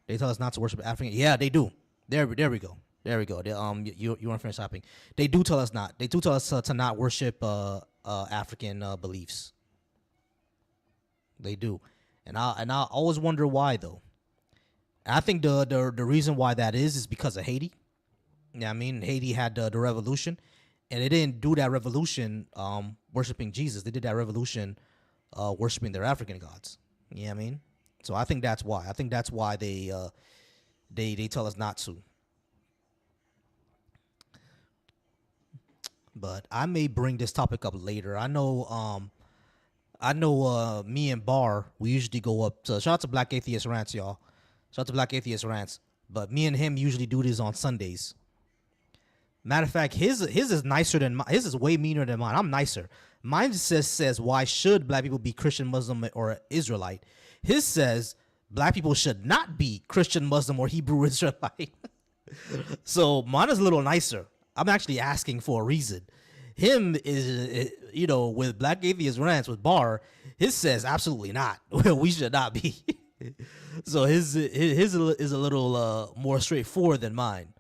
They tell us not to worship African. Yeah, they do. There we go. There we go. You want to finish shopping? They do tell us not. They do tell us to not worship African beliefs. They do, and I always wonder why though. I think the reason why that is because of Haiti. Yeah, I mean, Haiti had the revolution, and they didn't do that revolution worshiping Jesus. They did that revolution worshiping their African gods. You know what I mean? So I think that's why. I think that's why they tell us not to. But I may bring this topic up later. I know me and Bar, we usually go up to, shout out to Black Atheist Rants, y'all. Shout out to Black Atheist Rants. But me and him usually do this on Sundays. Matter of fact, his is nicer than mine. His is way meaner than mine. I'm nicer. Mine says why should black people be Christian, Muslim, or Israelite? His says black people should not be Christian, Muslim, or Hebrew Israelite. So mine is a little nicer. I'm actually asking for a reason. Him is, with Black Atheist Rants with Bar, his says absolutely not. We should not be. So his is a little more straightforward than mine.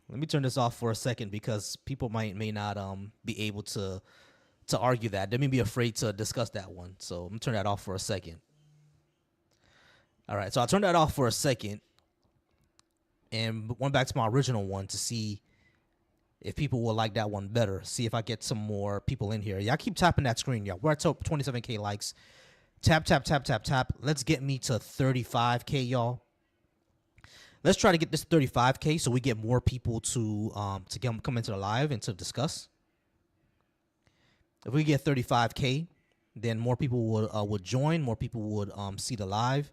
Let me turn this off for a second because people may not be able to argue that. They may be afraid to discuss that one. So I'm gonna turn that off for a second. All right, so I'll turn that off for a second and went back to my original one to see if people will like that one better. See if I get some more people in here. Y'all keep tapping that screen, y'all. We're at 27K likes. Tap, tap, tap, tap, tap. Let's get me to 35K, y'all. Let's try to get this 35K so we get more people to come into the live and to discuss. If we get 35K, then more people would join. More people would see the live.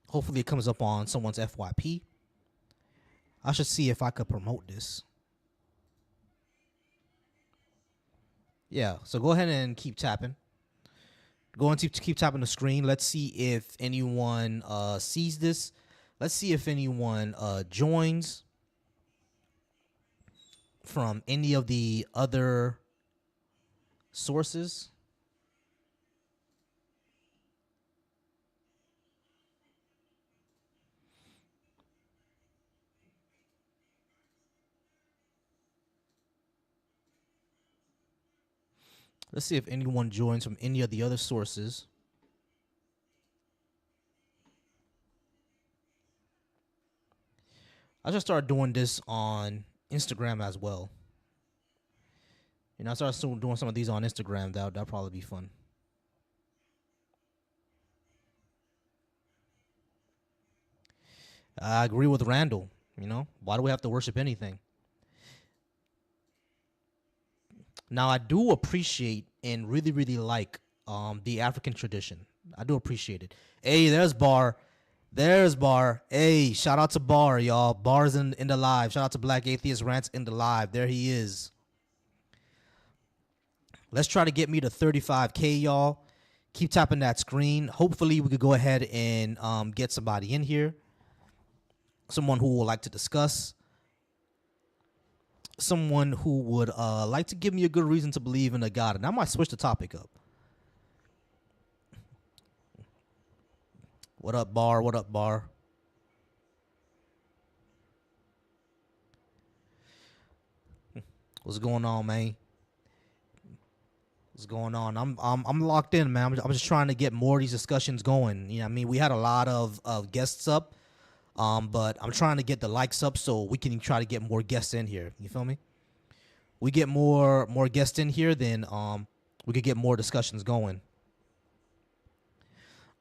Hopefully, it comes up on someone's FYP. I should see if I could promote this. Yeah, so go ahead and keep tapping. Go and keep tapping the screen. Let's see if anyone sees this. Let's see if anyone joins from any of the other sources. Let's see if anyone joins from any of the other sources. I just started doing this on Instagram as well. I started doing some of these on Instagram. That'll probably be fun. I agree with Randall. You know, why do we have to worship anything? Now, I do appreciate and really, really like the African tradition. I do appreciate it. Hey, there's Bar. There's Bar. Hey, shout out to Bar, y'all. Bar's in the live. Shout out to Black Atheist Rants in the live. There he is. Let's try to get me to 35K, y'all. Keep tapping that screen. Hopefully, we could go ahead and get somebody in here. Someone who would like to discuss. Someone who would like to give me a good reason to believe in a God. And I might switch the topic up. What up, Bar? What up, Bar? What's going on, man? What's going on? I'm locked in, man. I'm just trying to get more of these discussions going. You know what I mean? We had a lot of guests up. But I'm trying to get the likes up so we can try to get more guests in here. You feel me? We get more guests in here, then we could get more discussions going.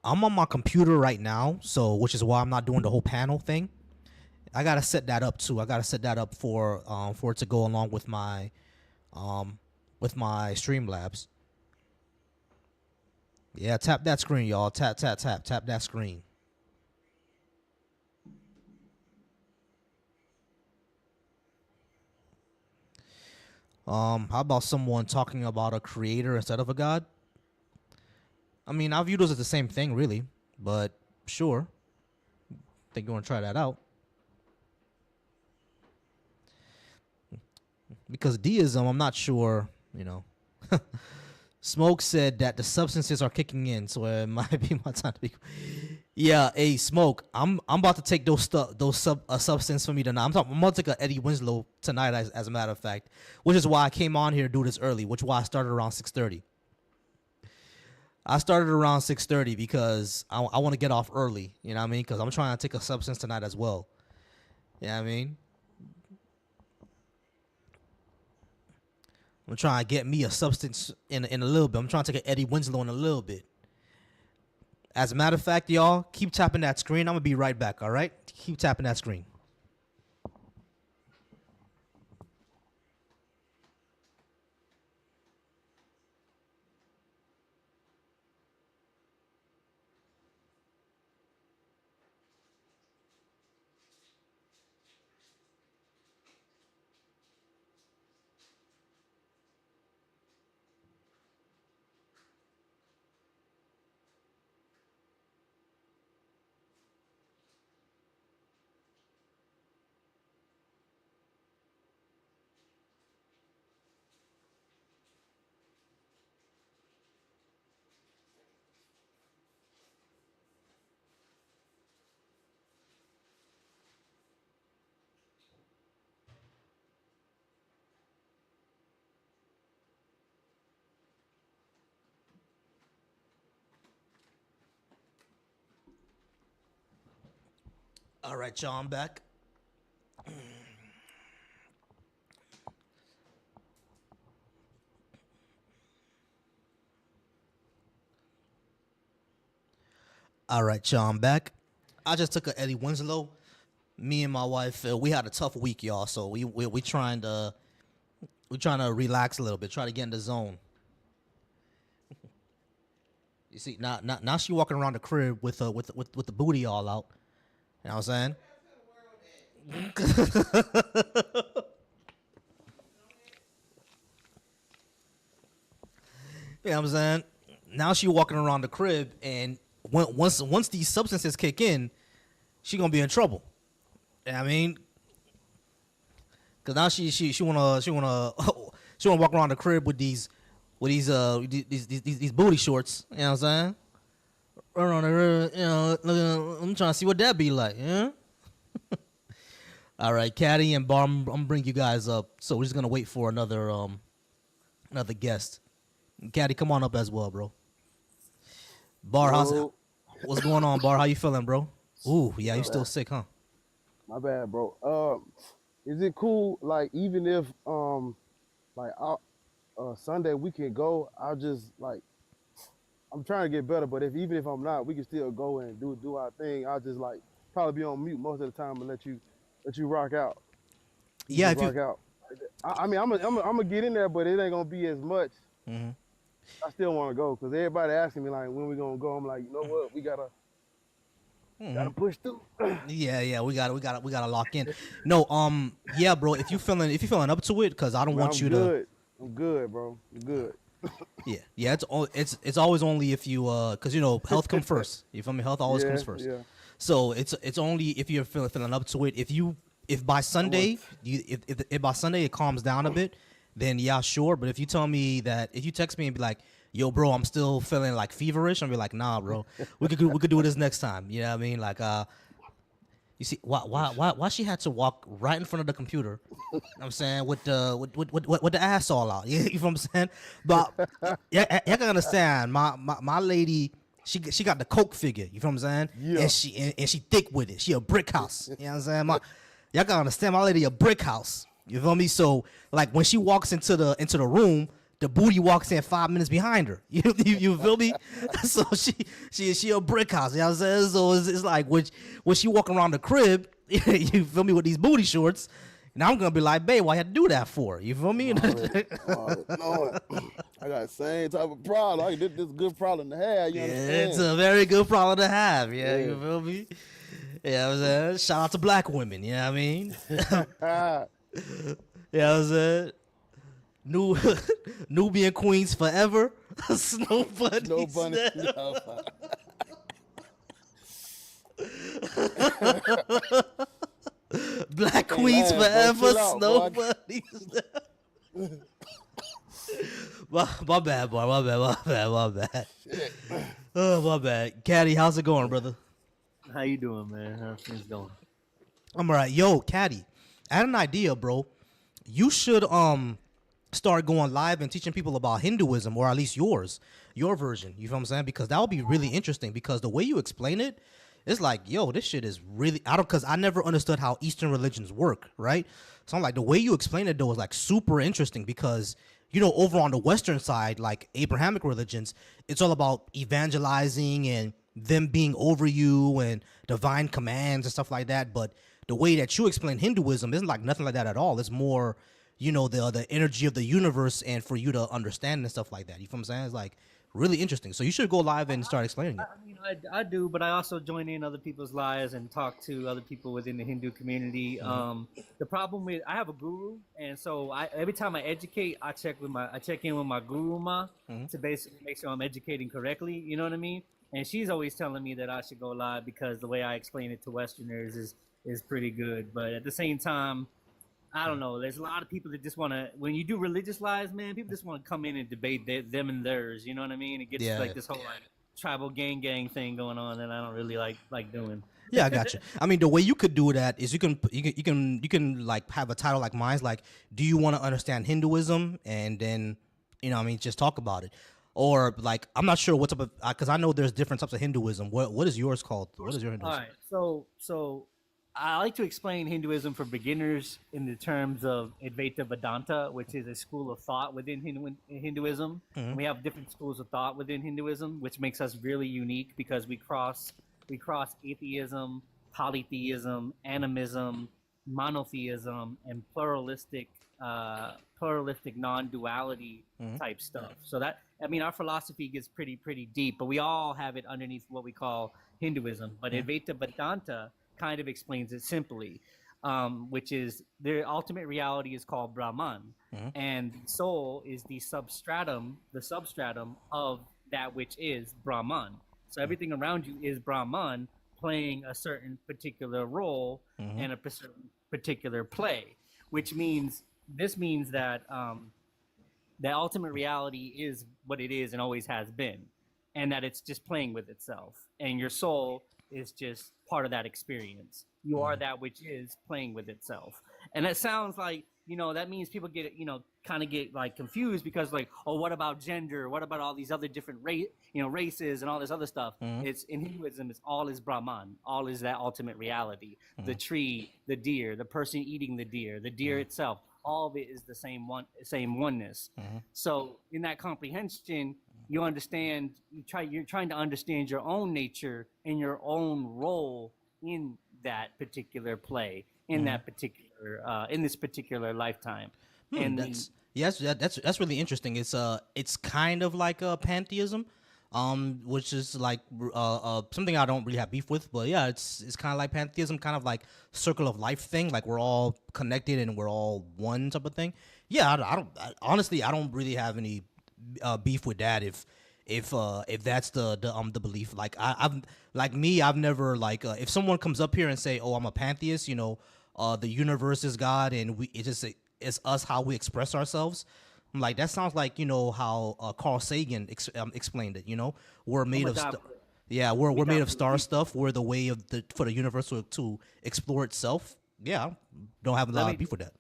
I'm on my computer right now, so which is why I'm not doing the whole panel thing. I gotta set that up too. I gotta set that up for it to go along with my Streamlabs. Yeah, tap that screen, y'all. Tap that screen. How about someone talking about a creator instead of a god? I mean, I view those as the same thing, really, but sure. Think you want to try that out? Because deism, I'm not sure, you know. Smoke said that the substances are kicking in, so it might be my time to be. Yeah, hey, Smoke, I'm about to take those substance for me tonight. I'm about to take a Eddie Winslow tonight, as a matter of fact, which is why I came on here to do this early, which is why I started around 6:30. I started around 6:30 because I want to get off early, you know what I mean? Because I'm trying to take a substance tonight as well. You know what I mean? I'm trying to get me a substance in a little bit. I'm trying to take an Eddie Winslow in a little bit. As a matter of fact, y'all, keep tapping that screen. I'm going to be right back, all right? Keep tapping that screen. All right, y'all, I'm back. All right, y'all, I'm back. I just took a Eddie Winslow. Me and my wife, we had a tough week, y'all. So we trying to relax a little bit, try to get in the zone. You see, now she walking around the crib with the booty all out. You know what I'm saying? You know what I'm saying? Now she walking around the crib, and once these substances kick in, she gonna be in trouble. You know what I mean? Cause now she wanna she wanna walk around the crib with these booty shorts. You know what I'm saying? Around the, you know, I'm trying to see what that be like. Yeah. All right, Caddy and Bar, I'm gonna bring you guys up. So we're just gonna wait for another guest. Caddy, come on up as well, bro. Bar, what's going on, Bar? How you feeling, bro? Ooh, yeah, you still sick, huh? My bad, bro. Is it cool? Like, even if like Sunday we can go, I'll just like I'm trying to get better, but even if I'm not, we can still go and do our thing. I'll just like probably be on mute most of the time and let you rock out. You Yeah, just if rock you. out. I mean, I'm gonna get in there, but it ain't gonna be as much. Mhm. I still want to go because everybody asking me like when we gonna go. I'm like, you know what? We gotta Mhm. push through. Yeah, we gotta lock in. No, yeah, bro. If you're feeling up to it, cause I don't Man, want I'm you to. good. I'm good, bro. I'm good. Yeah. It's always only if you cause health comes first. You feel me? Health always Yeah, comes first. yeah. So it's only if you're feeling up to it. If by Sunday if by Sunday it calms down a bit, then yeah, sure. But if you text me and be like, yo, bro, I'm still feeling like feverish, I'll be like, nah, bro, we could do this next time. You know what I mean? Like, you see, why she had to walk right in front of the computer? I'm saying with the ass all out. You know what I'm saying? But yeah, you can understand. My lady, she got the coke figure. You feel what I'm saying? Yeah. And she thick with it. She a brick house. You know what I'm saying? Y'all gotta understand. My lady a brick house. You feel me? So like when she walks into the room, the booty walks in 5 minutes behind her. You feel me? So she a brick house. You know what I'm saying? So it's like when she walking around the crib, you feel me, with these booty shorts. Now I'm gonna be like, babe, why you had to do that for? You feel me? No, I got the same type of problem. This is a good problem to have. You understand? It's a very good problem to have. Yeah, Yeah. you feel me? Yeah, I'm saying? Shout out to black women. You know what I mean? Yeah, I'm saying? Nubian queens forever. Snow bunnies. No bunny. never. Black Can't queens laugh, bro. forever. Chill out, Snow boy. bunnies. My bad, boy. My bad. Oh, my bad. Caddy, how's it going, brother? How you doing, man? How's things going? I'm all right. Yo, Caddy, I had an idea, bro. You should start going live and teaching people about Hinduism, or at least your version. You feel what I'm saying? Because that would be really interesting. Because the way you explain it, it's like, yo, this shit is really because I never understood how Eastern religions work, right? So I'm like, the way you explain it though is like super interesting because over on the Western side, like Abrahamic religions, it's all about evangelizing and them being over you and divine commands and stuff like that. But the way that you explain Hinduism isn't like nothing like that at all. It's more, the energy of the universe and for you to understand and stuff like that. You feel what I'm saying? It's like really interesting. So you should go live and start explaining it. I mean, I do, but I also join in other people's lives and talk to other people within the Hindu community. The problem with I have a guru, and so every time I educate, I check in with my guru ma to basically make sure I'm educating correctly. You know what I mean? And she's always telling me that I should go live because the way I explain it to Westerners is pretty good. But at the same time, I don't know. There's a lot of people that just want to, when you do religious lives, man, people just want to come in and debate them and theirs. You know what I mean? It gets like this whole like tribal gang thing going on that I don't really like doing. Yeah, I got you. I mean, the way you could do that is you can like have a title like mine's like, do you want to understand Hinduism? And then, just talk about it. Or like, I'm not sure what type of, because I know there's different types of Hinduism. What is yours called? What is your Hinduism? All right. So I like to explain Hinduism for beginners in the terms of Advaita Vedanta, which is a school of thought within Hinduism. Mhm. We have different schools of thought within Hinduism, which makes us really unique because we cross atheism, polytheism, animism, monotheism, and pluralistic non-duality type stuff. So that, I mean, our philosophy gets pretty deep, but we all have it underneath what we call Hinduism. But Advaita Vedanta kind of explains it simply, which is the ultimate reality is called Brahman, and soul is the substratum of that which is Brahman. So everything around you is Brahman playing a certain particular role and a particular play, which means that that ultimate reality is what it is and always has been, and that it's just playing with itself, and your soul is just part of that experience. You are that which is playing with itself. And that sounds like, that means people get, kind of get like confused because like, oh, what about gender? What about all these other different races and all this other stuff? It's in Hinduism, it's all is Brahman. All is that ultimate reality. The tree, the deer, the person eating the deer itself, all of it is the same oneness. So in that comprehension, you're trying to understand your own nature and your own role in that particular play, in that particular in this particular lifetime. And That's yes, that's really interesting. It's kind of like a pantheism, which is like something I don't really have beef with. But yeah, it's kind of like pantheism, kind of like circle of life thing. Like we're all connected and we're all one type of thing. Yeah, honestly, I don't really have any beef with that. If that's the belief, like I've never like if someone comes up here and say, oh, I'm a pantheist, the universe is God and it's us how we express ourselves. I'm like, that sounds like how Carl Sagan explained it. We're made of yeah, we're made of star stuff. We're the way of for the universe to explore itself. Yeah, I don't have a lot of beef with that.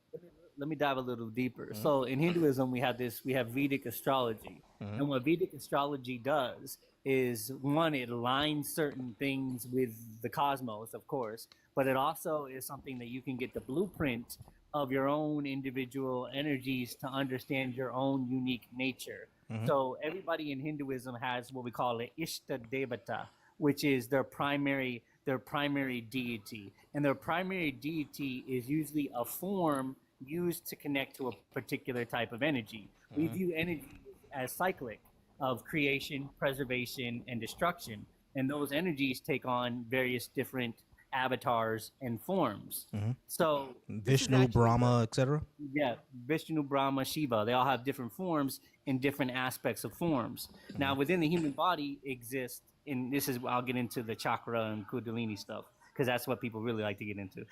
Let me dive a little deeper. So in Hinduism, we have Vedic astrology, and what Vedic astrology does is, one, it aligns certain things with the cosmos, of course, but it also is something that you can get the blueprint of your own individual energies to understand your own unique nature. So everybody in Hinduism has what we call an Ishta Devata, which is their primary deity, and their primary deity is usually a form used to connect to a particular type of energy. We view energy as cyclic, of creation, preservation, and destruction, and those energies take on various different avatars and forms. So Vishnu, Brahma, etc. Yeah, Vishnu, Brahma, Shiva, they all have different forms and different aspects of forms. Now within the human body exists, and this is, I'll get into the chakra and Kundalini stuff, because that's what people really like to get into.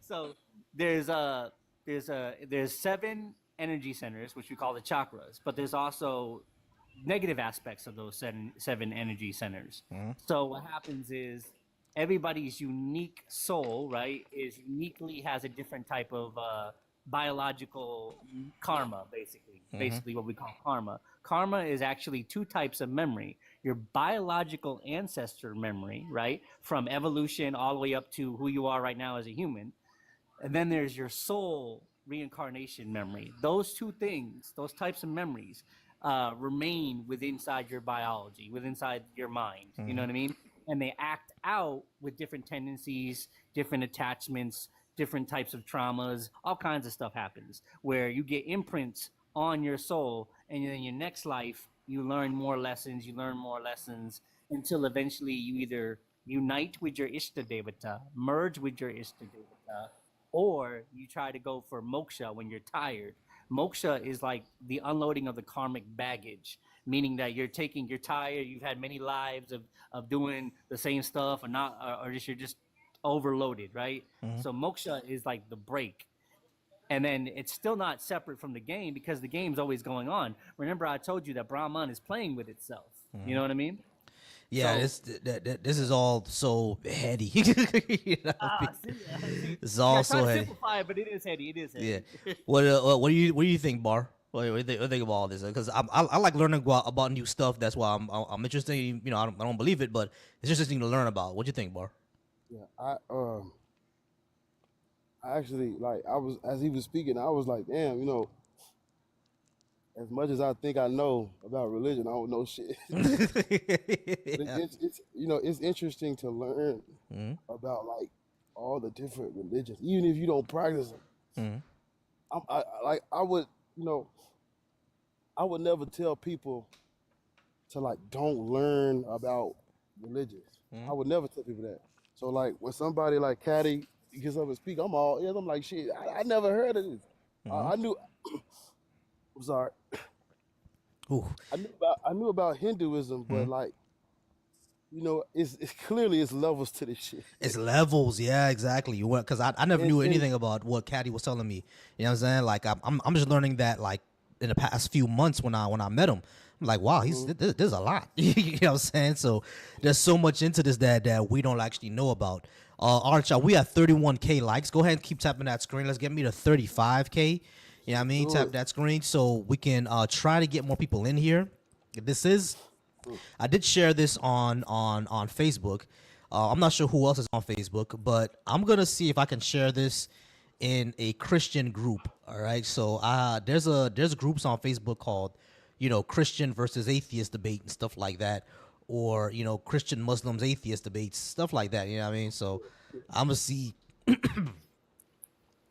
So there's 7 energy centers, which we call the chakras, but there's also negative aspects of those 7 energy centers. So what happens is everybody's unique soul, right, has a different type of biological karma, basically what we call karma. Karma is actually 2 types of memory: your biological ancestor memory, right, from evolution all the way up to who you are right now as a human, and then there's your soul reincarnation memory. Those 2 things, those types of memories, remain inside your biology, inside your mind. You know what I mean? And they act out with different tendencies, different attachments, different types of traumas. All kinds of stuff happens where you get imprints on your soul, and then in your next life you learn more lessons, until eventually you either unite with your Ishta Devata, merge with your Ishta Devata, or you try to go for moksha when you're tired. Moksha is like the unloading of the karmic baggage, meaning that you're tired, you've had many lives of doing the same stuff, or you're just overloaded, right? So moksha is like the break. And then it's still not separate from the game, because the game's always going on. Remember, I told you that Brahman is playing with itself. You know what I mean? Yeah, this is all so heady. It's all so heady. Simplify it, but it is heady. Yeah. What do you think, Bar? What do you think about all this? Because I like learning about new stuff. That's why I'm interested. I don't believe it, but it's interesting to learn about. What do you think, Bar? Yeah, I actually, like, as he was speaking, I was like, damn, as much as I think I know about religion, I don't know shit. It's interesting to learn about, like, all the different religions, even if you don't practice them. I would never tell people to, like, don't learn about religions. I would never tell people that. So, like, when somebody like Caddy gets up and speak, I'm all ears. I'm like, shit, I never heard of this. I knew. I'm sorry. Ooh. I knew about Hinduism, but like, it's clearly it's levels to this shit. It's levels, yeah, exactly. Because I never knew anything about what Caddy was telling me. You know what I'm saying? Like, I'm just learning that, like, in the past few months when I met him. I'm like, wow, there's a lot. You know what I'm saying? So there's so much into this that we don't actually know about. Arch, we have 31K likes. Go ahead and keep tapping that screen. Let's get me to 35K. You know what I mean? Tap that screen so we can try to get more people in here. I did share this on Facebook. I'm not sure who else is on Facebook, but I'm going to see if I can share this in a Christian group. All right. So there's groups on Facebook called, Christian versus atheist debate and stuff like that. or Christian, Muslims, atheist debates, stuff like that. You know what I mean? So I'm gonna see if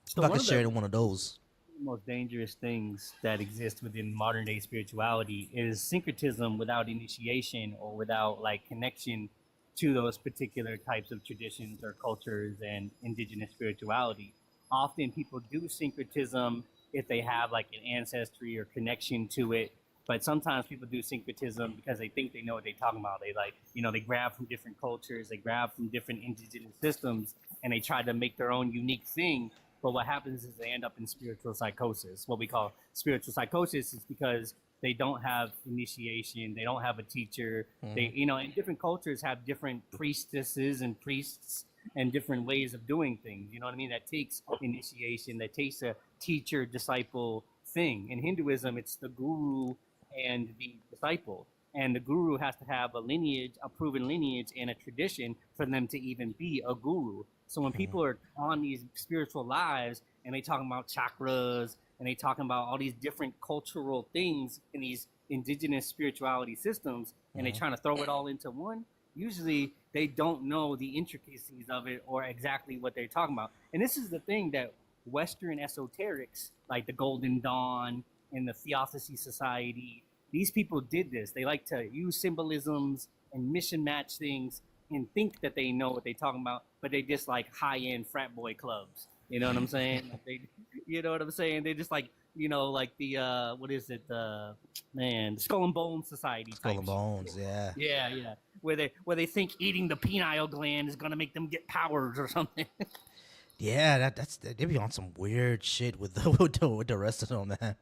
So I one can of share it the in one of those. most dangerous things that exist within modern day spirituality is syncretism without initiation or without like connection to those particular types of traditions or cultures and indigenous spirituality. Often people do syncretism if they have like an ancestry or connection to it, but sometimes people do syncretism because they think they know what they're talking about. They like, they grab from different cultures, they grab from different indigenous systems, and they try to make their own unique thing. But what happens is they end up in spiritual psychosis. What we call spiritual psychosis is because they don't have initiation, they don't have a teacher. They, and different cultures have different priestesses and priests and different ways of doing things. You know what I mean? That takes initiation, that takes a teacher disciple thing. In Hinduism, it's the guru and the disciple. And the guru has to have a lineage, a proven lineage, and a tradition for them to even be a guru. So when people are on these spiritual lives and they talking about chakras and they talking about all these different cultural things in these indigenous spirituality systems, and they trying to throw it all into one, usually they don't know the intricacies of it or exactly what they're talking about. And this is the thing that Western esoterics, like the Golden Dawn and the Theosophy Society, these people did this. They like to use symbolisms and mission match things and think that they know what they're talking about, but they just like high-end frat boy clubs. You know what I'm saying? You know what I'm saying? They just like, like the, what is it? The Skull and Bones Society type. Skull and Bones, yeah. Yeah. Where they think eating the pineal gland is going to make them get powers or something. Yeah, they be on some weird shit with the rest of them, man.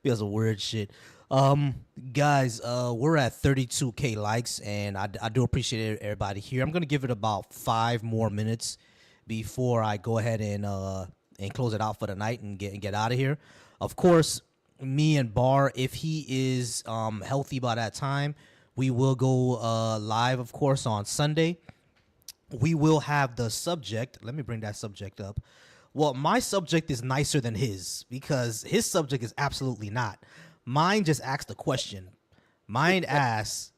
Be on some weird shit. Guys, we're at 32K likes, and I do appreciate everybody here. I'm gonna give it about 5 more minutes before I go ahead and close it out for the night and get out of here. Of course, me and Bar, if he is healthy by that time, we will go live, of course, on Sunday. We will have the subject. Let me bring that subject up. Well, my subject is nicer than his because his subject is absolutely not. Mine just asked a question. Mine asks,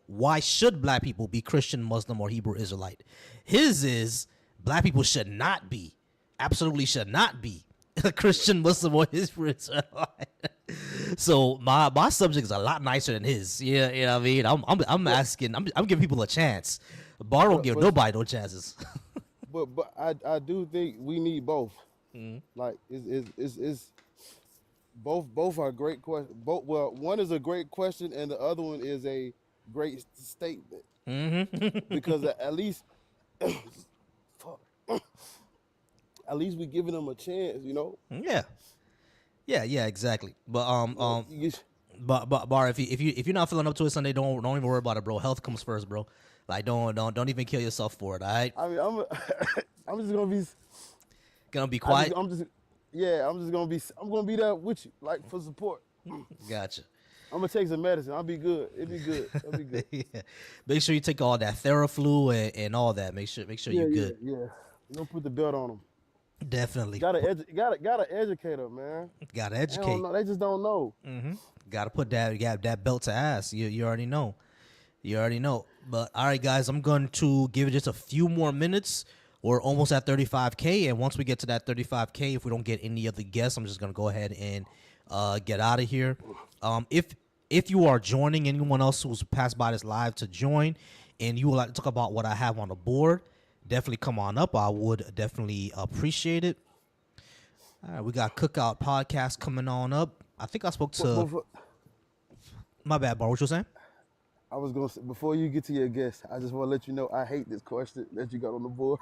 why should black people be Christian, Muslim, or Hebrew Israelite? His is black people should not be, absolutely should not be a Christian, Muslim, or Hebrew Israelite. So my subject is a lot nicer than his. Yeah, you know what I mean? I'm asking. I'm giving people a chance. Bar don't give nobody no chances. but I do think we need both. Like it's both are great questions. One is a great question and the other one is a great statement. Because at least at least we giving them a chance, Yeah, exactly. But but Bar, if you're not feeling up to it Sunday, don't even worry about it, bro. Health comes first, bro. Like don't even kill yourself for it, all right? I mean, I'm just gonna be quiet. I'm gonna be there with you, like for support. Gotcha. I'm gonna take some medicine. I'll be good. It'll be good. It'll be good. Yeah. Make sure you take all that Theraflu and all that. Make sure you're good. Yeah. Don't put the belt on them. Definitely. Gotta educate them, man. Gotta They educate. don't know. They just don't know. Gotta put that belt to ass. You already know. But all right, guys, I'm going to give it just a few more minutes. We're almost at 35K, and once we get to that 35K, if we don't get any other guests, I'm just gonna go ahead and get out of here. If you are joining, anyone else who's passed by this live to join, and you would like to talk about what I have on the board, definitely come on up. I would definitely appreciate it. All right, we got Cookout Podcast coming on up. I think I spoke to. My bad, Bar. What you saying? I was gonna say, before you get to your guest, I just want to let you know I hate this question that you got on the board.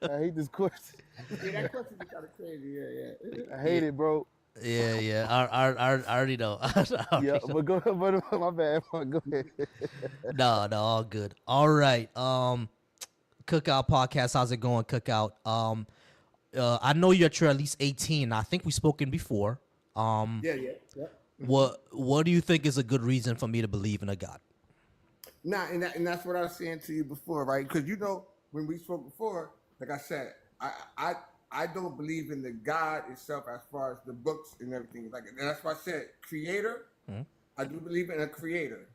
I hate this question. Yeah, that question is kind of crazy. Yeah. I hate it, bro. Yeah. I already know. Yeah, but go ahead. But my bad. Go ahead. No, all good. All right. Cookout Podcast. How's it going, Cookout? I know you're at least 18. I think we've spoken before. Yeah. What do you think is a good reason for me to believe in a God? Nah, and that's what I was saying to you before, right? Because when we spoke before, like I said, I don't believe in the God itself as far as the books and everything. Like, and that's why I said creator. I do believe in a creator,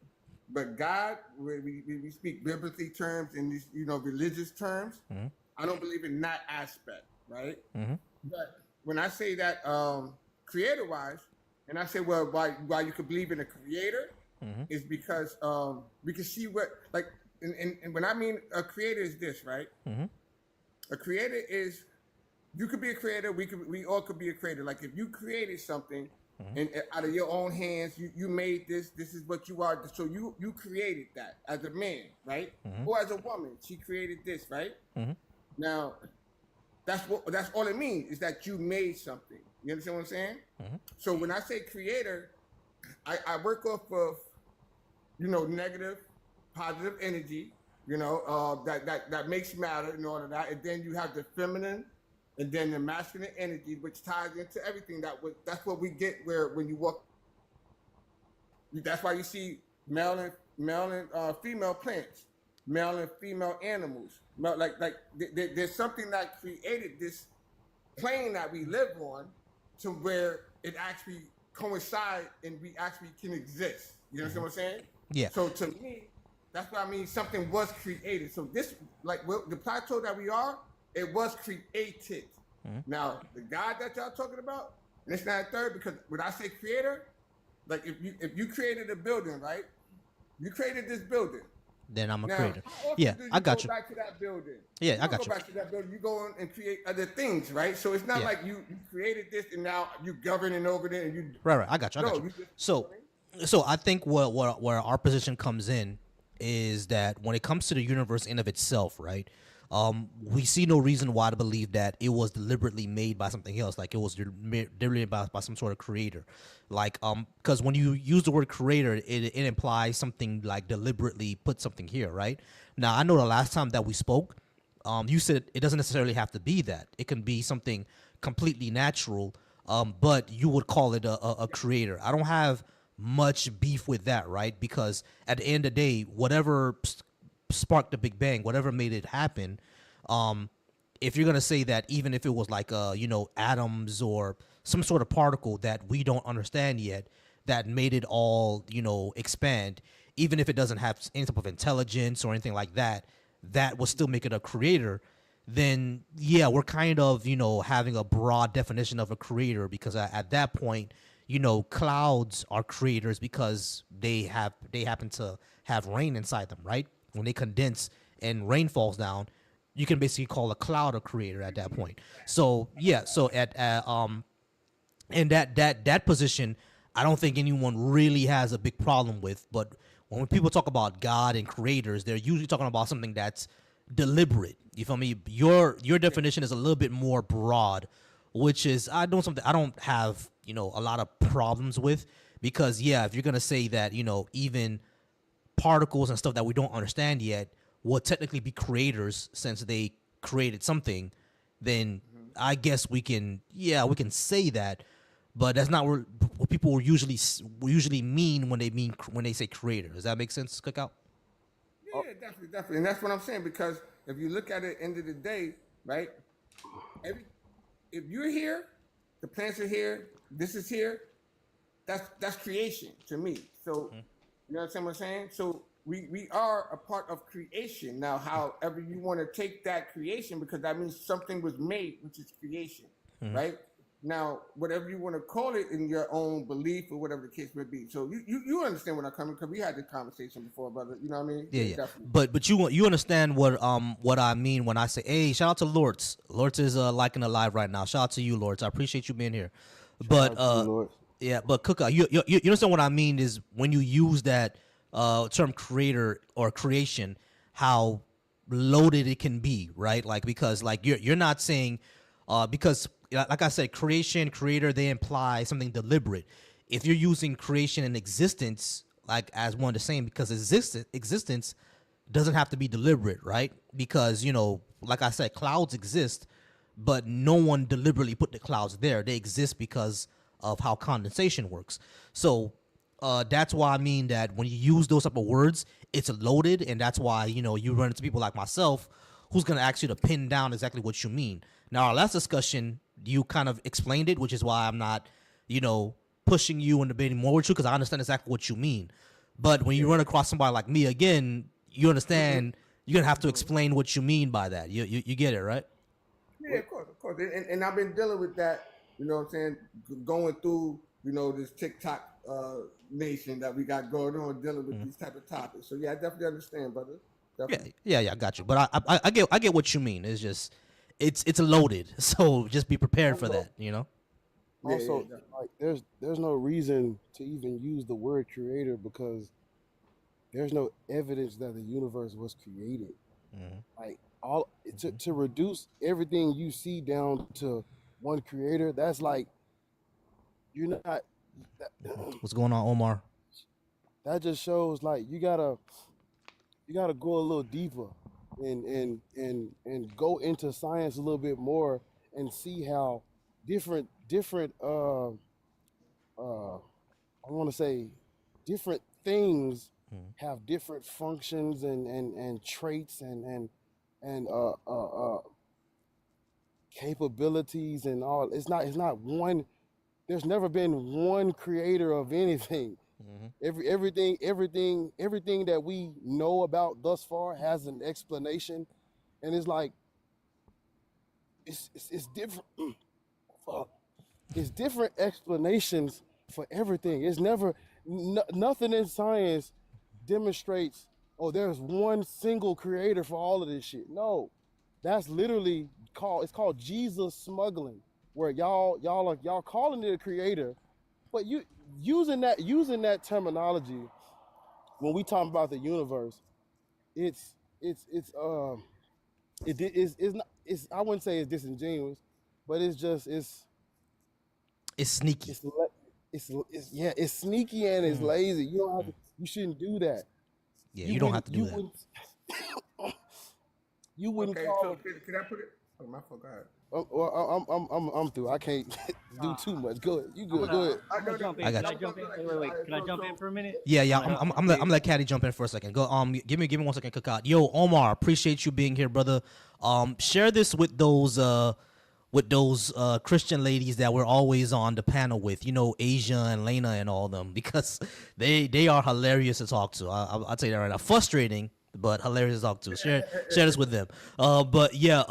But God, when we speak biblically terms and these, religious terms, Mhm. I don't believe in that aspect, right? Mhm. But when I say that creator-wise, and I say, well, why you could believe in a creator Mhm. is because we can see what, like, and when I mean a creator is this, right? Mhm. A creator is, you could be a creator, we all could be a creator. Like if you created something and out of your own hands, you made this is what you are. So you created that as a man, right? Mhm. Or as a woman, she created this, right? Mhm. Now, that's all it means is that you made something. You understand what I'm saying? Mhm. So when I say creator, I work off of, negative, positive energy, that makes matter and all of that. And then you have the feminine and then the masculine energy, which ties into everything. That's what we get when you walk. That's why you see male and female plants, male and female animals. There's something that created this plane that we live on to where it actually coincides and we actually can exist. You understand what I'm saying? Yeah. So to me, that's what I mean. Something was created. So this, the plateau that we are, it was created. Mhm. Now, the God that y'all talking about, and it's not a third, because when I say creator, like if you created a building, right? You created this building. Then I'm a Now, creator. how often Yeah, do I got go you. back to that building? Yeah, You I don't got go you. back to that building. You go in and create other things, right? So it's not Yeah. like you created this and now you governing over it and you. Right. I got you. No, you just, So I think where our position comes in is that when it comes to the universe in of itself, right? We see no reason why to believe that it was deliberately made by something else, like it was deliberately by some sort of creator, like because when you use the word creator, it implies something like deliberately put something here, right? Now I know the last time that we spoke, you said it doesn't necessarily have to be that. It can be something completely natural, but you would call it a creator. I don't have much beef with that, right? Because at the end of the day, whatever sparked the Big Bang, whatever made it happen, if you're gonna say that, even if it was like atoms or some sort of particle that we don't understand yet that made it all expand, even if it doesn't have any type of intelligence or anything like that, that would still make it a creator. Then yeah, we're kind of having a broad definition of a creator, because at that point, clouds are creators because they happen to have rain inside them, right? When they condense and rain falls down, you can basically call a cloud a creator at that point. So yeah, so at in that position, I don't think anyone really has a big problem with. But when people talk about God and creators, they're usually talking about something that's deliberate. You feel me? Your definition is a little bit more broad, which is I don't have a lot of problems with, because yeah, if you're gonna say that even particles and stuff that we don't understand yet will technically be creators since they created something, then I guess we can say that, but that's not what people usually mean when they say creator. Does that make sense, Cookout? yeah, definitely, and that's what I'm saying. Because if you look at it, end of the day, right? If you're here, the plants are here, this is here. That's creation to me. So you understand what I'm saying? So we are a part of creation. Now, however you want to take that creation, because that means something was made, which is creation, right? Now, whatever you want to call it in your own belief or whatever the case may be. So you understand where I'm coming, because we had this conversation before, brother. You know what I mean? Yeah. Definitely. But you understand what I mean when I say, hey, shout out to Lords. Lords is liking the live right now. Shout out to you, Lords. I appreciate you being here. But yeah, but Cookout, you understand what I mean is when you use that term creator or creation, how loaded it can be, right? Like, because like you're not saying because like I said, creation, creator, they imply something deliberate. If you're using creation and existence like as one the same, because existence doesn't have to be deliberate, right? Because like I said, clouds exist, but no one deliberately put the clouds there. They exist because of how condensation works. So that's why I mean that when you use those type of words, it's loaded, and that's why you run into people like myself who's gonna ask you to pin down exactly what you mean. Now, our last discussion, you kind of explained it, which is why I'm not pushing you and debating more with you, because I understand exactly what you mean. But when you run across somebody like me again, you understand. You're gonna have to explain what you mean by that. You get it, right? Yeah, of course. And I've been dealing with that, you know what I'm saying, going through, you know, this TikTok nation that we got going on, dealing with these type of topics. So yeah, I definitely understand, brother. Definitely. Yeah, I got you. But I get what you mean. It's just it's loaded. So just be prepared for that, you know? Also, like there's no reason to even use the word creator because there's no evidence that the universe was created. Like all to reduce everything you see down to one creator, that's like you're not. What's going on, Omar? That just shows like you gotta go a little deeper and go into science a little bit more and see how different I want to say different things have different functions and traits and capabilities and all. It's not one. There's never been one creator of anything. Everything that we know about thus far has an explanation, and it's like it's different. It's different explanations for everything. It's never nothing in science demonstrates, oh, there's one single creator for all of this shit. No, that's literally it's called Jesus smuggling, where y'all calling it a creator, but you using that terminology when we talk about the universe, it's not, I wouldn't say it's disingenuous, but it's sneaky. It's sneaky and it's lazy. You shouldn't do that. Yeah, you don't have to do that. You wouldn't Okay, call so it. can I put it? Oh, my fault. Go ahead. Well, I'm through. I can't do too much. Go ahead. You good? Go ahead. I'm gonna jump in. I got Can I you. jump in? Wait. Can I jump in for a minute? Yeah. I'm gonna let Caddy jump in for a second. Go. Give me 1 second. Cookout. Yo, Omar, appreciate you being here, brother. Share this with those Christian ladies that we're always on the panel with. You know, Asia and Lena and all them, because they are hilarious to talk to. I'll tell you that right now. Frustrating, but hilarious to talk to. Share this with them. But yeah,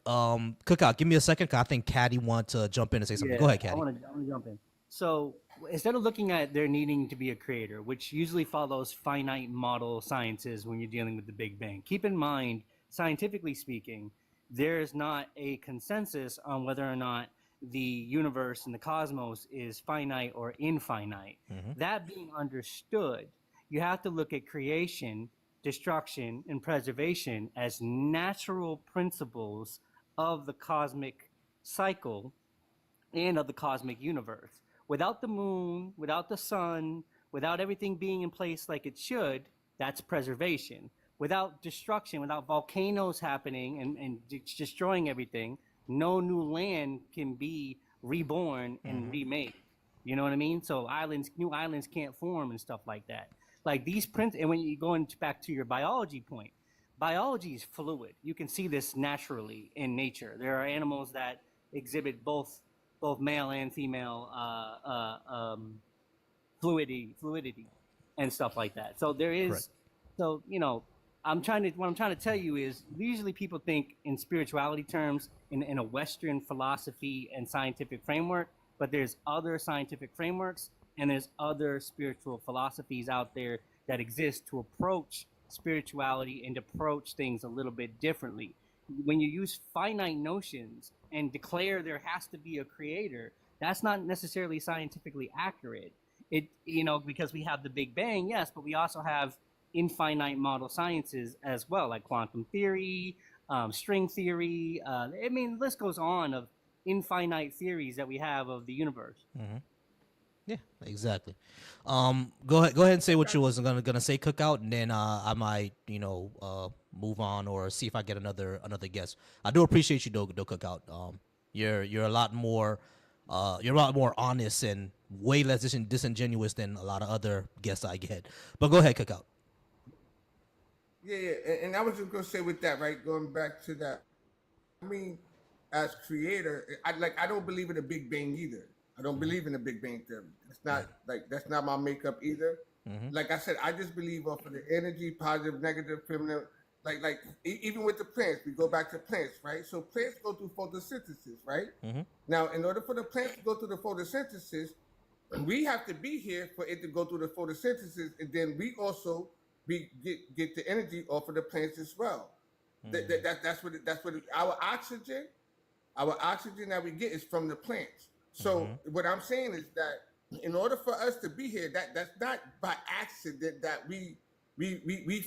Cookout, give me a second, 'cause I think Caddy want to jump in and say something. Yeah, Go ahead, Caddy. I want to jump in. So instead of looking at there needing to be a creator, which usually follows finite model sciences when you're dealing with the Big Bang, keep in mind, scientifically speaking, there's not a consensus on whether or not the universe and the cosmos is finite or infinite. That being understood, you have to look at creation, destruction, and preservation as natural principles of the cosmic cycle and of the cosmic universe. Without the moon, without the sun, without everything being in place like it should, that's preservation. Without destruction, without volcanoes happening and destroying everything, no new land can be reborn and remade. You know what I mean? So new islands can't form and stuff like that. Like these and when you go back to your biology point, biology is fluid. You can see this naturally in nature. There are animals that exhibit both male and female fluidity and stuff like that. So there is, Correct. so you know, what I'm trying to tell you is usually people think in spirituality terms in a Western philosophy and scientific framework, but there's other scientific frameworks and there's other spiritual philosophies out there that exist to approach spirituality and approach things a little bit differently. When you use finite notions and declare there has to be a creator, that's not necessarily scientifically accurate. Because we have the Big Bang, yes, but we also have infinite model sciences as well, like quantum theory, string theory. The list goes on of infinite theories that we have of the universe. Yeah, exactly. Go ahead and say what you was gonna say, Cookout, and then I might move on or see if I get another guest. I do appreciate you though, Cookout. You're a lot more honest and way less disingenuous than a lot of other guests I get. But go ahead, Cookout. Yeah, and I was just gonna say with that, right? Going back to that, I mean, as creator, I don't believe in the Big Bang either. I don't believe in the Big Bang theory. It's not that's not my makeup either. Like I said, I just believe off of the energy, positive, negative, feminine. Even with the plants, we go back to plants, right? So plants go through photosynthesis, right? Now, in order for the plants to go through the photosynthesis, we have to be here for it to go through the photosynthesis, and then we also get the energy off of the plants as well. That's what our oxygen that we get is from the plants. So what I'm saying is that in order for us to be here, that's not by accident that we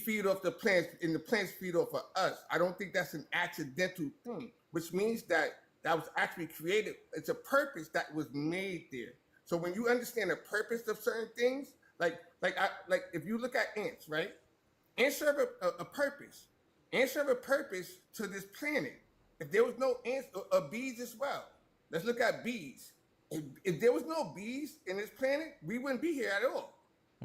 feed off the plants and the plants feed off of us. I don't think that's an accidental thing, which means that was actually created. It's a purpose that was made there. So when you understand the purpose of certain things, like if you look at ants, right? Ants serve a purpose. Ants serve a purpose to this planet. If there was no ants or bees as well, let's look at bees. If there was no bees in this planet, we wouldn't be here at all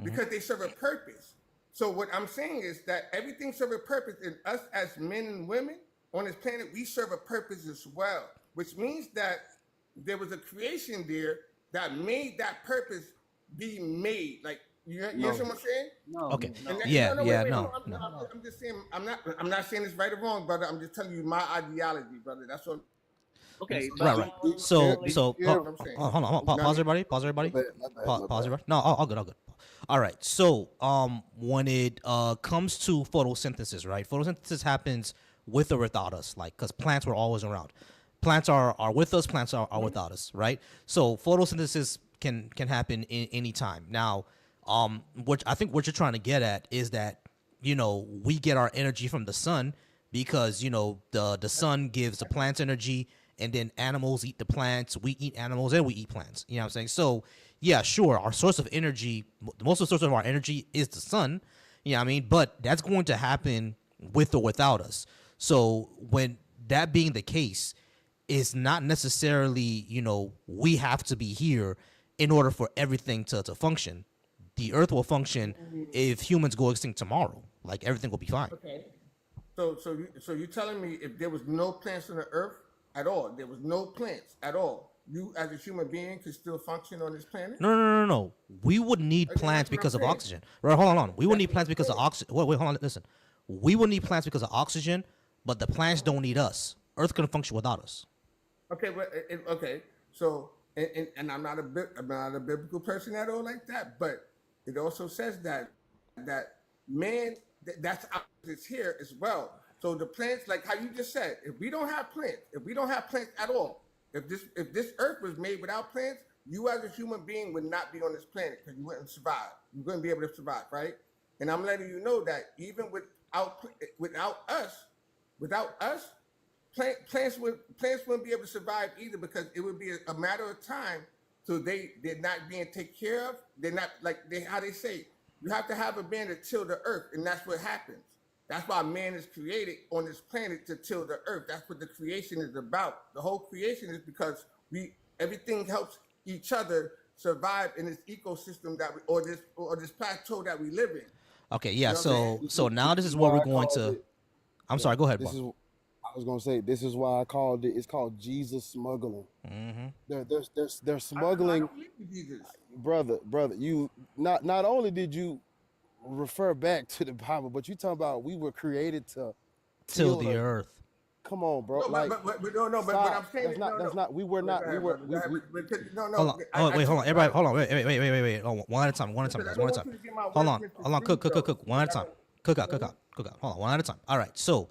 because they serve a purpose. So what I'm saying is that everything serves a purpose, and us as men and women on this planet, we serve a purpose as well, which means that there was a creation there that made that purpose be made. Like, you know what I'm saying? No. Okay. No. Yeah. I'm just saying, I'm not saying it's right or wrong, brother. I'm just telling you my ideology, brother. That's what. Okay. Right. So Yeah, what I'm saying. hold on. Pause everybody. Pause everybody. No, all good. All right. So when it comes to photosynthesis, right? Photosynthesis happens with or without us, like, because plants were always around. Plants are with us. Plants are without us, right? So photosynthesis can happen in any time. Now, what you're trying to get at is that, you know, we get our energy from the sun because, you know, the sun gives the plants energy, and then animals eat the plants. We eat animals and we eat plants. You know what I'm saying? So yeah, sure, our source of energy, most of the source of our energy is the sun. You know what I mean? But that's going to happen with or without us. So when that being the case, it's not necessarily, you know, we have to be here in order for everything to function. The earth will function if humans go extinct tomorrow. Like, everything will be fine. Okay. So you're telling me if there was no plants on the earth at all, there was no plants at all, you as a human being could still function on this planet? No. We would need plants because of oxygen. Right, hold on. We would need plants because of oxygen. Wait, hold on, listen. We would need plants because of oxygen, but the plants don't need us. Earth couldn't function without us. Okay, but okay. So and I'm not a biblical person at all like that, but it also says that man, that's opposites here as well. So the plants, like how you just said, if we don't have plants at all, if this earth was made without plants, you as a human being would not be on this planet because you wouldn't survive. You wouldn't be able to survive, right? And I'm letting you know that even without us, plants wouldn't be able to survive either, because it would be a matter of time. So they're not being taken care of. They're not how they say, you have to have a man to till the earth, and that's what happens. That's why man is created on this planet, to till the earth. That's what the creation is about. The whole creation is because everything helps each other survive in this ecosystem or this plateau that we live in. Okay, yeah. You know So now this is what we're going to. I'm sorry. Go ahead, This Bob. is I was gonna say, this is why I called it. It's called Jesus smuggling. They're I smuggling, don't believe in Jesus. brother. You not only did you refer back to the Bible, but you talking about we were created to Till till the earth. Come on, bro. No, Like, but what stop. I'm saying That's is, not. That's not. We were Go not. ahead, We were. brother. Go ahead, no. Hold on. Wait, hold on. Everybody, hold on. Wait. Oh, one at a time, Because guys. I One don't at a want time. you to get my Hold words on. misconstrued, Cook. though. One at a time. Cook out. Hold on. One at a time. All right. So,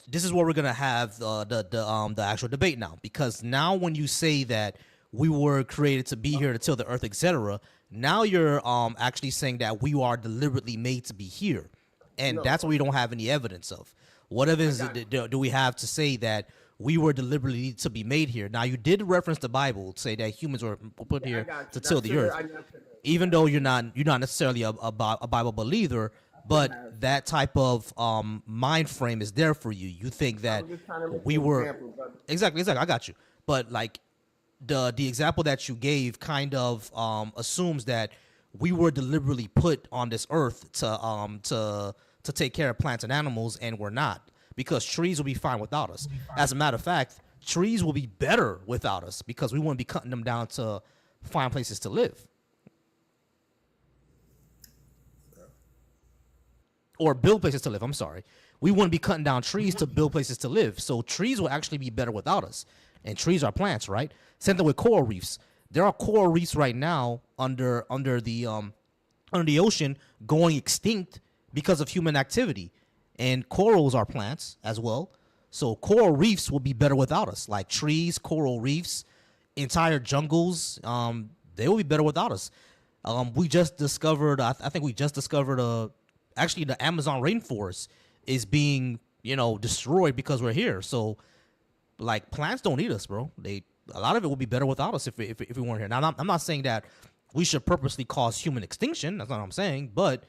this is where we're gonna have the actual debate now, because now when you say that we were created to be here to till the earth, etc., now you're actually saying that we are deliberately made to be here, and that's what we don't have any evidence of. What evidence do we have to say that we were deliberately to be made here? Now, you did reference the Bible, say that humans were put here to till the earth, even though you're not necessarily a Bible believer, but that type of mind frame is there for you. You think that I'm just trying to make we an were example, brother. exactly. I got you, but like the example that you gave kind of assumes that we were deliberately put on this earth to take care of plants and animals, and we're not, because trees will be fine without us. As a matter of fact, trees will be better without us, because we wouldn't be cutting them down to find places to live. or build places to live. I'm sorry. We wouldn't be cutting down trees to build places to live. So trees will actually be better without us. And trees are plants, right? Same thing with coral reefs. There are coral reefs right now under the ocean going extinct because of human activity. And corals are plants as well. So coral reefs will be better without us. Like trees, coral reefs, entire jungles, they will be better without us. We just discovered, I think we just discovered, actually the Amazon rainforest is being, destroyed because we're here. So, like, plants don't need us, bro. A lot of it will be better without us if we weren't here. Now, I'm not saying that we should purposely cause human extinction. That's not what I'm saying. But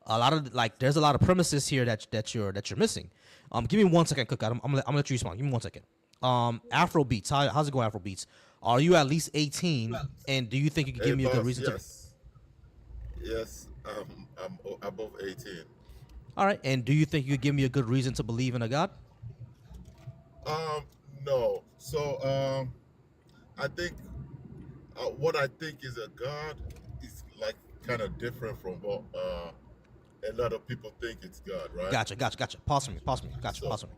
a lot of there's a lot of premises here that you're missing. Give me 1 second, Cookout. I'm gonna let you respond. Give me 1 second. Afro Beats. How's it going, Afro Beats? Are you at least 18? And do you think you could give me a good reason to? Yes, I'm above 18. All right. And do you think you could give me a good reason to believe in a God? No. So, I think what I think is a God is like kind of different from what a lot of people think it's God, right? Gotcha. Pause for me. Gotcha. So, Pause for me.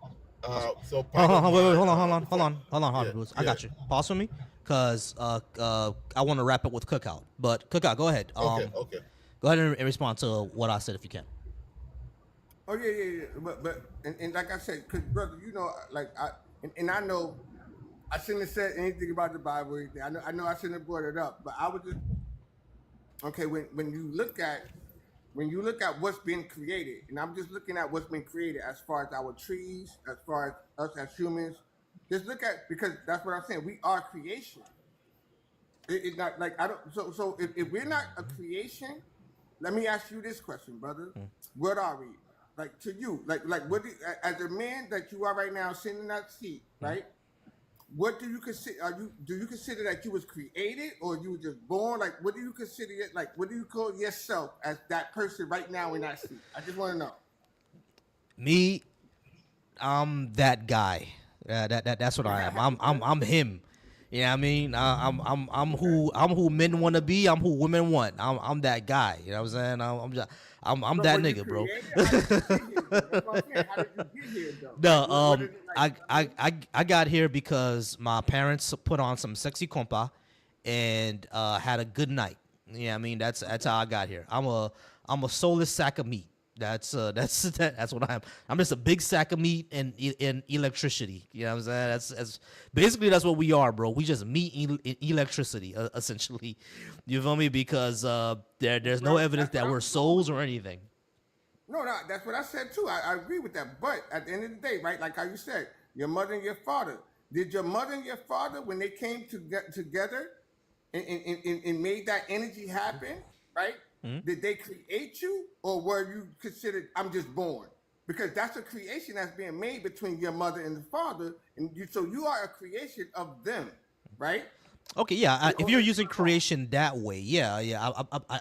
So Hold on. Yeah, I got you. Pause for me, cause I want to wrap up with Cookout. But Cookout, go ahead. Okay. Go ahead and respond to what I said if you can. Oh yeah. But like I said, cause brother, like I know I shouldn't have said anything about the Bible. Or anything. I know I shouldn't have brought it up, but I was just okay. When you look at what's been created, and I'm just looking at what's been created as far as our trees, as far as us as humans. Just look at, because that's what I'm saying. We are creation. It's not like I don't. So if we're not a creation, let me ask you this question, brother. What are we? Like to you, like what as a man that you are right now, sitting in that seat, right? What do you consider? Do you consider that you was created, or you were just born? Like, what do you consider it? Like, what do you call yourself as that person right now in that seat? I just want to know. Me, I'm that guy. That's what I am. I'm him. You know what I mean? I'm who men want to be. I'm who women want. I'm that guy. You know what I'm saying? I'm that nigga, bro. No, I got here because my parents put on some sexy compa and had a good night. You know what I mean? That's how I got here. I'm a soulless sack of meat. That's what I am. I'm just a big sack of meat and electricity. You know what I'm saying? That's basically that's what we are, bro. We just meat electricity, essentially. You feel me? Because there's no evidence that we're souls or anything. No, that's what I said too. I agree with that. But at the end of the day, right, like how you said, your mother and your father. Did your mother and your father, when they came together and made that energy happen, right? Did they create you, or were you considered, I'm just born? Because that's a creation that's being made between your mother and the father, and so you are a creation of them, right? Okay, yeah. If you're using creation that way, yeah.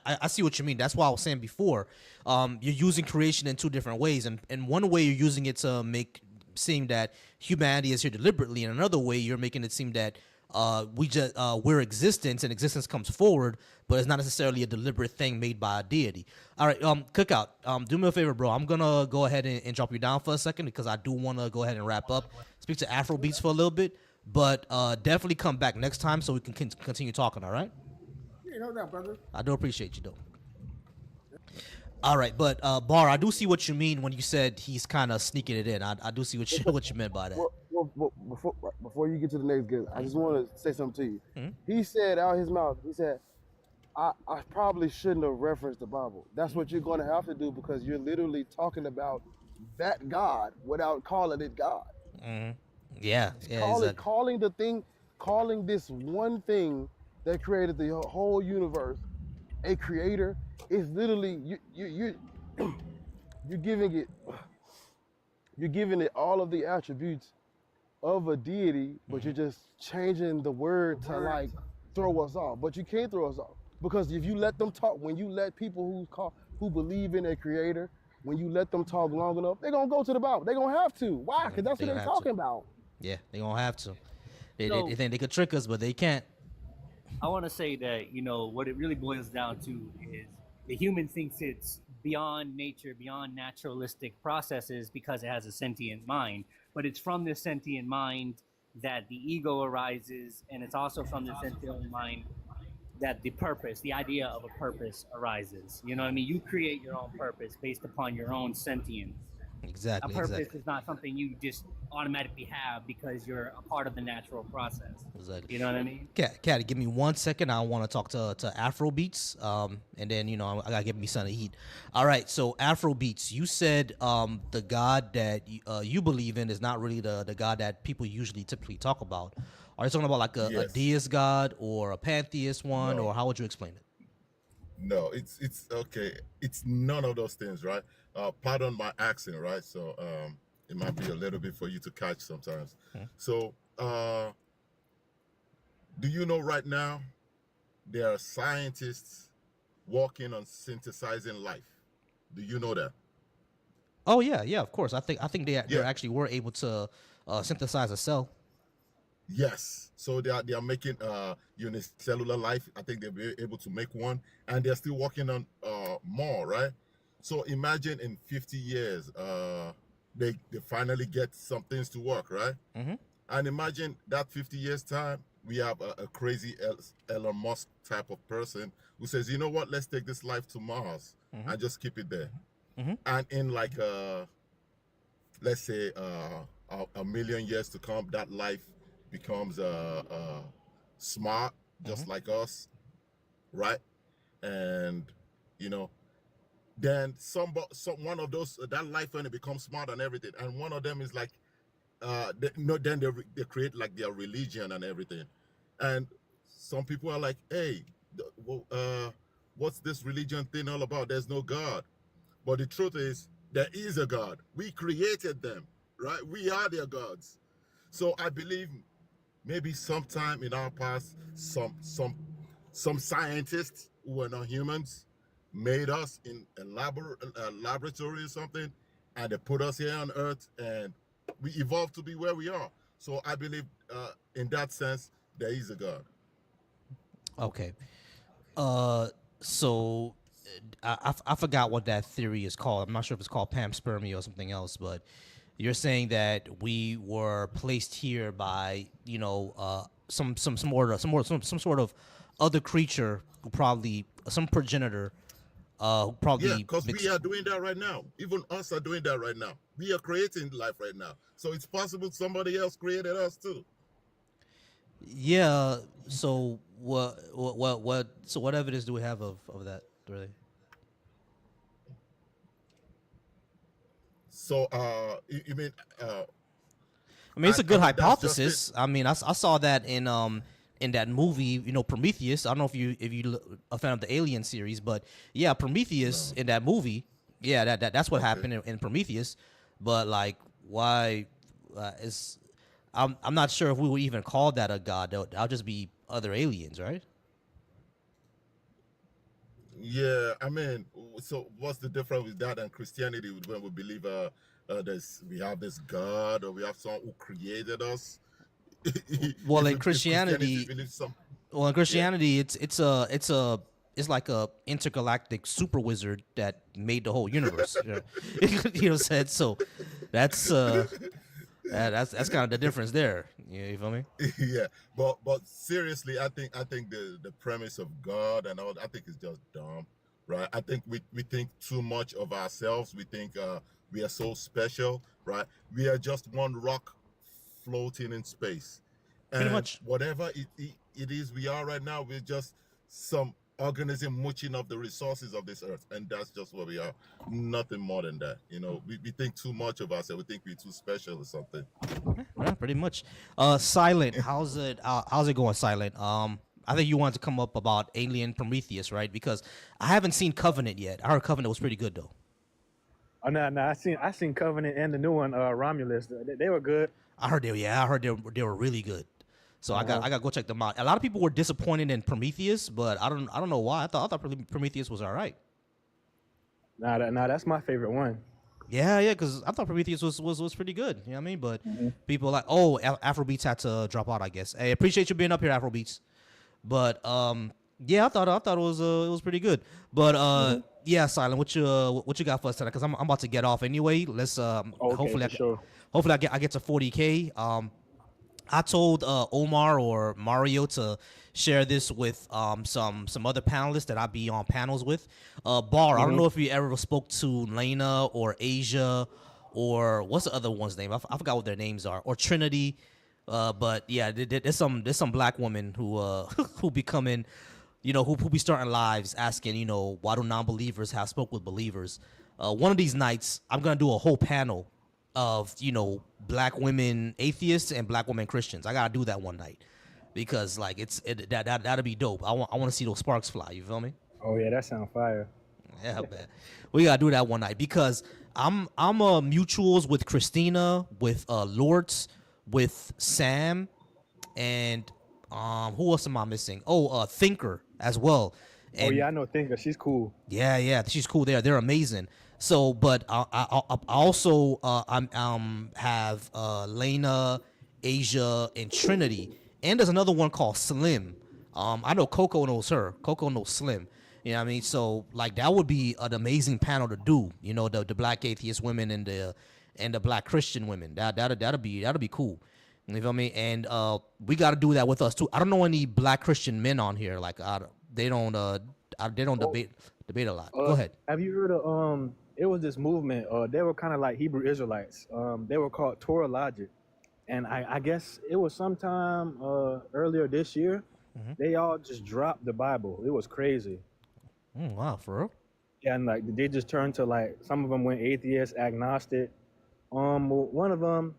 I see what you mean. That's why I was saying before. You're using creation in two different ways, and one way you're using it to make seem that humanity is here deliberately, and another way you're making it seem that we're existence, and existence comes forward, but it's not necessarily a deliberate thing made by a deity. All right, Cookout, do me a favor, bro. I'm gonna go ahead and drop you down for a second because I do want to go ahead and wrap up. Speak to Afro Beats for a little bit, but definitely come back next time so we can continue talking. All right? Yeah, no doubt, brother. I do appreciate you, though. All right, but Bar, I do see what you mean when you said he's kind of sneaking it in. I do see what you meant by that. Well, before you get to the next guest, I just want to say something to you. He said out his mouth, he said, I probably shouldn't have referenced the Bible. That's what you're going to have to do because you're literally talking about that God without calling it God. Yeah, Calling this one thing that created the whole universe a creator is literally you're giving it all of the attributes of a deity, but you're just changing the word to like throw us off. But you can't throw us off because if you let them talk, when you let people who believe in a creator, when you let them talk long enough, they're gonna go to the Bible. They're gonna have to. Why? Because that's what they're talking about. Yeah, they're gonna have to. They think they could trick us, but they can't. I want to say that what it really boils down to is the human thinks it's beyond nature, beyond naturalistic processes because it has a sentient mind. But it's from this sentient mind that the ego arises, and it's also from the sentient mind that the purpose, the idea of a purpose arises. You know what I mean? You create your own purpose based upon your own sentience. Exactly. A purpose Exactly. is not something you just automatically have because you're a part of the natural process. Exactly. You know what I mean? Caddy, give me 1 second. I want to talk to Afrobeats, and then I gotta give me something to eat. All right, so Afrobeats, you said the God that you believe in is not really the God that people usually typically talk about. Are you talking about like a Yes. deist God or a pantheist one, No. or how would you explain it? No, it's okay. It's none of those things, right? Pardon my accent, right? So it might be a little bit for you to catch sometimes. So do you know right now there are scientists working on synthesizing life? Do you know that? Oh yeah, of course. I think they Yeah. actually were able to synthesize a cell. Yes. So they are making unicellular life. I think they'll be able to make one, and they're still working on more, right? So imagine in 50 years, they finally get some things to work, right? Mm-hmm. And imagine that 50 years time, we have a crazy Elon Musk type of person who says, you know what, let's take this life to Mars Mhm. and just keep it there. Mhm. And in like let's say a million years to come, that life becomes smart, just like us, right? And then some one of those that life when it becomes smart and everything, and one of them is like then they create like their religion and everything, and some people are like, hey, what's this religion thing all about? There's no God. But the truth is there is a God. We created them, right? We are their gods. So I believe maybe sometime in our past, some scientists who were not humans made us in a laboratory or something, and they put us here on Earth, and we evolved to be where we are. So I believe, in that sense, there is a God. Okay. So I forgot what that theory is called. I'm not sure if it's called panspermia or something else, but you're saying that we were placed here by some sort of other creature who probably some progenitor who probably Yeah, because mixed. we are doing that right now. Even us are doing that right now. We are creating life right now. So it's possible somebody else created us too. Yeah. So what? So what evidence do we have of that? Really? So you mean I mean, it's a good that's just it. hypothesis. I mean, I saw that in that movie, Prometheus. I don't know if you a fan of the Alien series, but yeah, Prometheus in that movie, yeah, that's what happened in Prometheus. But like, why is I'm not sure if we would even call that a god. That'll just be other aliens, right? Yeah, I mean, so what's the difference with that and Christianity when we believe we have this God or we have someone who created us? Well, If in Christianity, believes some, well, in Christianity, it's like a intergalactic super wizard that made the whole universe. You know what I'm saying? So that's that's kind of the difference there. You feel me? yeah, but seriously, I think the premise of God and all, I think is just dumb, right? I think we think too much of ourselves. We think we are so special, right? We are just one rock floating in space, Pretty and much. whatever it is we are right now, we're just some organism mooching up the resources of this earth, and that's just what we are. Nothing more than that. We think too much of ourselves. We think we're too special or something. Yeah, pretty much. Silent, how's it going, Silent? I think you wanted to come up about Alien Prometheus, right? Because I haven't seen Covenant yet. I heard Covenant was pretty good though. Oh no, I seen Covenant and the new one, Romulus. They were good. I heard they were really good. So I got to go check them out. A lot of people were disappointed in Prometheus, but I don't know why. I thought Prometheus was all right. Nah, that's my favorite one. Yeah, because I thought Prometheus was pretty good. You know what I mean? But people are like, oh, Afrobeats had to drop out, I guess. Hey, appreciate you being up here, Afrobeats. But Yeah, I thought it was pretty good. But yeah, Silent, what you got for us tonight? Because I'm about to get off anyway. Let's Okay, for sure. hopefully I get to 40K. I told Omar or Mario to share this with some other panelists that I be on panels with. Bar, I don't know if you ever spoke to Lena or Asia or what's the other one's name? I forgot what their names are, or Trinity. But yeah, there's some black women who who be coming, who be starting lives asking, why do non-believers have spoke with believers? One of these nights, I'm gonna do a whole panel of black women atheists and black women Christians. I gotta do that one night because like that'll be dope. I want to see those sparks fly. You feel me? Oh yeah, that sounds fire. Yeah, man. We gotta do that one night because I'm mutuals with Christina, with Lords, with Sam, and who else am I missing? Oh, Thinker as well. Oh yeah, I know Thinker. She's cool. Yeah, she's cool. They're amazing. So, but I also have Lena, Asia, and Trinity, and there's another one called Slim. I know Coco knows her. Coco knows Slim. You know what I mean? So like that would be an amazing panel to do. The black atheist women and the black Christian women. That'll be cool. You feel me? And we got to do that with us too. I don't know any black Christian men on here. Like they don't debate a lot. Go ahead. Have you heard of it was this movement, they were kind of like Hebrew Israelites. They were called Torah Logic. And I guess it was sometime earlier this year, they all just dropped the Bible. It was crazy. Wow, for real? Yeah, and like they just turned to like, some of them went atheist, agnostic. One of them,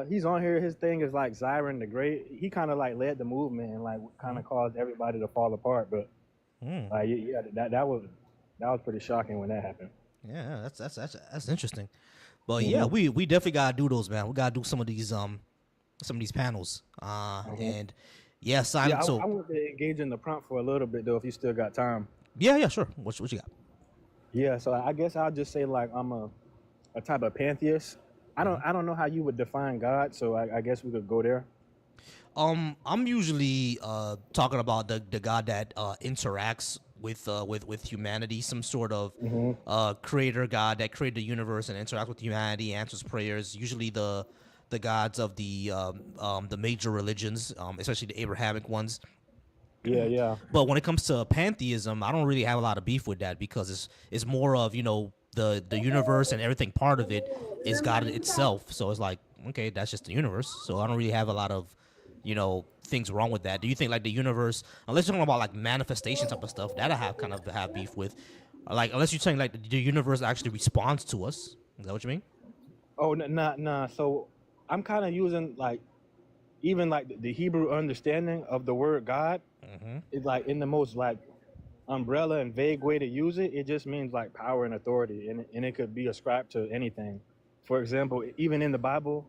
he's on here, his thing is like Zyron the Great. He kind of like led the movement and like kind of caused everybody to fall apart. But like, yeah, that was pretty shocking when that happened. Yeah, that's interesting. But yeah, we definitely gotta do those, man. We gotta do some of these panels. And yeah, Simon. Yeah, so I want to engage in the prompt for a little bit though, if you still got time. yeah, sure. What you got? Yeah, so I guess I'll just say like I'm a type of pantheist. I don't know how you would define God, so I guess we could go there. I'm usually talking about the God that interacts with humanity, some sort of creator God that created the universe and interacts with humanity, answers prayers. Usually the gods of the major religions, especially the Abrahamic ones. Yeah. But when it comes to pantheism, I don't really have a lot of beef with that because it's more of the universe and everything part of it is God itself. So it's like, okay, that's just the universe. So I don't really have a lot of things wrong with that. Do you think like the universe, unless you're talking about like manifestation type of stuff, that I have beef with, like unless you're saying like the universe actually responds to us, is that what you mean? Oh, nah. So I'm kind of using like, even like the Hebrew understanding of the word God is like in the most like umbrella and vague way to use it. It just means like power and authority, and it could be ascribed to anything. For example, even in the Bible,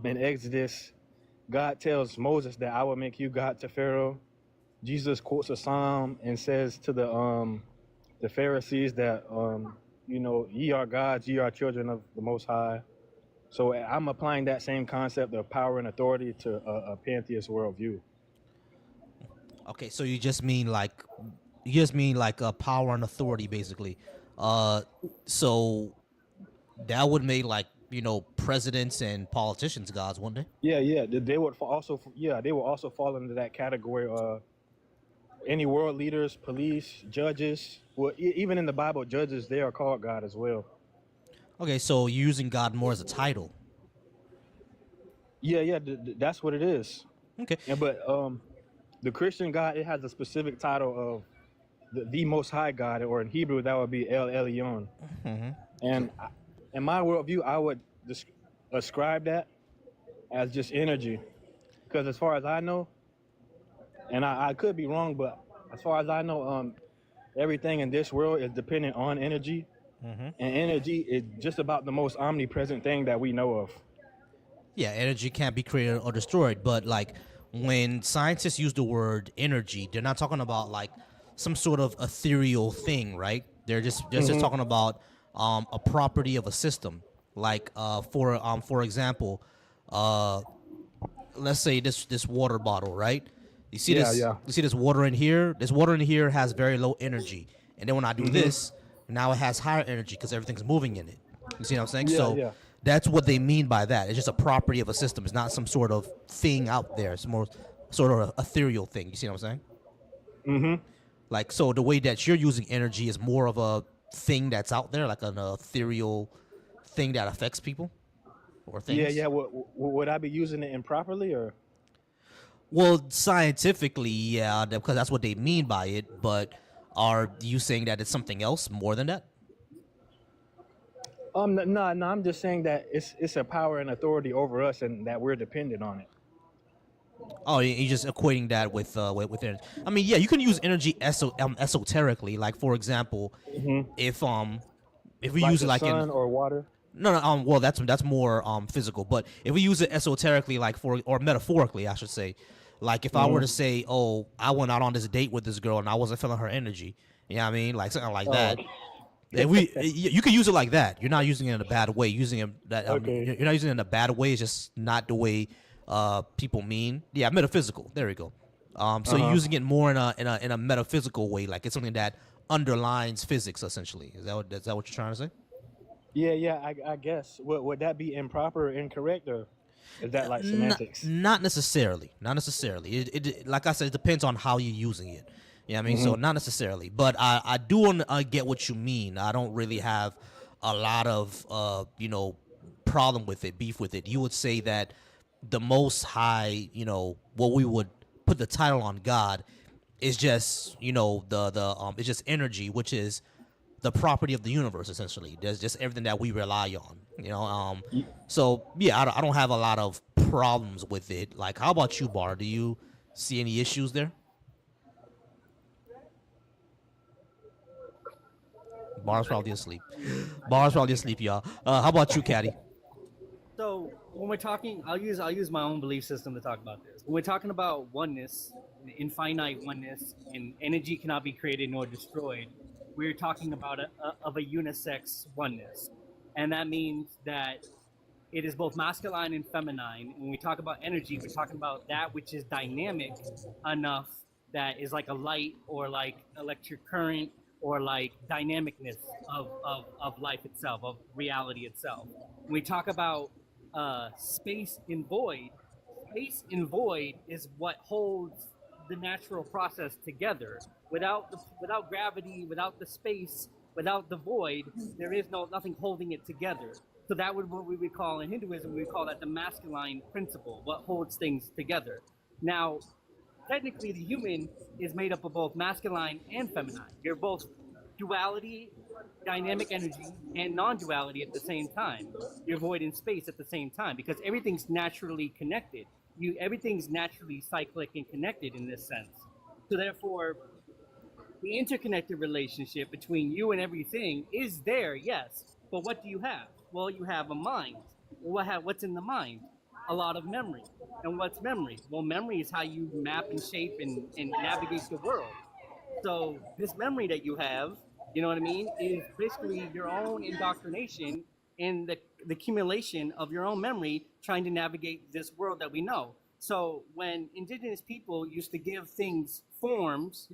in Exodus, God tells Moses that I will make you God to Pharaoh. Jesus quotes a psalm and says to the Pharisees that ye are gods, ye are children of the Most High. So I'm applying that same concept of power and authority to a pantheist worldview. Okay, so you just mean like a power and authority, basically. So that would make like presidents and politicians gods, wouldn't they? Yeah. They would also fall into that category. Any world leaders, police, judges. Well, even in the Bible, judges, they are called God as well. Okay, so you're using God more as a title. Yeah, that's what it is. Okay. Yeah, but the Christian God, it has a specific title of the Most High God, or in Hebrew that would be El Elyon. And in my worldview, I would ascribe that as just energy, because as far as I know, and I could be wrong, but as far as I know, everything in this world is dependent on energy, and energy is just about the most omnipresent thing that we know of. Yeah, energy can't be created or destroyed, but like when scientists use the word energy, they're not talking about like some sort of ethereal thing, right? They're just talking about a property of a system. Like for example, let's say this water bottle, right? You see Yeah, this? yeah. You see this water in here? This water in here has very low energy, and then when I do this, now it has higher energy because everything's moving in it. You see what I'm saying? Yeah, So yeah. that's what they mean by that. It's just a property of a system. It's not some sort of thing out there. It's more sort of an ethereal thing. You see what I'm saying? Mm-hmm. Like, so the way that you're using energy is more of a thing that's out there, like an ethereal thing that affects people or things. Yeah, yeah. Would I be using it improperly or? Well, scientifically, yeah, because that's what they mean by it. But are you saying that it's something else more than that? No, I'm just saying that it's a power and authority over us, and that we're dependent on it. Oh, you're just equating that with energy. I mean, yeah, you can use energy esoterically. Like, for example, if we Like use it the like sun in or water. no, well, that's more physical. But if we use it esoterically, like or metaphorically, I should say, like if I were to say, oh, I went out on this date with this girl and I wasn't feeling her energy, you know what I mean, like something like that. If you can use it like that. You're not using it in a bad way. Using it that Okay. you're not using it in a bad way. It's just not the way people mean. Yeah, metaphysical. There we go. So you're using it more in a metaphysical way, like it's something that underlines physics. Essentially, is that what you're trying to say? Yeah. I guess. Would that be improper or incorrect, or is that like semantics? Not necessarily. Not necessarily. It like I said, it depends on how you're using it. You know what I mean? So not necessarily. But I do get what you mean. I don't really have a lot of problem with it, beef with it. You would say that the Most High, what we would put the title on God is just, it's just energy, which is the property of the universe, essentially. There's just everything that we rely on, So, yeah, I don't have a lot of problems with it. Like, how about you, Bar? Do you see any issues there? Bar's probably asleep. Y'all. How about you, Caddy? So when we're talking, I'll use my own belief system to talk about this. When we're talking about oneness, infinite oneness, and energy cannot be created nor destroyed, we're talking about a unisex oneness, and that means that it is both masculine and feminine. When we talk about energy, we're talking about that which is dynamic enough that is like a light or like electric current or like dynamicness of life itself, of reality itself. When we talk about space and void is what holds the natural process together. Without gravity, without the space, without the void, there is nothing holding it together. So that would what we would call in Hinduism, we would call that the masculine principle, what holds things together. Now, technically the human is made up of both masculine and feminine. You're both duality, dynamic energy, and non-duality at the same time. You're void in space at the same time because everything's naturally connected. Everything's naturally cyclic and connected in this sense. So therefore, the interconnected relationship between you and everything is there, yes. But what do you have? Well, you have a mind. What's in the mind? A lot of memory. And what's memory? Well, memory is how you map and shape and navigate the world. So this memory that you have, you know what I mean, is basically your own indoctrination and the accumulation of your own memory trying to navigate this world that we know. So when indigenous people used to give things forms,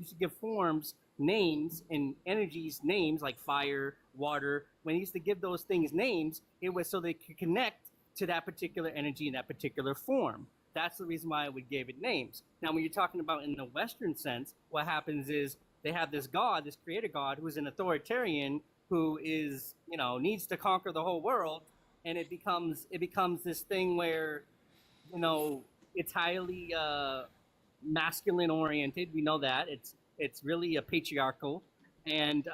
names, and energies names like fire, water, when they used to give those things names, it was so they could connect to that particular energy in that particular form. That's the reason why we gave it names. Now, when you're talking about in the Western sense, what happens is they have this God, this creator God, who is an authoritarian, who is, needs to conquer the whole world, and it becomes this thing where, it's highly masculine oriented. We know that it's really a patriarchal, and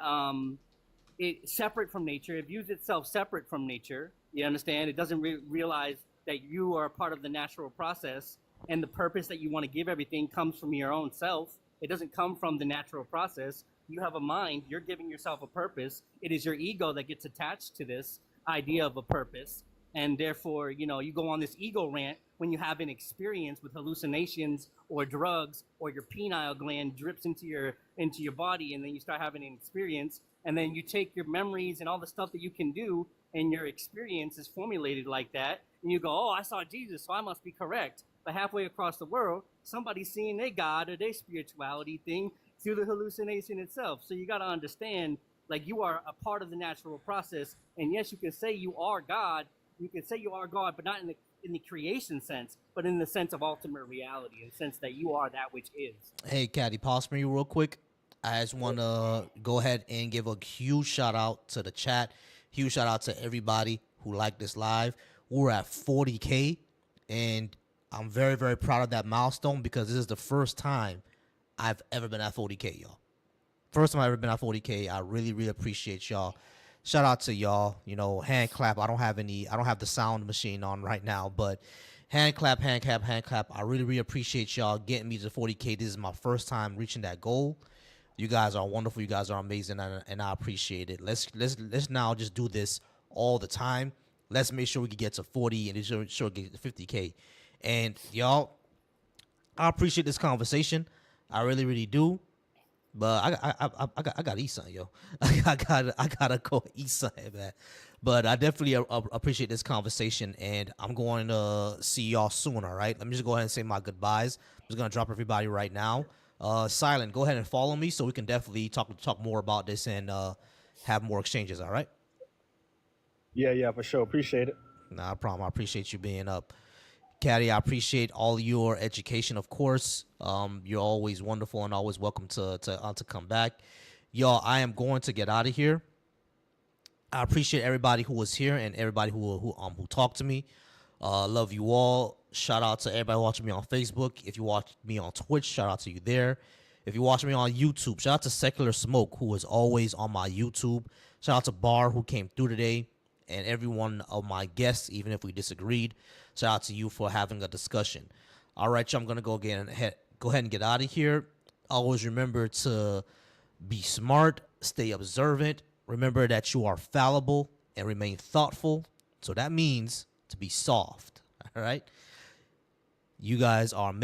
it's separate from nature. It views itself separate from nature. You understand? It doesn't realize that you are a part of the natural process, and the purpose that you want to give everything comes from your own self. It doesn't come from the natural process. You have a mind. You're giving yourself a purpose. It is your ego that gets attached to this idea of a purpose. And therefore, you go on this ego rant when you have an experience with hallucinations or drugs, or your pineal gland drips into your body, and then you start having an experience, and then you take your memories and all the stuff that you can do, and your experience is formulated like that, and you go, oh, I saw Jesus, so I must be correct. but halfway across the world, somebody's seeing their God or their spirituality thing through the hallucination itself. So you got to understand, like, you are a part of the natural process. And yes, you can say you are God. You can say you are God, but not in the creation sense, but in the sense of ultimate reality, in the sense that you are that which is. Hey, Caddy, pause for me real quick. I just want to go ahead and give a huge shout out to the chat. Huge shout out to everybody who liked this live. We're at 40K, and I'm very, very proud of that milestone because this is the first time I've ever been at 40K, y'all. First time I've ever been at 40K. I really, really appreciate y'all. Shout out to y'all. You know, hand clap. I don't have the sound machine on right now, but hand clap, hand clap, hand clap. I really, really appreciate y'all getting me to 40K. This is my first time reaching that goal. You guys are wonderful. You guys are amazing, and I appreciate it. Let's now just do this all the time. Let's make sure we can get to 40 and sure get to 50K. And y'all, I appreciate this conversation. I really, really do. But I got East Side, yo. I gotta go East Side, man. But I definitely appreciate this conversation, and I'm going to see y'all soon. All right. Let me just go ahead and say my goodbyes. I'm just gonna drop everybody right now. Silent, go ahead and follow me so we can definitely talk more about this and have more exchanges. All right. Yeah, for sure. Appreciate it. Nah problem. I appreciate you being up. Caddy, I appreciate all your education, of course. You're always wonderful and always welcome to come back. Y'all, I am going to get out of here. I appreciate everybody who was here and everybody who talked to me. Love you all. Shout out to everybody watching me on Facebook. If you watch me on Twitch, shout out to you there. If you watch me on YouTube, shout out to Secular Smoke, who is always on my YouTube. Shout out to Bar, who came through today, and every one of my guests, even if we disagreed. Shout out to you for having a discussion. All right, y'all, I'm going to go ahead and get out of here. Always remember to be smart, stay observant. Remember that you are fallible and remain thoughtful. So that means to be soft. All right. You guys are amazing.